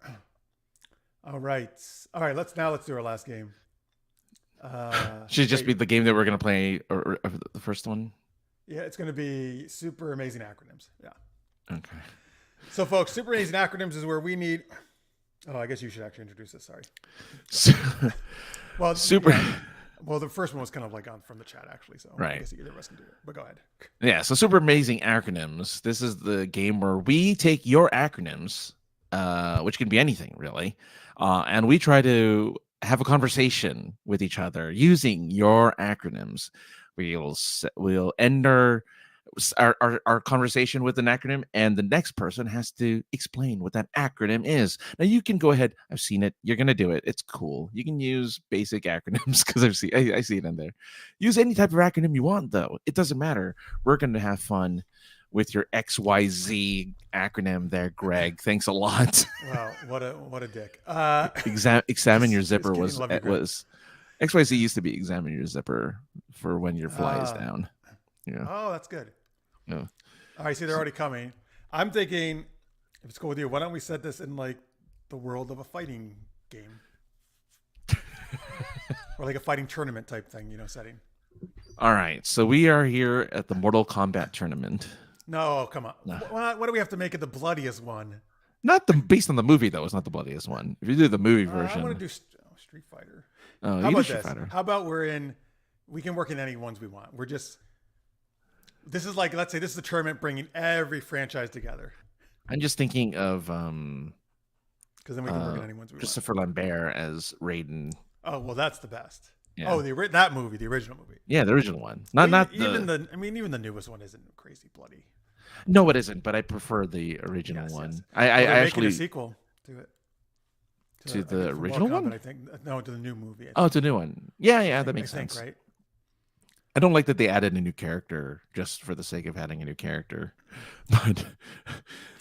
All right. Let's do our last game. Should just be the game that we're going to play, or the first one? Yeah, it's going to be Super-Amazing Acronyms. Yeah. Okay. So, folks, Super-Amazing Acronyms is where we need... Oh, I guess you should actually introduce this. Sorry. Well, Super... Yeah. Well, the first one was kind of like on from the chat, actually. So right. I guess either of us can do it. But go ahead. Yeah, so Super-Amazing Acronyms. This is the game where we take your acronyms, which can be anything, really, and we try to have a conversation with each other using your acronyms. We'll end our conversation with an acronym, and the next person has to explain what that acronym is. Now you can go ahead. I've seen it. You're gonna do it. It's cool. You can use basic acronyms because I see it in there. Use any type of acronym you want, though. It doesn't matter. We're gonna have fun with your XYZ acronym there, Greg. Thanks a lot. Wow, what a dick. Examine your zipper was XYZ used to be examine your zipper for when your fly is down. Yeah. Oh, that's good. Yeah. All right, see, they're already coming. I'm thinking, if it's cool with you, why don't we set this in like the world of a fighting game, or like a fighting tournament type thing, setting. All right, so we are here at the Mortal Kombat tournament. No, come on. No. What do we have to make it the bloodiest one? Based on the movie though. It's not the bloodiest one. If you do the movie version, I want to do Street Fighter. Oh, how about this? How about we can work in any ones we want. This is like, let's say this is a tournament bringing every franchise together. I'm just thinking of because then we can work in any ones we want. Christopher Lambert as Raiden. Oh well, that's the best. Yeah. Oh, that movie, the original movie. Yeah, the original one. Even the newest one isn't crazy bloody. No, it isn't. But I prefer the original one. Yes. I actually making a sequel to it. To the original one? I think no, to the new movie. Oh, to the new one. Yeah, that makes sense. Right? I don't like that they added a new character just for the sake of adding a new character, but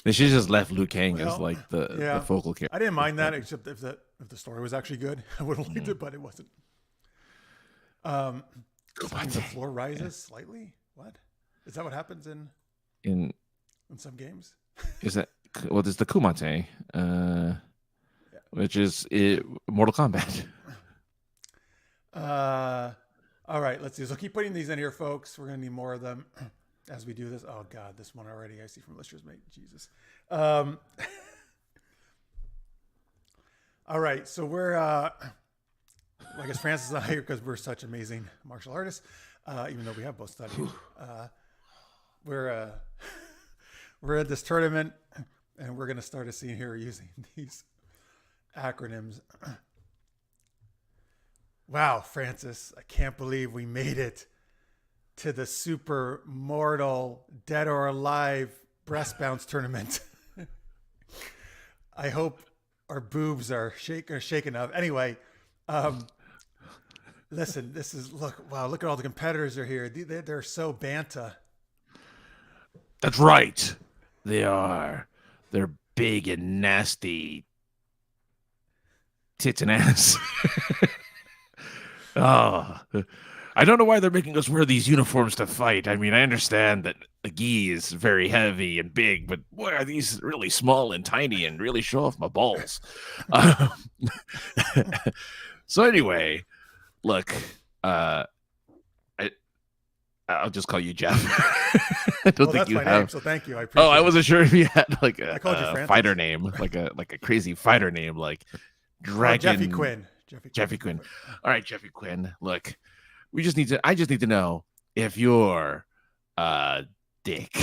they should just left Liu Kang as like the focal character. I didn't mind that, except if the story was actually good, I would have liked it, but it wasn't. The floor rises slightly. What is that? What happens in some games? Is that there's the Kumite, which is Mortal Kombat. All right, let's see. So keep putting these in here, folks. We're going to need more of them as we do this. Oh, God, this one already I see from listeners, mate. Jesus. All right, so we're, I guess Francis is not here because we're such amazing martial artists, even though we have both studied. We're at this tournament, and we're going to start a scene here using these acronyms. Wow, Francis, I can't believe we made it to the Super Mortal Dead or Alive Breast Bounce Tournament. I hope our boobs are shaken up. Anyway, listen, look at all the competitors are here. They're so banta. That's right. They are. They're big and nasty tits and ass. Oh, I don't know why they're making us wear these uniforms to fight. I mean, I understand that the gi is very heavy and big, but boy, are these really small and tiny and really show off my balls. So anyway, look, I'll just call you Jeff. I don't think you have. Name, so thank you. I appreciate I wasn't sure if you had like I called you fighter name, like a crazy fighter name, like Dragon. Jeffy Quinn. Jeffy Quinn. All right, Jeffy Quinn. Look, I just need to know if you're dick.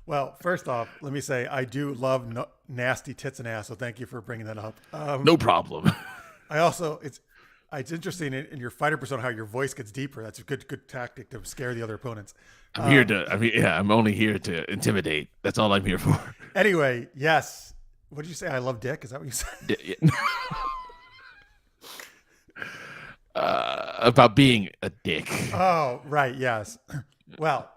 Well, first off, let me say I do love nasty tits and ass, so thank you for bringing that up. No problem. I also It's interesting in your fighter persona how your voice gets deeper. That's a good tactic to scare the other opponents. I'm only here to intimidate. That's all I'm here for. Anyway, yes. What did you say? I love dick. Is that what you said? About being a dick. Oh, right. Yes. Well,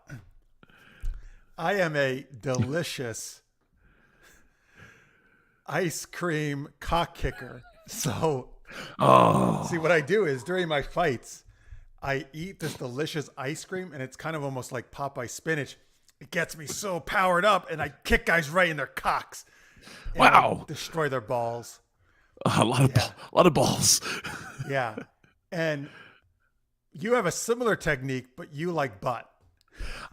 I am a delicious ice cream cock kicker. So, see, what I do is during my fights, I eat this delicious ice cream, and it's kind of almost like Popeye spinach. It gets me so powered up, and I kick guys right in their cocks. Wow! I destroy their balls. A lot of balls. Yeah, and you have a similar technique, but you like butt.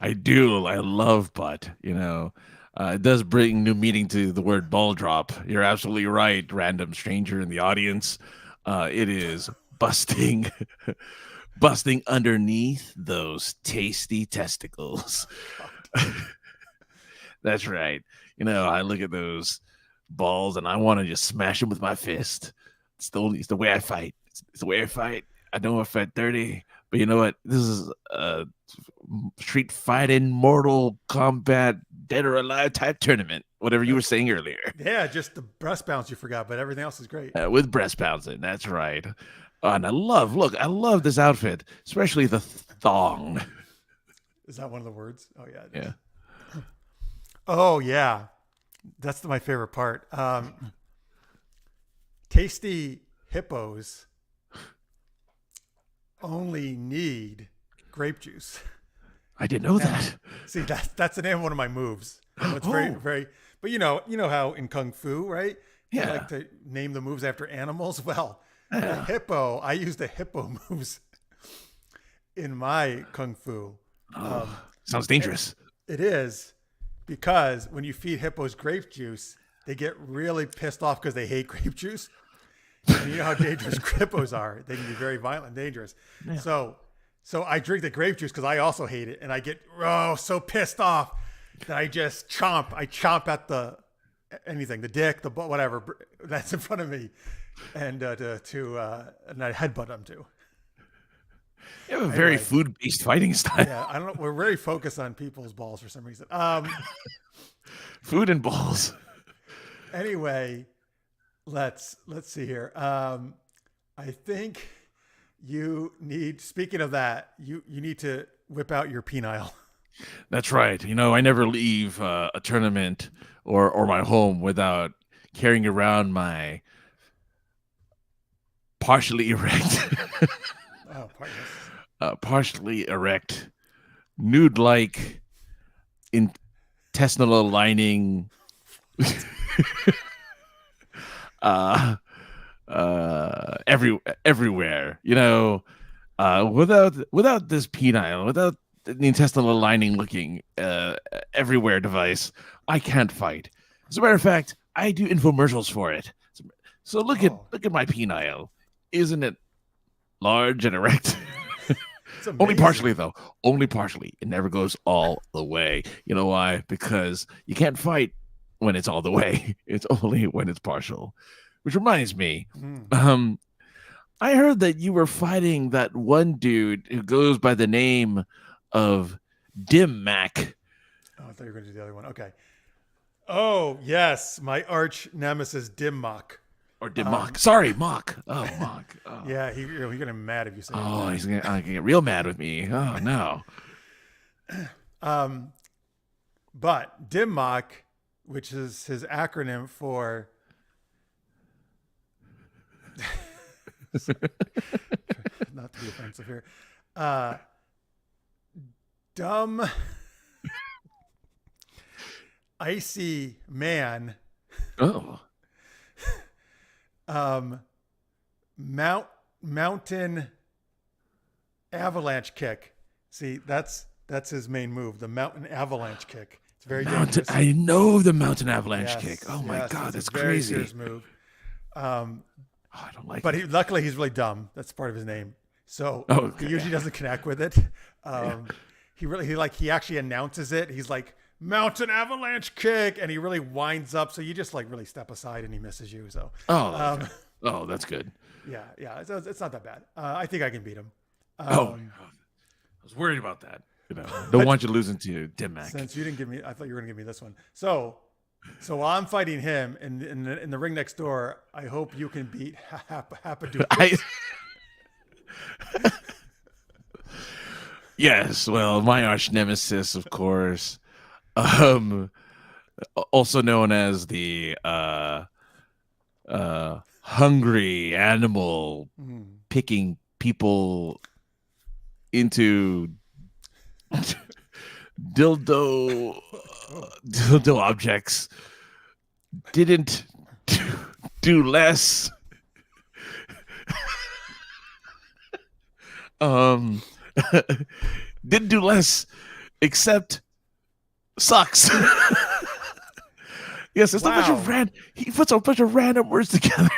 I do. I love butt. It does bring new meaning to the word ball drop. You're absolutely right, random stranger in the audience. It is busting underneath those tasty testicles. That's right. I look at those balls and I want to just smash them with my fist. It's the way I fight. It's the way I fight. I know I fight dirty, but you know what? This is a street fighting, Mortal Kombat, dead or alive type tournament. Whatever you were saying earlier. Yeah, just the breast bounce you forgot, but everything else is great. With breast bouncing, that's right. And I love this outfit, especially the thong. Is that one of the words? Oh yeah. Yeah. Oh yeah, that's my favorite part. Tasty hippos only need grape juice. I didn't know that. See, that's the name of one of my moves. It's very. But you know how in Kung Fu, right? Yeah. They like to name the moves after animals. Well, the hippo. I use the hippo moves in my Kung Fu. Sounds dangerous. It is, because when you feed hippos grape juice, they get really pissed off because they hate grape juice. And you know how dangerous hippos are. They can be very violent and dangerous. Yeah. So I drink the grape juice because I also hate it. And I get so pissed off that I just chomp. I chomp at anything, the dick, the butt, whatever that's in front of me. And and I headbutt them too. You have a very food-based fighting style. Yeah, I don't know. We're very focused on people's balls for some reason. Food and balls. Anyway, let's see here. I think you need. Speaking of that, you need to whip out your penile. That's right. I never leave a tournament or my home without carrying around my partially erect. Partially erect, nude-like, intestinal lining, everywhere. Without this penile, without the intestinal lining looking everywhere device, I can't fight. As a matter of fact, I do infomercials for it. So look at my penile. Isn't it large and erect? Only partially, though. Only partially. It never goes all the way. You know why? Because you can't fight when it's all the way. It's only when it's partial. Which reminds me, I heard that you were fighting that one dude who goes by the name of Dim Mac. Oh, I thought you were going to do the other one. Okay. Oh, yes. My arch nemesis, Dim Mock. Or Dim Mock. Sorry, Mock. Oh, Mock. Oh. Yeah, he's going to be mad if you say that. He's going to get real mad with me. Oh, no. But Dim Mock, which is his acronym for... not to be offensive here. Dumb... Icy Man. Oh. Mountain avalanche kick. See, that's his main move, the mountain avalanche kick. It's very dangerous. I know the mountain avalanche kick. Oh my God, that's crazy. Very serious move. I don't like but it. Luckily he's really dumb. That's part of his name. So he usually doesn't connect with it. He actually announces it. He's like, mountain avalanche kick, and he really winds up, so you just like really step aside and he misses you. So okay. That's good. Yeah. It's not that bad. I think I can beat him. Oh, I was worried about that. Don't want you losing to Dim-Mac. Since you didn't give me, I thought you were going to give me this one. So while I'm fighting him in the ring next door, I hope you can beat Hapadoodles. Yes, well, my arch nemesis, of course, also known as the hungry animal picking people into dildo objects, didn't do less. Didn't do less except sucks. Yes, it's a bunch of he puts a bunch of random words together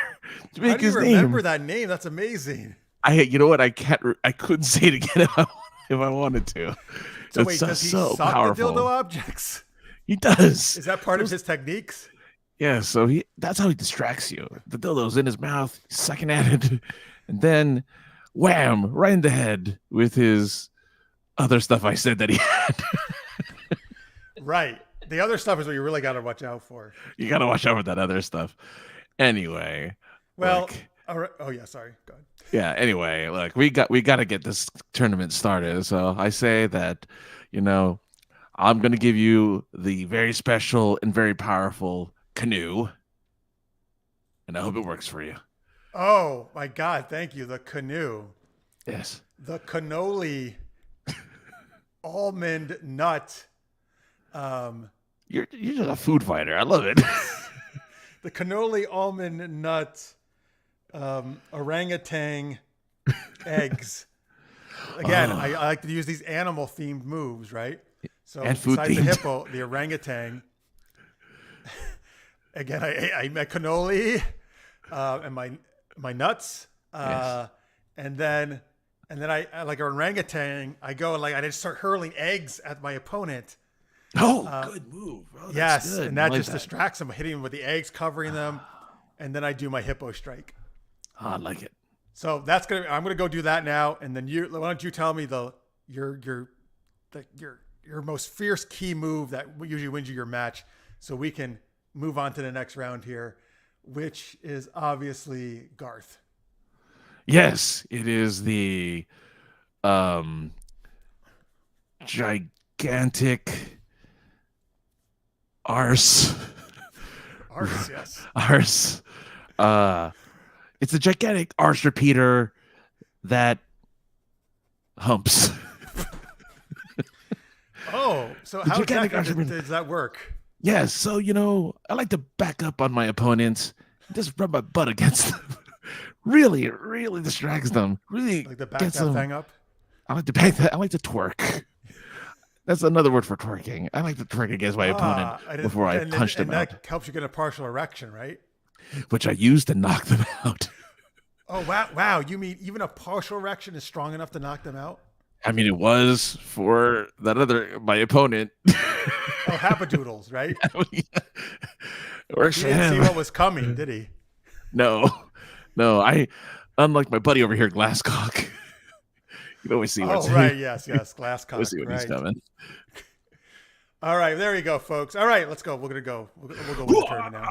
to make his name. How do you remember that name? That's amazing. You know what? I couldn't say it again if I wanted to. So wait, does he suck powerful. The dildo objects? He does. Is that part of his techniques? Yeah, so that's how he distracts you. The dildo's in his mouth, he's sucking at it, and then wham, right in the head with his other stuff I said that he had. Right. The other stuff is what you really got to watch out for. You got to watch out for that other stuff. Anyway. Well, all right. Oh, yeah, sorry. Go ahead. Yeah, anyway, look, we got to get this tournament started. So I say that, I'm going to give you the very special and very powerful canoe. And I hope it works for you. Oh, my God. Thank you. The canoe. Yes. The cannoli almond nut. You're just a food fighter. I love it. The cannoli almond nut orangutan eggs. Again, I like to use these animal themed moves, right? So and food besides themed. the hippo, the orangutan. Again, I my cannoli and my nuts, yes. and then I like an orangutan. I go and I just start hurling eggs at my opponent. Oh, good move. Oh, yes, good. and that just distracts them, hitting them with the eggs, covering them, and then I do my hippo strike. Oh, I like it. So I'm gonna go do that now, and then why don't you tell me your most fierce key move that usually wins you your match, so we can move on to the next round here, which is obviously Garth. Yes, it is the gigantic arse. Arse, yes. Arse. It's a gigantic arse repeater that humps. Oh, so how exactly does that work? Yes, so I like to back up on my opponents, just rub my butt against them. Really, really distracts them. Really like to back that thing up. I like to back that. I like to twerk. That's another word for twerking. I like to twerk against my opponent before I punch them out. That helps you get a partial erection, right? Which I use to knock them out. Oh, wow. You mean even a partial erection is strong enough to knock them out? I mean, it was for my opponent. Oh, Hapadoodles, right? It works He for didn't him. see what was coming, did he? No. Unlike my buddy over here, Glasscock. You can always see what's right. Yes. Glasscock. We'll see what he's coming. All right. There you go, folks. All right. Let's go. We're going to go. We'll go with the tournament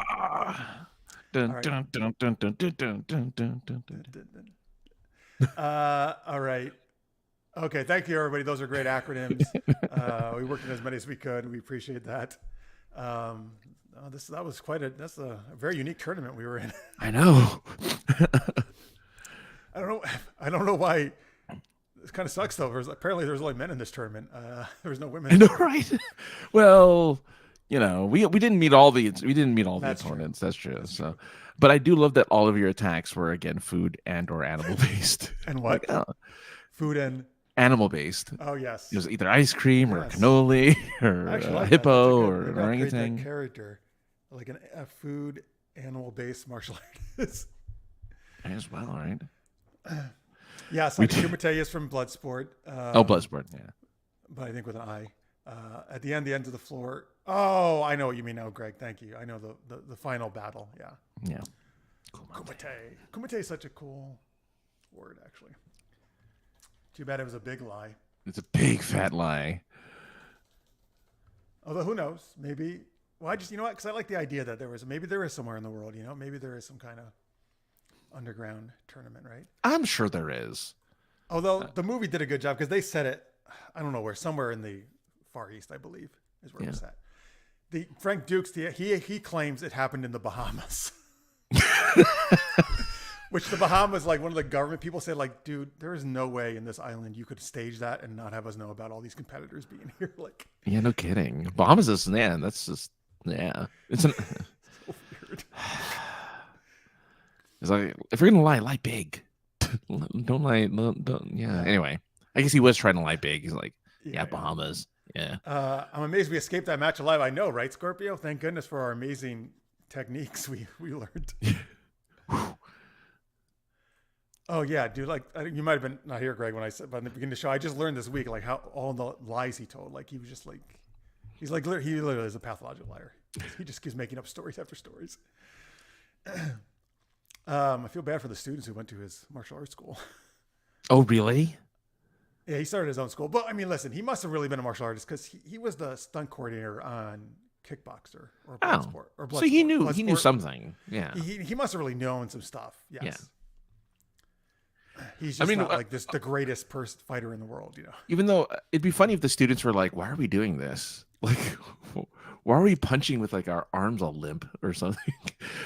now. All right. Okay. Thank you, everybody. Those are great acronyms. We worked on as many as we could. We appreciate that. That was that's a very unique tournament we were in. I know. I don't know why. It kind of sucks though. Apparently there's only men in this tournament. There was no women. I know, right? Well, we didn't meet all the opponents. That's true. So, but I do love that all of your attacks were again food and or animal based. And what? Food and animal based. Oh yes. It was either ice cream or cannoli or a hippo or an orangutan. That character, like a food animal based martial artist. As well, right? Yes, like Kumite is from Bloodsport. Bloodsport, yeah. But I think with an I. At the ends of the floor. Oh, I know what you mean now, Greg. Thank you. I know the final battle. Yeah. Yeah. Kumite. Kumite is such a cool word, actually. Too bad it was a big lie. It's a big fat lie. Although who knows? Maybe. Well, you know what? Because I like the idea that maybe there is somewhere in the world. Maybe there is some kind of underground tournament, right? I'm sure there is. Although the movie did a good job because they said it. I don't know where. Somewhere in the Far East, I believe, is where it was at. The Frank Dukes. He claims it happened in the Bahamas. Which the Bahamas, like one of the government people said, like, dude, there is no way in this island you could stage that and not have us know about all these competitors being here. Like, yeah, no kidding. Bahamas is that's just it's an. so weird. It's like if you're gonna lie big. Don't lie. Don't. Yeah. Anyway, I guess he was trying to lie big. He's like, Bahamas. Yeah. I'm amazed we escaped that match alive. I know, right, Scorpio? Thank goodness for our amazing techniques we learned. Oh yeah, dude. Like you might have been not here, Greg, when I said, but in the beginning of the show, I just learned this week, like how all the lies he told. Like he was just like, he literally is a pathological liar. He just keeps making up stories after stories. I feel bad for the students who went to his martial arts school. Oh really? Yeah, he started his own school. But I mean, listen, he must have really been a martial artist because he was the stunt coordinator on Kickboxer or Bloodsport. Or Bloodsport. So he knew something. Yeah. He must have really known some stuff. Yes. Yeah. He's just not like the greatest fighter in the world, Even though it'd be funny if the students were like, "Why are we doing this? Like, why are we punching with like our arms all limp or something?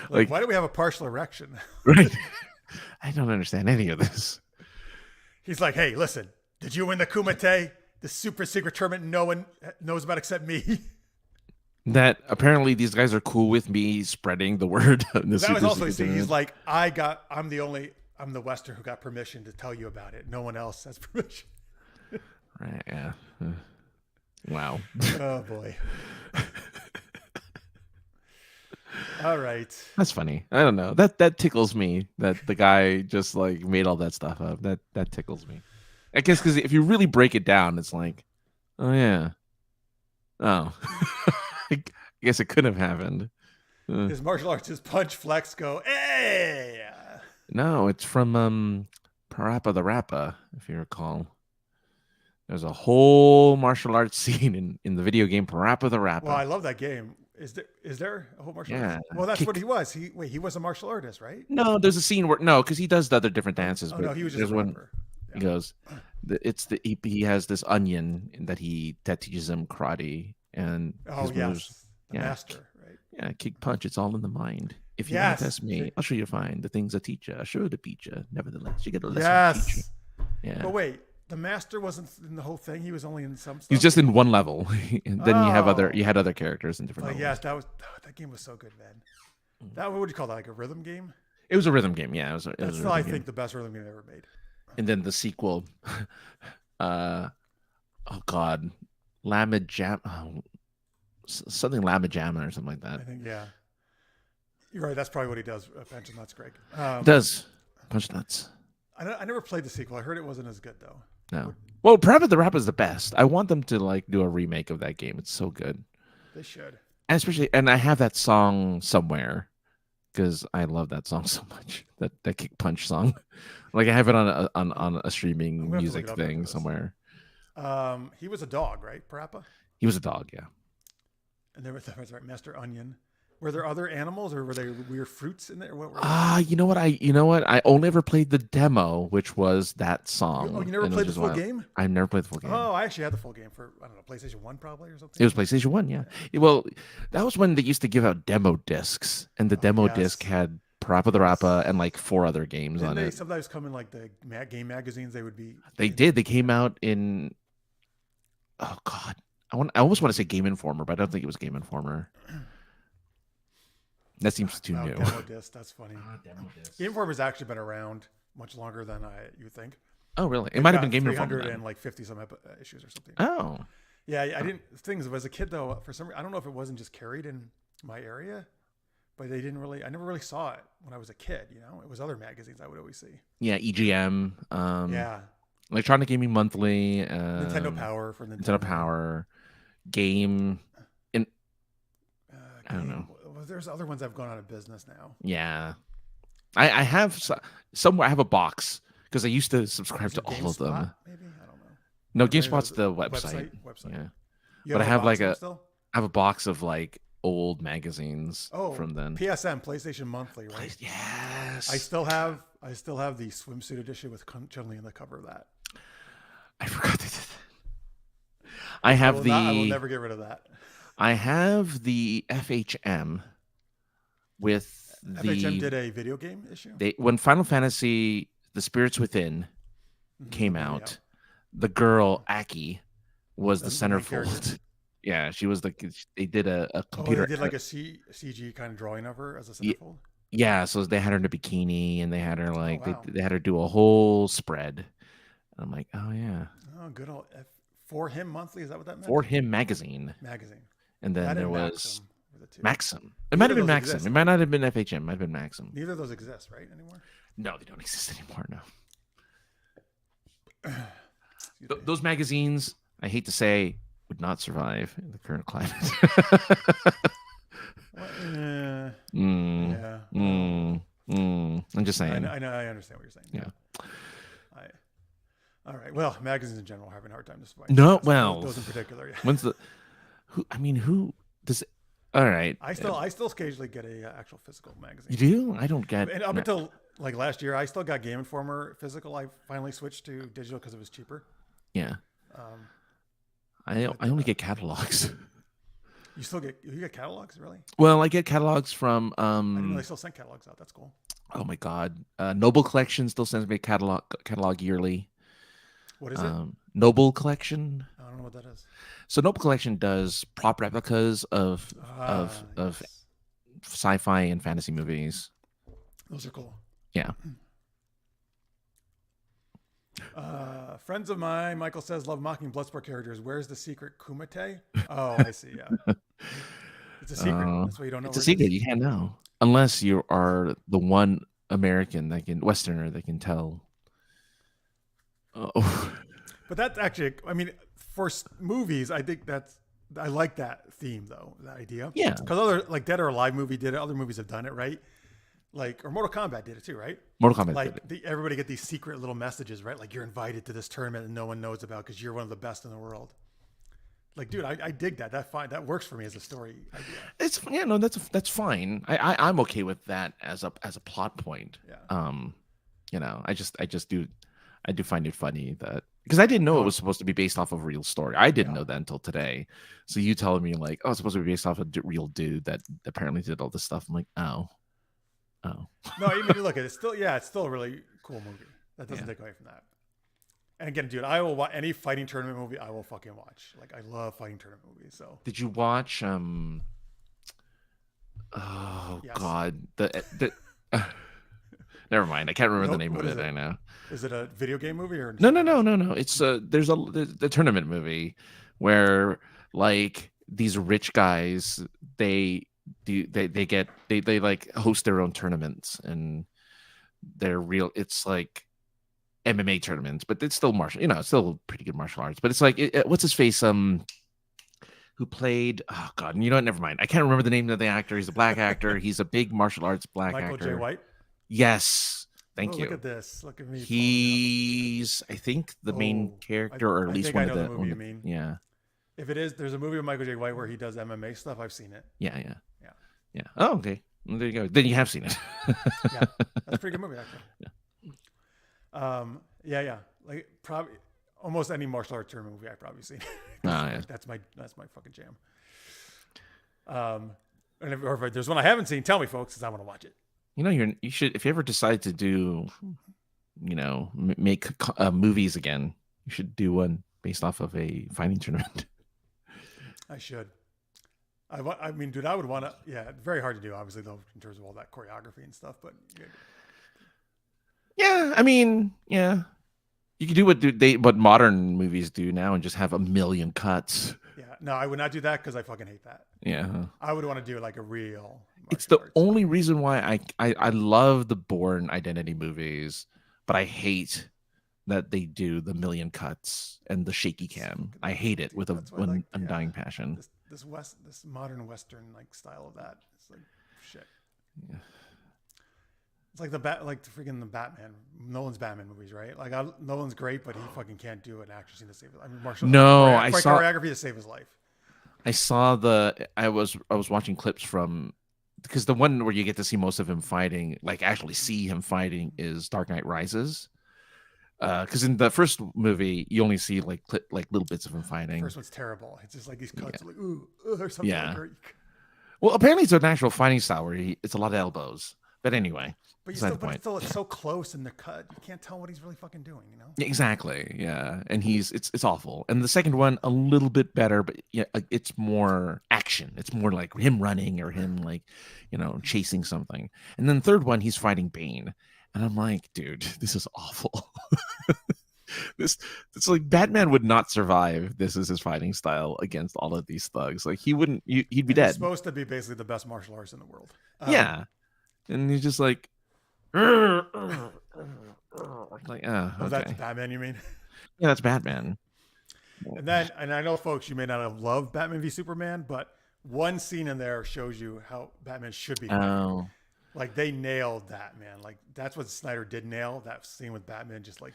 Like, why do we have a partial erection?" Right? I don't understand any of this. He's like, "Hey, listen, did you win the Kumite, the super secret tournament no one knows about except me?" That apparently these guys are cool with me spreading the word. That was also he's like, I'm the Western who got permission to tell you about it. No one else has permission. Right, yeah. Wow. Oh, boy. All right. That's funny. I don't know. That tickles me that the guy just like made all that stuff up. That tickles me. I guess because if you really break it down, it's like, oh, yeah. Oh. I guess it could have happened. His martial arts is punch, flex, go, hey! No, it's from Parappa the Rappa, if you recall. There's a whole martial arts scene in the video game Parappa the Rappa. Well, I love that game. Is there a whole martial arts? Well, that's what he was. He was a martial artist, right? No, there's a scene where because he does the other different dances. Oh, no, he was just a rapper. He goes, he has this onion that teaches him karate and moves, the master, right? Yeah, kick punch. It's all in the mind. If you want to test me, I'll show you find the things I teach you. I sure to beat you. Nevertheless, you get a lesson. Yes. Yeah. But wait, the master wasn't in the whole thing. He was only in some stuff. He's just in one level. And then you had other characters in different levels. Yes, that game was so good, man. What would you call that? Like a rhythm game? It was a rhythm game. Yeah, that's still, I think, the best rhythm game ever made. And then the sequel, oh God, something Lamajama or something like that. I think you're right. That's probably what he does. Punch nuts, Greg. Does punch nuts. I never played the sequel. I heard it wasn't as good though. No. Well, Parappa the Rappa is the best. I want them to like do a remake of that game. It's so good. They should. And I have that song somewhere because I love that song so much. That kick punch song. Like I have it on a streaming music thing somewhere. He was a dog, right? Parappa? He was a dog, yeah. And there was Master Onion. Were there other animals, or were there weird fruits in there? You know what? I only ever played the demo, which was that song. You never played the full game? I never played the full game. Oh, I actually had the full game for PlayStation 1 probably or something. It was PlayStation 1, yeah. Well, that was when they used to give out demo discs, and the demo disc had Parappa the Rappa and like 4 other games on it. Sometimes come in like the game magazines. They did. They came out in. Oh God, I almost want to say Game Informer, but I don't think it was Game Informer. That seems too new. Demo disc, that's funny. Demo disc. Game Informer's actually been around much longer than you think. Oh, really? It might have been Game Informer. 350 some issues or something. Oh. Yeah, I didn't. Things as a kid though, for some reason, I don't know if it wasn't just carried in my area, but I never really saw it when I was a kid. It was other magazines I would always see. Yeah, EGM. Electronic Gaming Monthly. Nintendo Power for Nintendo Power. Game. I don't know. There's other ones that have gone out of business now. Yeah. I have somewhere. I have a box because I used to subscribe Is to it all of them. GameSpot? Maybe I don't know. No, Or maybe GameSpot's the website. Website. Yeah, You but have I a have box like of them a still? I have a box of like old magazines Oh, from then. PSM, PlayStation Monthly, right? I Yes, still have the swimsuit edition with Chun-Li on the cover of that. I forgot to do that. I will never get rid of that. I have the FHM with FHM the did a video game issue. when Final Fantasy The Spirits Within The came movie out, the girl Oh. Aki was the The main character. centerfold. Yeah, she was they did a Oh, they computer. did like a CG kind of drawing of her as a centerfold. Yeah, so they had her in a bikini and they had her Oh like wow. they had her do a whole spread. I'm like, oh yeah, Oh, good old For Him Monthly. Is that what that meant? For Him magazine. Magazine. And then That there and was Maxim were the two. Maxim. It might Neither have of been those Maxim. exist. It might not have been FHM. It might have been Maxim. Neither of those exist, right, anymore? No, they don't exist anymore. No. Those magazines, I hate to say, would not survive in the current climate. Yeah. I'm just saying. I know. I understand what you're saying. Yeah. All right. Well, magazines in general are having a hard time to survive. No, well, those in particular. Yeah. When's the who? I mean, who does? All right. I still occasionally get a actual physical magazine. You do? I don't get. And up until like last year, I still got Game Informer physical. I finally switched to digital because it was cheaper. Yeah. I only get catalogs. You get catalogs, really? Well, I get catalogs from. I didn't know they still sent catalogs out. That's cool. Oh my God, Noble Collection still sends me a catalog yearly. What is it? Noble Collection. I don't know what that is. So Noble Collection does prop replicas of yes. sci-fi and fantasy movies. Those are cool. Yeah. Friends of mine, Michael says, love mocking Bloodsport characters. Where's the secret Kumite? Oh, I see. Yeah. It's a secret. That's why you don't know. It's a secret. You can't know unless you are the one American Westerner that can tell. Oh. But that's actually, I mean, for movies, I think I like that theme though, that idea. Yeah. Because other, like Dead or Alive movie did it. Other movies have done it, right? Like, or Mortal Kombat did it too, right? Mortal Kombat like did it. Everybody get these secret little messages, right? Like you're invited to this tournament and no one knows about because you're one of the best in the world. Like, dude, I dig that. That works for me as a story idea. That's fine. I'm okay with that as a plot point. Yeah. I do find it funny that because I didn't know it was supposed to be based off of a real story. I didn't know that until today. So you telling me like, oh, it's supposed to be based off a real dude that apparently did all this stuff. I'm like, oh. No, I mean, look, it's still a really cool movie. That doesn't take away from that. And again, dude, I will watch any fighting tournament movie. I will fucking watch. Like, I love fighting tournament movies. So, did you watch? God, the never mind. I can't remember the name of it right now. Is it a video game movie or no? It's there's the tournament movie where like these rich guys they like host their own tournaments and they're real. It's like MMA tournaments, but it's still it's still pretty good martial arts. But it's like what's his face who played oh god, you know what? Never mind. I can't remember the name of the actor. He's a black actor. He's a big martial arts black actor. Michael J. White. Yes. Thank you. Look at this. Look at me. He's, I think, the main character, or at least one of the movie you mean. Yeah. If it is, there's a movie with Michael J. White where he does MMA stuff. I've seen it. Yeah. Oh, okay. Well, there you go. Then you have seen it. Yeah, that's a pretty good movie, actually. Yeah. Like probably almost any martial arts tournament movie I've probably seen. Yeah. That's my fucking jam. And if there's one I haven't seen, tell me, folks, because I want to watch it. You should, if you ever decide to do, make movies again, you should do one based off of a fighting tournament. I should. I mean, dude, I would want to. Yeah, very hard to do, obviously, though, in terms of all that choreography and stuff. But yeah, I mean, yeah, you can do what modern movies do now and just have a million cuts. Yeah, no, I would not do that because I fucking hate that. Yeah, I would want to do like a real. It's the only reason why I love the Bourne Identity movies, but I hate that they do the million cuts and the shaky cam. I hate it with an undying passion. This modern Western like style of that. It's like shit. It's like the freaking the Batman, Nolan's Batman movies, right? Like Nolan's great, but he fucking can't do an action scene to save it. I mean, No, choreography to save his life. I was watching clips from, because the one where you get to see most of him fighting, like actually see him fighting, is Dark Knight Rises. Because in the first movie you only see like little bits of him fighting. The first one's terrible. It's just like these cuts, like ooh, or something. Yeah. Well, apparently it's an actual fighting style where it's a lot of elbows. But anyway, but it's so close in the cut, you can't tell what he's really fucking doing, you know? Exactly, yeah. And it's awful. And the second one, a little bit better, but yeah, it's more action. It's more like him running or him like, chasing something. And then the third one, he's fighting Bane, and I'm like, dude, this is awful. It's like Batman would not survive. This is his fighting style against all of these thugs. Like he'd be dead. He's supposed to be basically the best martial artist in the world. Yeah. And he's just like, like, okay. That's Batman, you mean? Yeah, that's Batman. And I know, folks, you may not have loved Batman v Superman, but one scene in there shows you how Batman should be. Oh. Like they nailed that, man. Like that's what Snyder did nail, that scene with Batman just like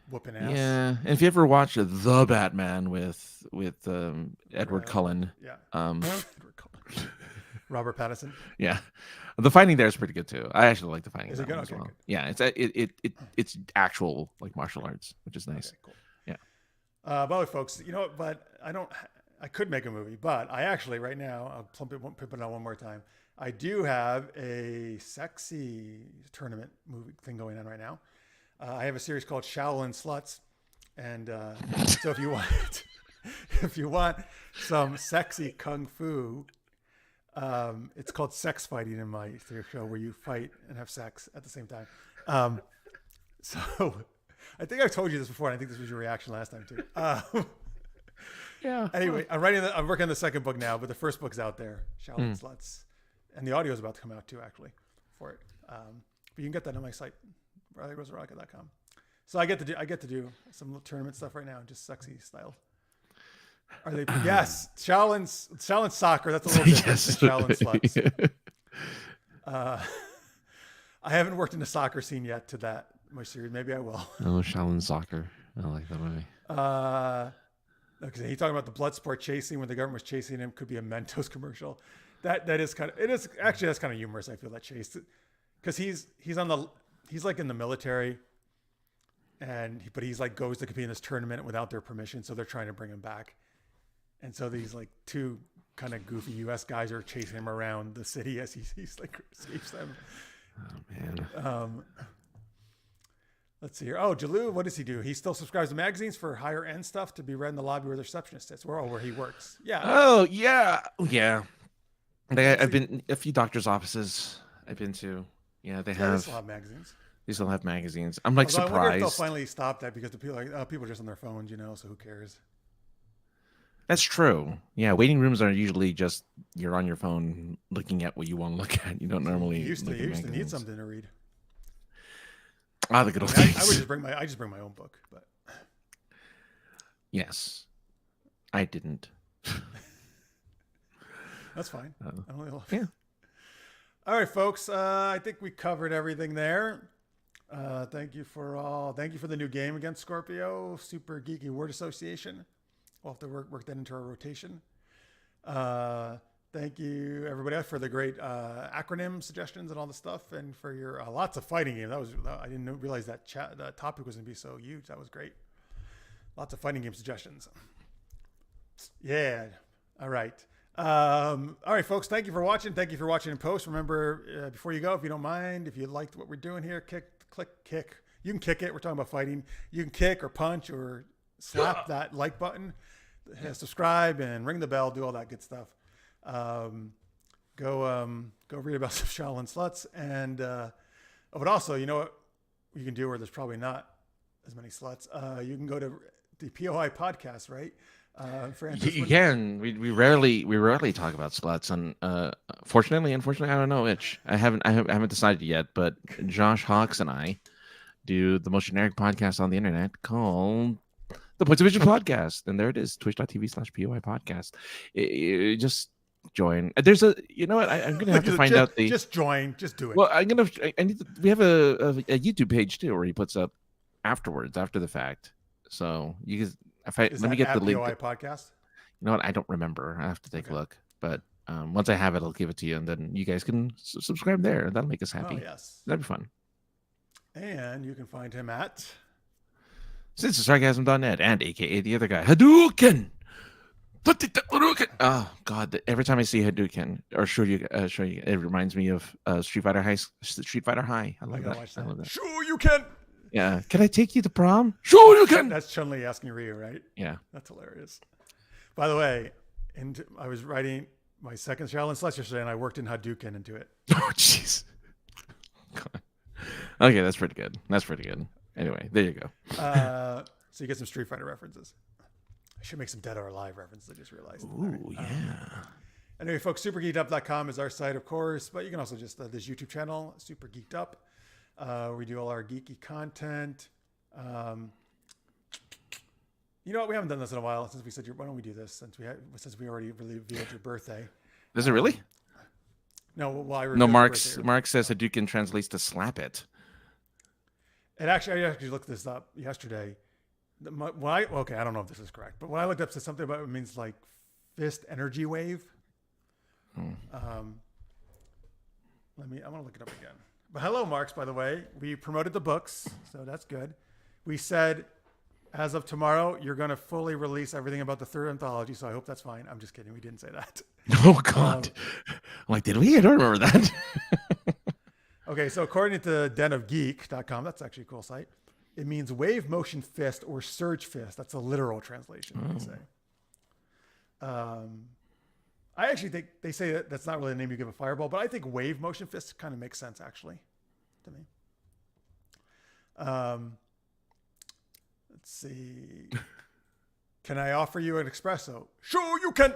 whooping ass. Yeah, and if you ever watch The Batman with Edward Cullen, Edward Cullen. Robert Pattinson. Yeah, the fighting there is pretty good too. I actually like the fighting. Is it good? Okay, well. good. Yeah, it's actual like martial arts, which is nice. Okay, cool. Yeah. By the way, folks, you know what? But I could make a movie, but I actually right now I'll pump it out one more time. I do have a sexy tournament movie thing going on right now. I have a series called Shaolin Sluts, and so if you want some sexy kung fu. It's called Sex Fighting in my show, where you fight and have sex at the same time. So I think I told you this before, and I think this was your reaction last time too. Yeah. Anyway, I'm working on the second book now, but the first book's out there, Shaolin Sluts, and the audio is about to come out too, actually, for it. But you can get that on my site, RileyRoseRocket.com. So I get to do some tournament stuff right now, just sexy style. Are they? Yes, Shaolin soccer. That's a little different than Shaolin sluts. I haven't worked in the soccer scene yet to that much series. Maybe I will. Oh, Shaolin soccer. I like that movie. Okay, he's talking about the blood sport chasing when the government was chasing him. Could be a Mentos commercial. That is kind of. It is actually, that's kind of humorous. I feel that chase, because he's like in the military, but he's like goes to compete in this tournament without their permission, so they're trying to bring him back. And so these like two kind of goofy U.S. guys are chasing him around the city as he's like escapes them. Oh man. Let's see here. Oh, Jalou, what does he do? He still subscribes to magazines for higher end stuff to be read in the lobby where the receptionist sits. Where he works. Yeah. Oh yeah. Yeah. I've been a few doctors' offices I've been to. Yeah, they still have magazines. They still have magazines. I'm like surprised. I wonder if they'll finally stop that, because the people people are just on their phones, so who cares? That's true. Yeah, waiting rooms are usually just you're on your phone looking at what you want to look at. You don't normally. You used to need something to read. Ah, the good old days. I would just bring my own book, but yes, I didn't. That's fine. Yeah. All right, folks. I think we covered everything there. Thank you for the new game against Scorpio, Super-Geeky Word Association. We'll have to work that into our rotation. Thank you, everybody else, for the great acronym suggestions and all the stuff, and for your lots of fighting games. I didn't realize that topic was going to be so huge. That was great. Lots of fighting game suggestions. Yeah. All right. All right, folks. Thank you for watching. Thank you for watching in post. Remember, before you go, if you don't mind, if you liked what we're doing here, kick. You can kick it. We're talking about fighting. You can kick or punch or slap that like button. Subscribe and ring the bell. Do all that good stuff. Go read about some Shaolin sluts, and but also, you know what you can do where there's probably not as many sluts. You can go to the POI podcast, right? Francis, you can. We rarely talk about sluts, and fortunately, unfortunately, I don't know which. I haven't decided yet. But Josh Hawks and I do the most generic podcast on the internet called the Points of Vision Podcast, and there it is, twitch.tv/POI podcast. Just join. There's a, you know what? I'm gonna have to find out the. Just join. Just do it. Well, I'm gonna. I need. We have a YouTube page too where he puts up afterwards, after the fact. So you guys, let me get the link. Podcast. You know what? I don't remember. I have to take a look. But once I have it, I'll give it to you, and then you guys can subscribe there. That'll make us happy. Oh, yes, that'd be fun. And you can find him at sarcasm.net and AKA the other guy, Hadouken. Oh God! Every time I see Hadouken or Shoryuken, it reminds me of Street Fighter High. I love that. Watch that. I love that. Shoryuken. Yeah. Can I take you to prom? Shoryuken. That's Chun-Li asking Ryu, right? Yeah. That's hilarious. By the way, I was writing my second Shaolin Slash yesterday, and I worked in Hadouken into it. Oh jeez. Okay, that's pretty good. Anyway, there you go. So you get some Street Fighter references. I should make some Dead or Alive references. I just realized. Ooh, yeah. Anyway, folks, supergeekedup.com is our site, of course, but you can also just this YouTube channel, Super Geeked Up. We do all our geeky content. You know what? We haven't done this in a while since we said, why don't we do this since we already revealed your birthday. Is it really? No, well, Mark says Hadouken translates to slap it. And actually, I actually looked this up yesterday. I don't know if this is correct, but when I looked up, it said something about it means like fist energy wave. I'm gonna look it up again. But hello, Marks, by the way. We promoted the books, so that's good. We said, as of tomorrow, you're going to fully release everything about the third anthology, so I hope that's fine. I'm just kidding. We didn't say that. Oh, God. I'm like, did we? I don't remember that. Okay, so according to denofgeek.com, that's actually a cool site, it means wave motion fist or surge fist. That's a literal translation, they say. I actually think they say that that's not really the name you give a fireball, but I think wave motion fist kind of makes sense, actually, to me. Let's see. Can I offer you an espresso? Sure, you can.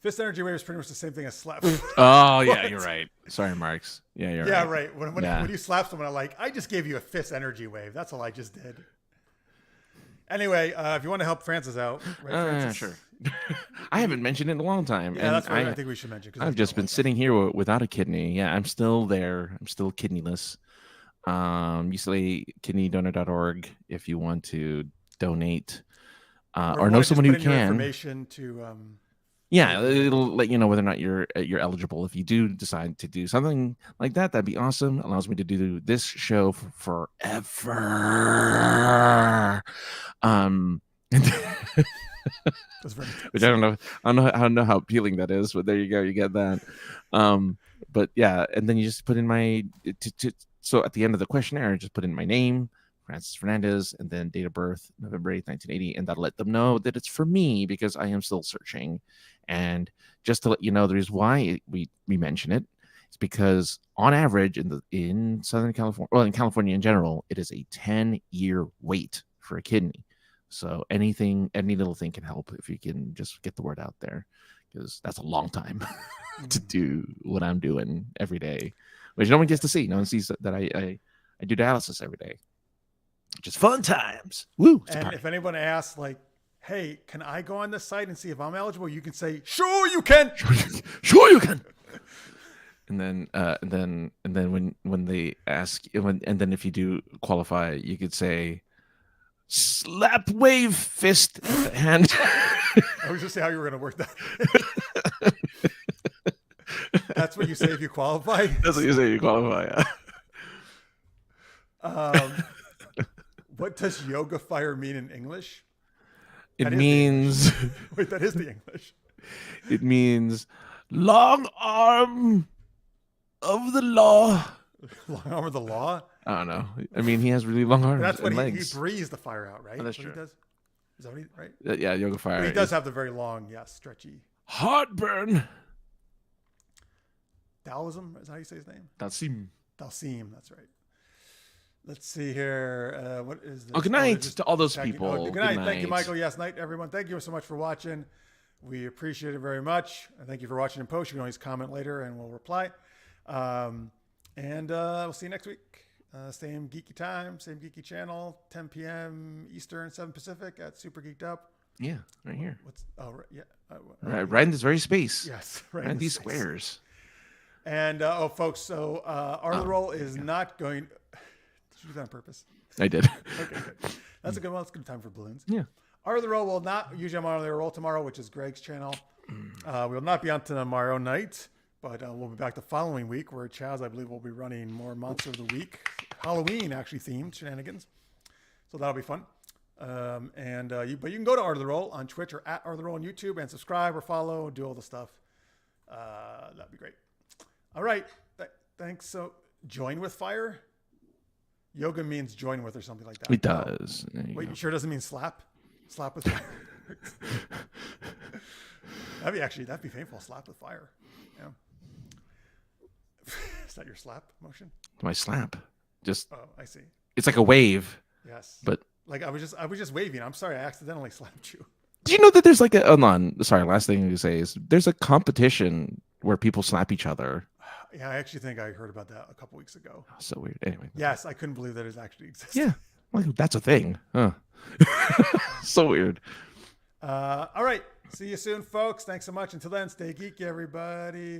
Fist energy wave is pretty much the same thing as slap. Oh, yeah, you're right. Sorry, Marks. Yeah, you're right. Yeah, right. When you slap someone, I just gave you a fist energy wave. That's all I just did. Anyway, if you want to help Francis out, right, Francis? Sure. I haven't mentioned it in a long time. Yeah, that's what I think we should mention. I've just been sitting here without a kidney. Yeah, I'm still there. I'm still kidneyless. UCLAkidneydonor.org if you want to donate or know someone who can. Information to. Yeah, it'll let you know whether or not you're eligible. If you do decide to do something like that, that'd be awesome. It allows me to do this show forever. Which I don't know how appealing that is, but there you go, you get that. But yeah, and then you just put in so at the end of the questionnaire, just put in my name, Francis Fernandez, and then date of birth, November 8th, 1980, and that'll let them know that it's for me because I am still searching. And just to let you know, the reason why we mention it is because on average in Southern California, well, in California in general, it is a 10-year wait for a kidney. So any little thing can help if you can just get the word out there, because that's a long time to do what I'm doing every day, which no one gets to see. No one sees that I do dialysis every day. Just fun times. Woo! And if anyone asks, like, hey, can I go on this site and see if I'm eligible? You can say, sure you can. Sure you can. And then when they ask, and then if you do qualify, you could say, slap wave fist hand. I was just saying how you were going to work that. That's what you say if you qualify. That's what you say if you qualify. Yeah. What does yoga fire mean in English? It means. Wait, that is the English. It means long arm of the law. Long arm of the law? I don't know. I mean, he has really long arms. That's what and he breathes the fire out, right? Oh, that's true. He does? Is that what right? Yeah, yoga fire. But he does have the very long, stretchy. Heartburn. Taoism is how you say his name? Dalsim, that's right. Let's see here. What is this? Oh, good night to all those people. Oh, good night. Thank you, Michael. Yes, night, everyone. Thank you so much for watching. We appreciate it very much. And thank you for watching in post. You can always comment later and we'll reply. And we'll see you next week. Same geeky time, same geeky channel, 10 p.m. Eastern, 7 Pacific at Super Geeked Up. Yeah, right here. What's right, yeah. Right in this very space. Yes, Right in in these this space. squares. And folks, so Art of the Roll is not going. Did you do that on purpose? I did. Okay, good. That's a good one. That's a good time for balloons. Yeah. Art of the Roll will not. Usually I'm on Art of the Roll tomorrow, which is Greg's channel. We will not be on tomorrow night, but we'll be back the following week where Chaz, I believe, will be running more Monster of the Week, Halloween actually themed shenanigans. So that'll be fun. But you can go to Art of the Roll on Twitch or at Art of the Roll on YouTube and subscribe or follow, do all the stuff. That'd be great. All right. Thanks. So join with fire. Yoga means join with or something like that. It does. Wait, you sure doesn't mean slap? Slap with fire. That'd be painful. Slap with fire. Yeah. Is that your slap motion? My slap. Just. Oh, I see. It's like a wave. Yes. But like I was just waving. I'm sorry, I accidentally slapped you. do you know that there's like a hold on? Sorry, last thing to say is there's a competition where people slap each other. Yeah, I actually think I heard about that a couple weeks ago. Oh, so weird. Anyway. Yes, I couldn't believe that it actually exists. Yeah. Like that's a thing. Huh. So weird. All right. See you soon, folks. Thanks so much. Until then, stay geeky, everybody. Bye.